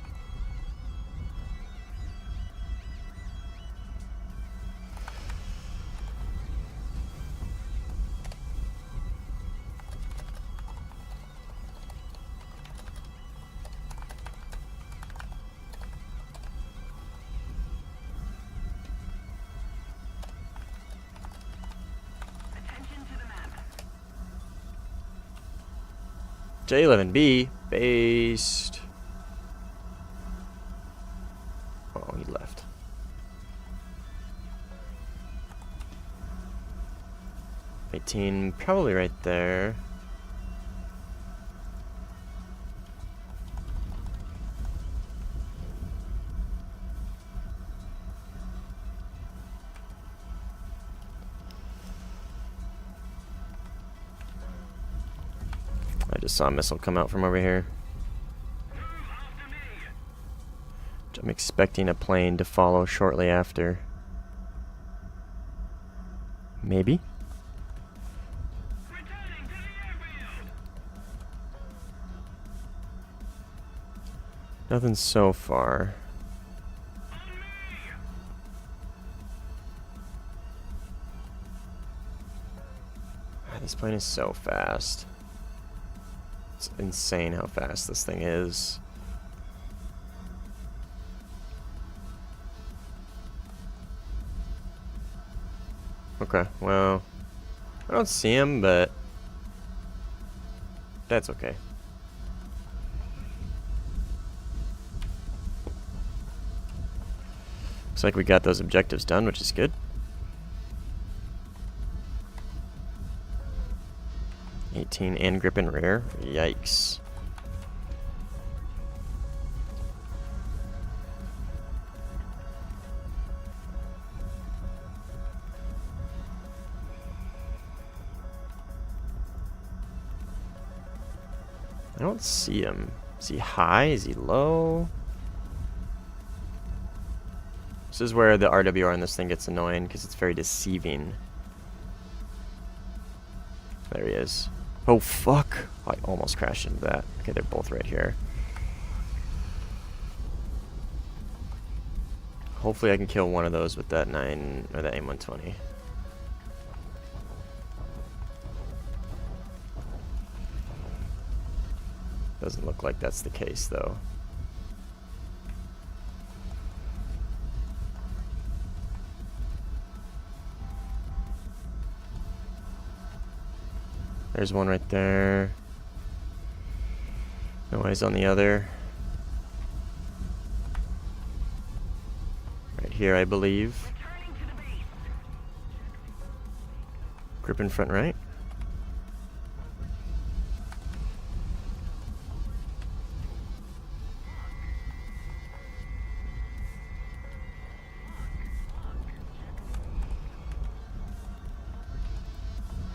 J11B based. Oh, he left. '18, probably right there. Just saw a missile come out from over here. I'm expecting a plane to follow shortly after. Maybe? Nothing so far. This plane is so fast. It's insane how fast this thing is. Okay, well, I don't see him, but that's okay. Looks like we got those objectives done, which is good. 18 and grip and rear. Yikes. I don't see him. Is he high? Is he low? This is where the RWR on this thing gets annoying because it's very deceiving. There he is. Oh, fuck. I almost crashed into that. Okay, they're both right here. Hopefully I can kill one of those with that 9 or that AIM-120. Doesn't look like that's the case, though. There's one right there. No eyes on the other. Right here, I believe. Grip in front right.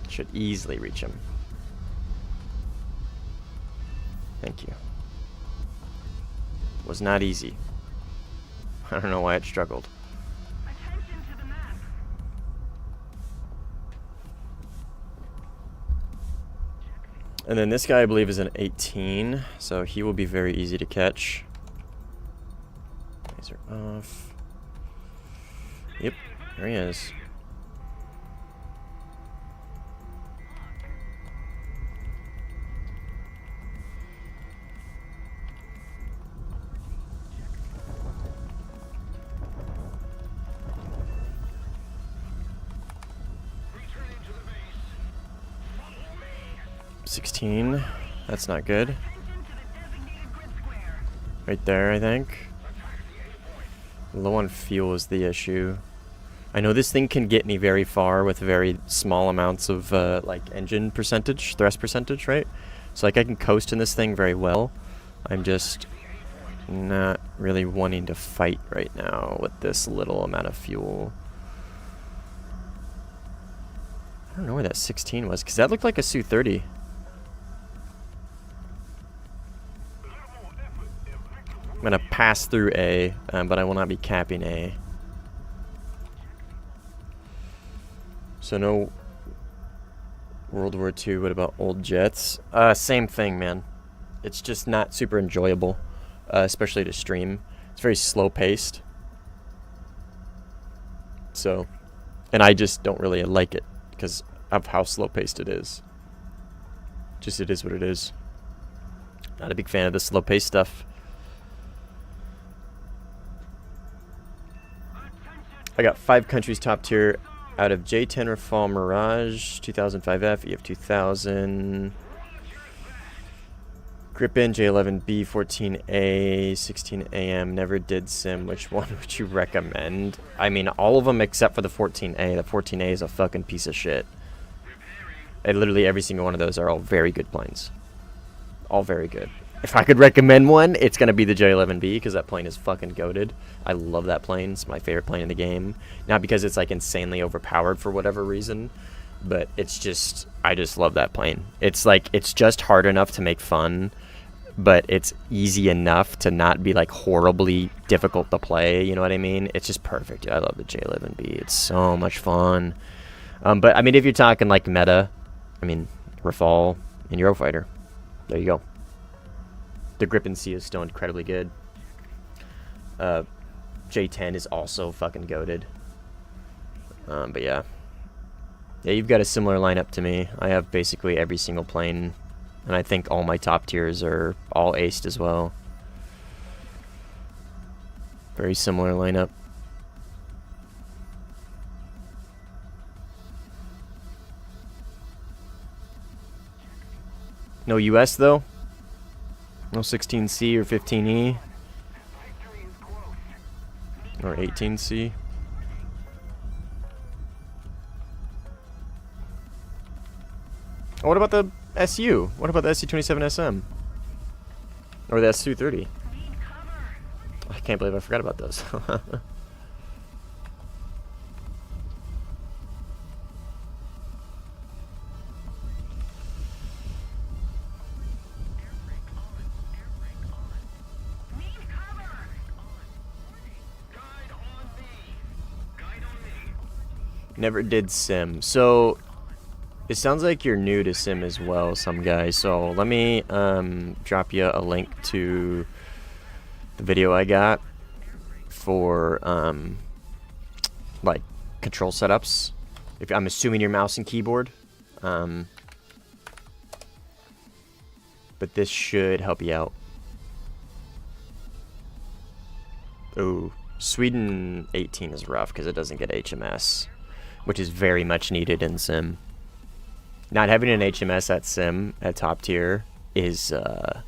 Should easily reach him. Thank you. Was not easy. I don't know why it struggled. Attention to the map. And then this guy, I believe, is an 18, so he will be very easy to catch. These are off. Yep, there he is. Returning to the base. Follow me. 16. That's not good. Attention to the designated grid square. Right there, I think. Low on fuel is the issue. I know this thing can get me very far with very small amounts of like engine percentage, thrust percentage, right? So like I can coast in this thing very well. I'm just not really wanting to fight right now with this little amount of fuel. I don't know where that 16 was, because that looked like a Su-30. I'm going to pass through A, but I will not be capping A. So no World War II, what about old jets? Same thing, man. It's just not super enjoyable, especially to stream. It's very slow-paced. So, and I just don't really like it because of how slow-paced it is. Just it is what it is. Not a big fan of the slow-paced stuff. I got 5 countries top tier out of J10 Rafale Mirage, 2005F, EF 2000, Gripen, J11B, 14A, 16AM, never did sim. Which one would you recommend? I mean, all of them except for the 14A. The 14A is a fucking piece of shit. And literally every single one of those are all very good planes. All very good. If I could recommend one, it's going to be the J11B because that plane is fucking goated. I love that plane. It's my favorite plane in the game. Not because it's like insanely overpowered for whatever reason, but it's just, I just love that plane. It's like, it's just hard enough to make fun, but it's easy enough to not be like horribly difficult to play. You know what I mean? It's just perfect. Dude, I love the J11B. It's so much fun. But I mean, if you're talking like meta, I mean, Rafale and Eurofighter, there you go. The Grip and C is still incredibly good. J10 is also fucking goated. But yeah. Yeah, you've got a similar lineup to me. I have basically every single plane, and I think all my top tiers are all aced as well. Very similar lineup. No US though? No 16C or 15E? Or 18C? Oh, what about the SU? What about the SU-27SM? Or the SU-30? I can't believe I forgot about those. Never did sim. So it sounds like you're new to sim as well, some guys. So let me drop you a link to the video I got for like control setups. If I'm assuming your mouse and keyboard, but this should help you out. Ooh, Sweden 18 is rough because it doesn't get HMS, which is very much needed in sim. Not having an HMS at sim at top tier is a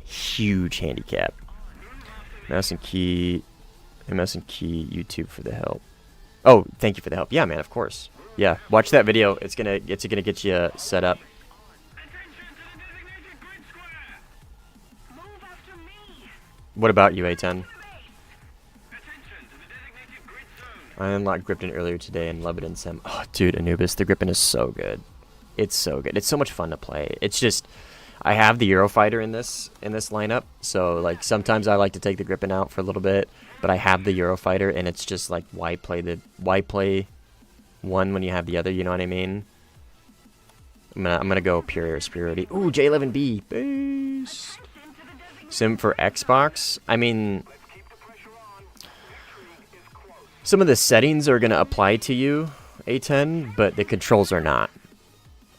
huge handicap. Mouse and key, YouTube for the help. Oh, thank you for the help. Yeah, man, of course. Yeah, watch that video. It's gonna get you set up. What about you, A10? I unlocked Gripton earlier today and love it in sim. Oh, dude, Anubis, the Gripton is so good. It's so good. It's so much fun to play. It's just, I have the Eurofighter in this lineup, so like sometimes I like to take the Gripton out for a little bit, but I have the Eurofighter, and it's just like why play one when you have the other? You know what I mean? I'm gonna go pure air superiority. Ooh, J11B, beast. Sim for Xbox. I mean, some of the settings are going to apply to you, A10, but the controls are not.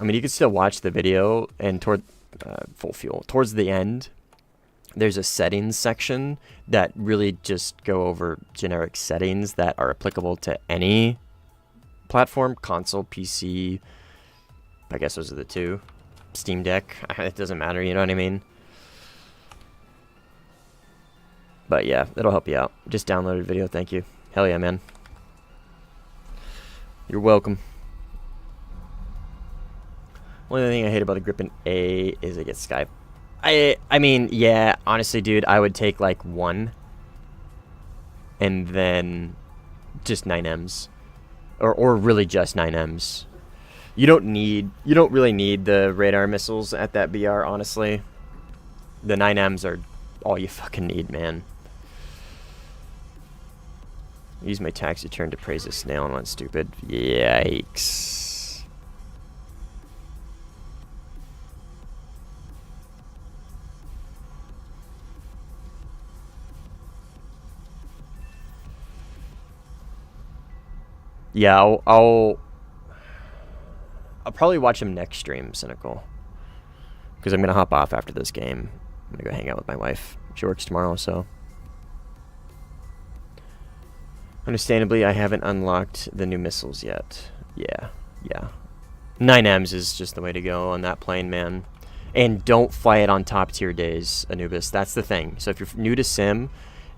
I mean, you can still watch the video, and full fuel. Towards the end, there's a settings section that really just go over generic settings that are applicable to any platform, console, PC. I guess those are the two. Steam Deck, it doesn't matter, you know what I mean? But yeah, it'll help you out. Just downloaded a video, thank you. Hell yeah, man. You're welcome. Only thing I hate about the Gripton A is it gets Skype. I mean, yeah, honestly, dude, I would take like one and then just 9Ms. Or really just 9Ms. You don't really need the radar missiles at that BR, honestly. The 9Ms are all you fucking need, man. Use my taxi turn to praise a snail and went stupid. Yikes. Yeah, I'll probably watch him next stream, Cynical. Because I'm going to hop off after this game. I'm going to go hang out with my wife. She works tomorrow, so. Understandably, I haven't unlocked the new missiles yet. Yeah. 9Ms is just the way to go on that plane, man. And don't fly it on top tier days, Anubis. That's the thing. So if you're new to sim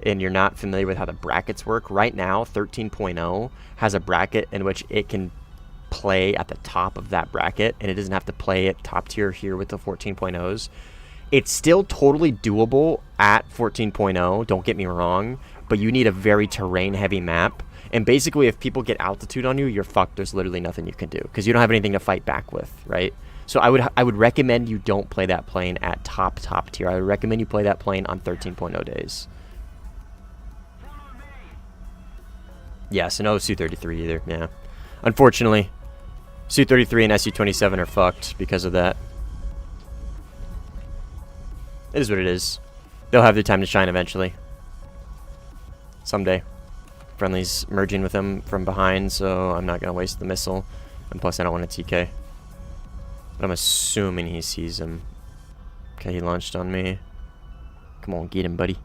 and you're not familiar with how the brackets work, right now 13.0 has a bracket in which it can play at the top of that bracket, and it doesn't have to play at top tier here with the 14.0s. It's still totally doable at 14.0, don't get me wrong, but you need a very terrain heavy map, And basically, if people get altitude on you, you're fucked. There's literally nothing you can do because you don't have anything to fight back with, right? So I would recommend you don't play that plane at top tier. I would recommend you play that plane on 13.0 days. Yeah, so no Su-33 either, yeah. Unfortunately, Su-33 and Su-27 are fucked because of that. It is what it is. They'll have their time to shine eventually. Someday. Friendly's merging with them from behind, so I'm not going to waste the missile. And plus, I don't want to TK. But I'm assuming he sees him. Okay, he launched on me. Come on, get him, buddy.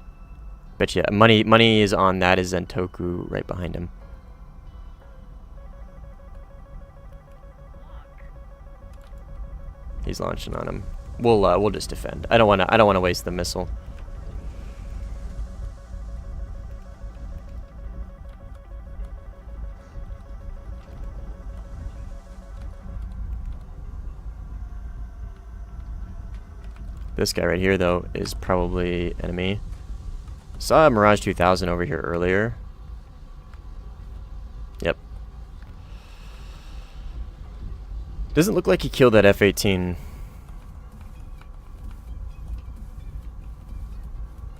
Bet you money is on that is Zentoku right behind him. He's launching on him. We'll just defend. I don't wanna waste the missile. This guy right here, though, is probably enemy. Saw a Mirage 2000 over here earlier. Yep. Doesn't look like he killed that F-18.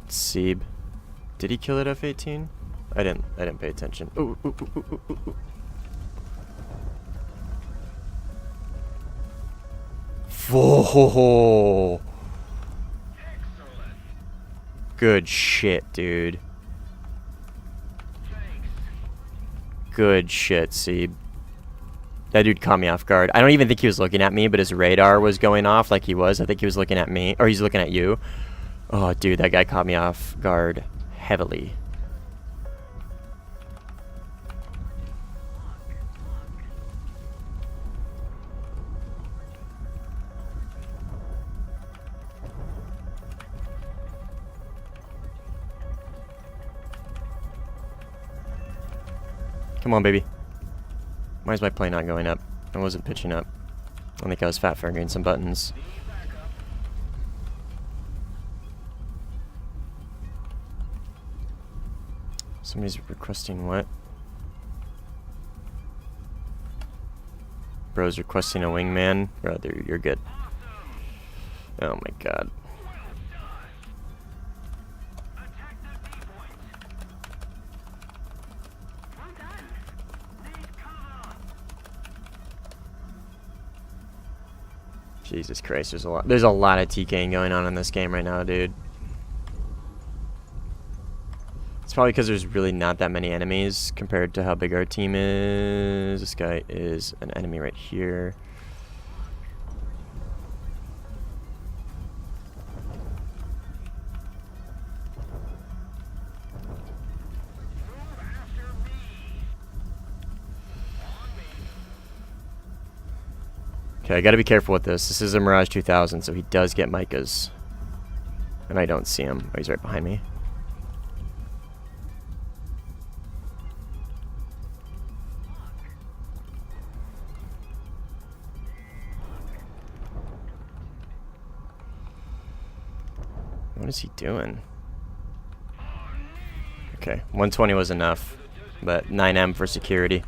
Seeb. Did he kill that F-18? I didn't pay attention. Ooh, ooh, ooh, ooh, ooh, ooh. Whoa. Good shit, dude. Good shit, Seeb. That dude caught me off guard. I don't even think he was looking at me, but his radar was going off like he was. I think he was looking at me, or he's looking at you. Oh, dude, that guy caught me off guard heavily. Come on, baby. Why is my plane not going up? I wasn't pitching up. I think I was fat fingering some buttons. Somebody's requesting what? Bro's requesting a wingman. Bro, you're good. Oh my god. Jesus Christ, there's a lot of TKing going on in this game right now, dude. It's probably because there's really not that many enemies compared to how big our team is. This guy is an enemy right here. Okay, I gotta be careful with this. This is a Mirage 2000, so he does get Micahs. And I don't see him. Oh, he's right behind me. What is he doing? Okay, 120 was enough, but 9M for security.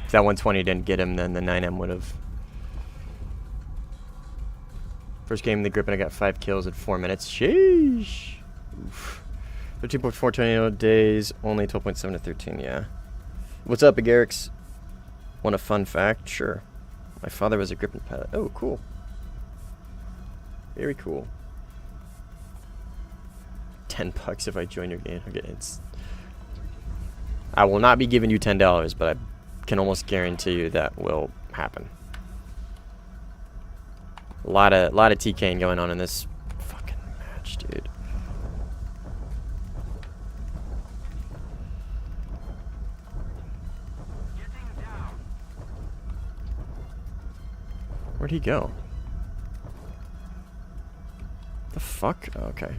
If that 120 didn't get him, then the 9M would have. First game in the grip, and I got 5 kills in 4 minutes. Sheesh. 13.4 tornado days, only 12.7 to 13, yeah. What's up, Big Eric's? Want a fun fact? Sure. My father was a gripping pilot. Oh, cool. Very cool. $10 if I join your game. Okay, I will not be giving you $10, but I can almost guarantee you that will happen. A lot of TKing going on in this fucking match, dude. Where'd he go? The fuck? Oh, okay.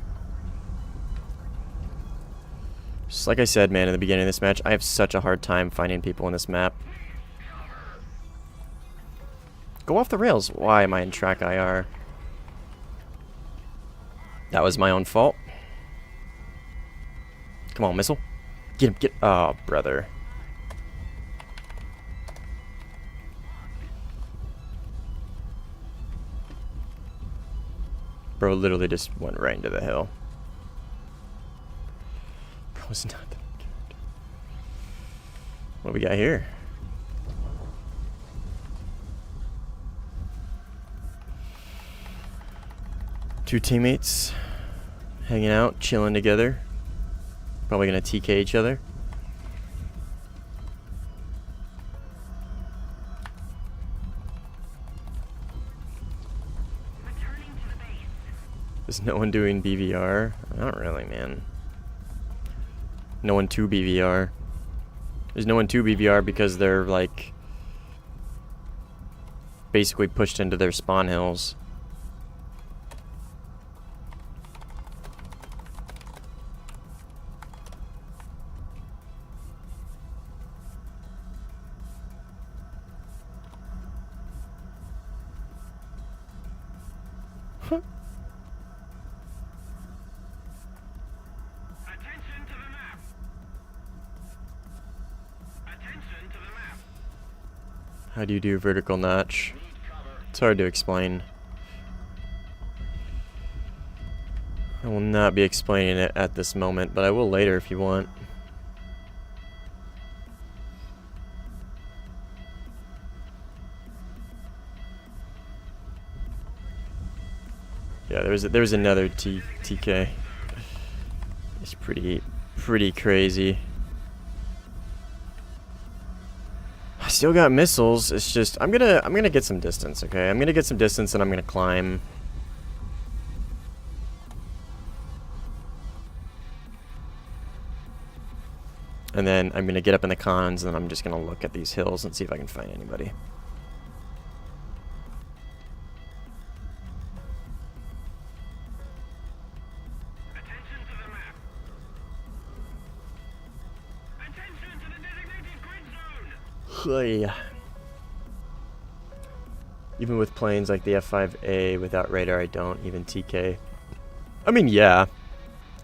Just like I said, man, in the beginning of this match, I have such a hard time finding people in this map. Go off the rails. Why am I in track IR? That was my own fault. Come on, missile. Get him, get... Oh, brother. Bro literally just went right into the hill. Bro was not that good. What do we got here? Two teammates hanging out, chilling together. Probably gonna TK each other. Is no one doing BVR? Not really, man. No one to BVR. There's no one to BVR because they're like basically pushed into their spawn hills. Attention to the map. Attention to the map. How do you do vertical notch? It's hard to explain. I will not be explaining it at this moment, but I will later if you want. Yeah, there was another TK. It's pretty crazy. I still got missiles. It's just I'm gonna get some distance, okay? I'm gonna get some distance and I'm gonna climb. And then I'm gonna get up in the cons and then I'm just gonna look at these hills and see if I can find anybody. Attention to the map. Attention to the designated grid zone. Hey. Even with planes like the F5A without radar, I don't even TK. I mean, yeah,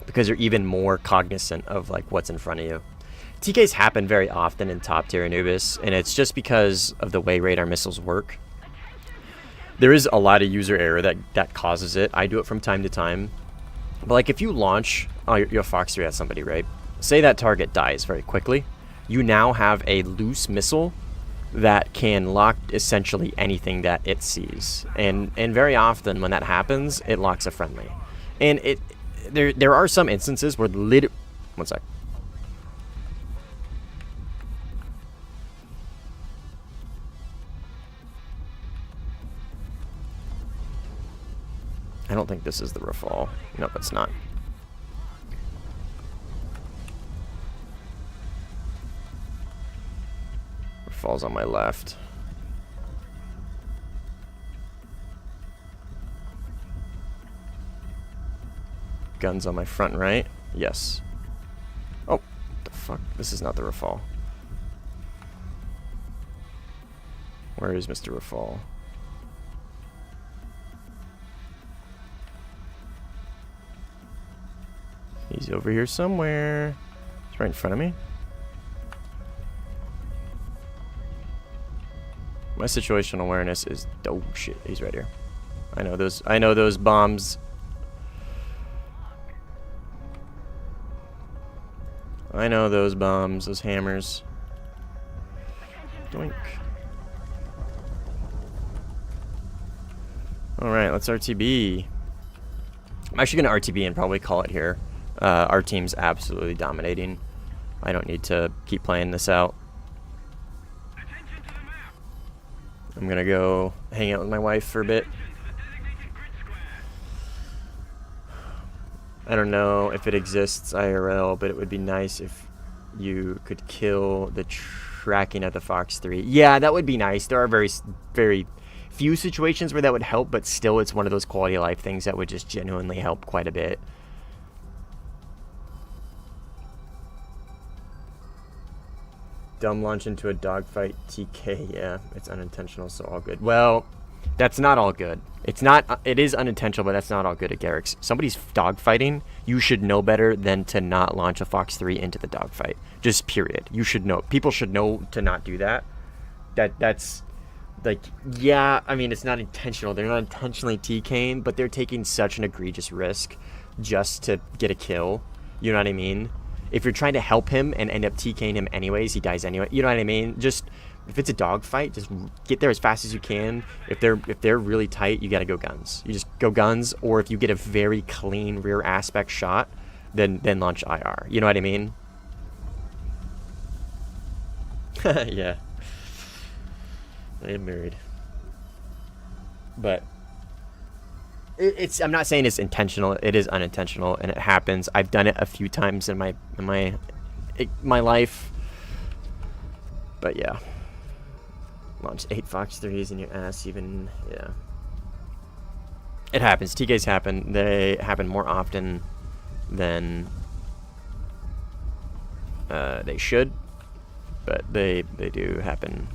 because you're even more cognizant of like what's in front of you. TKs happen very often in top tier Anubis, and it's just because of the way radar missiles work. There is a lot of user error that causes it. I do it from time to time. But like if you launch, oh, you're a Fox 3 at somebody, right? Say that target dies very quickly. You now have a loose missile that can lock essentially anything that it sees. And very often when that happens, it locks a friendly. And there are some instances where one sec. I don't think this is the Rafale. Nope, it's not. Rafale's on my left. Guns on my front right. Yes. Oh, the fuck? This is not the Rafale. Where is Mr. Rafale? He's over here somewhere. He's right in front of me. My situational awareness is oh shit, he's right here. I know those bombs. I know those bombs, those hammers. Doink. Alright, let's RTB. I'm actually gonna RTB and probably call it here. Our team's absolutely dominating. I don't need to keep playing this out. I'm gonna go hang out with my wife for a bit. I don't know if it exists IRL, but it would be nice if you could kill the tracking at the Fox 3. Yeah, that would be nice. There are very few situations where that would help, but still it's one of those quality of life things that would just genuinely help quite a bit. Dumb launch into a dogfight TK. Yeah, it's unintentional, so all good. Well, that's not all good. It is unintentional, but that's not all good at Garrick's. Somebody's dogfighting. you should know better than to not launch a Fox 3 into the dogfight. Just period. You should know. People should know to not do that. That's like, yeah, I mean, it's not intentional. They're not intentionally TKing, but they're taking such an egregious risk just to get a kill. You know what I mean? If you're trying to help him and end up TKing him anyways, he dies anyway. You know what I mean? Just, if it's a dogfight, just get there as fast as you can. If they're really tight, you gotta go guns. You just go guns, or if you get a very clean rear aspect shot, then launch IR. You know what I mean? Yeah. I am married. But I'm not saying it's intentional. It is unintentional, and it happens. I've done it a few times in my life. But yeah. Launch 8 Fox 3s in your ass even, yeah. It happens. TKs happen. They happen more often than they should, but they do happen.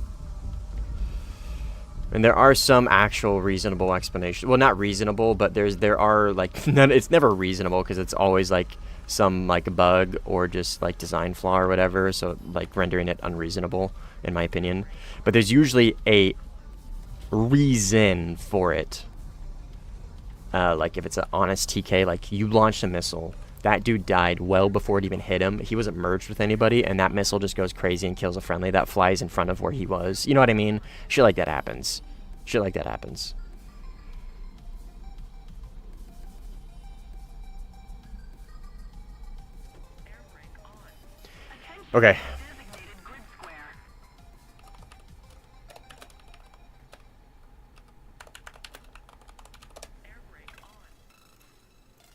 And there are some actual reasonable explanations. Well, not reasonable, but there are like none. It's never reasonable because it's always like some like bug or just like design flaw or whatever. So like rendering it unreasonable, in my opinion. But there's usually a reason for it. Like if it's an honest TK, like you launched a missile. That dude died well before it even hit him. He wasn't merged with anybody, and that missile just goes crazy and kills a friendly that flies in front of where he was. You know what I mean? Shit like that happens. Shit like that happens. Okay.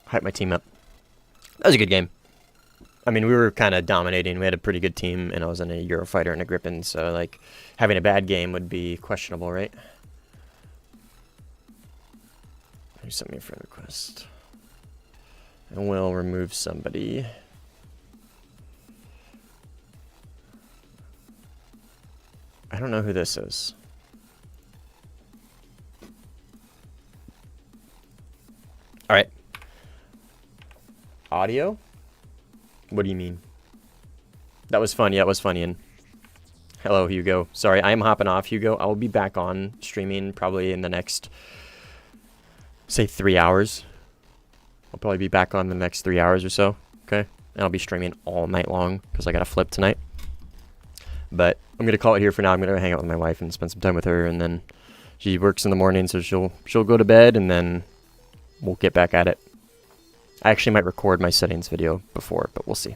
Hype my team up. That was a good game. I mean, we were kind of dominating. We had a pretty good team, and I was in a Eurofighter and a Gripen, so, like, having a bad game would be questionable, right? You sent me a friend request. And we'll remove somebody. I don't know who this is. All right. Audio? What do you mean? That was fun. Yeah, it was funny. And hello, Hugo. Sorry, I am hopping off, Hugo. I will be back on streaming probably in the next, say, 3 hours. I'll probably be back on the next 3 hours or so. Okay? And I'll be streaming all night long because I got to flip tonight. But I'm going to call it here for now. I'm going to hang out with my wife and spend some time with her. And then she works in the morning, so she'll go to bed, and then we'll get back at it. I actually might record my settings video before, but we'll see.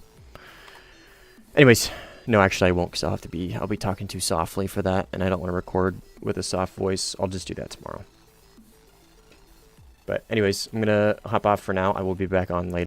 Anyways, no, actually I won't, because I'll be talking too softly for that, and I don't want to record with a soft voice. I'll just do that tomorrow. But anyways, I'm going to hop off for now. I will be back on later.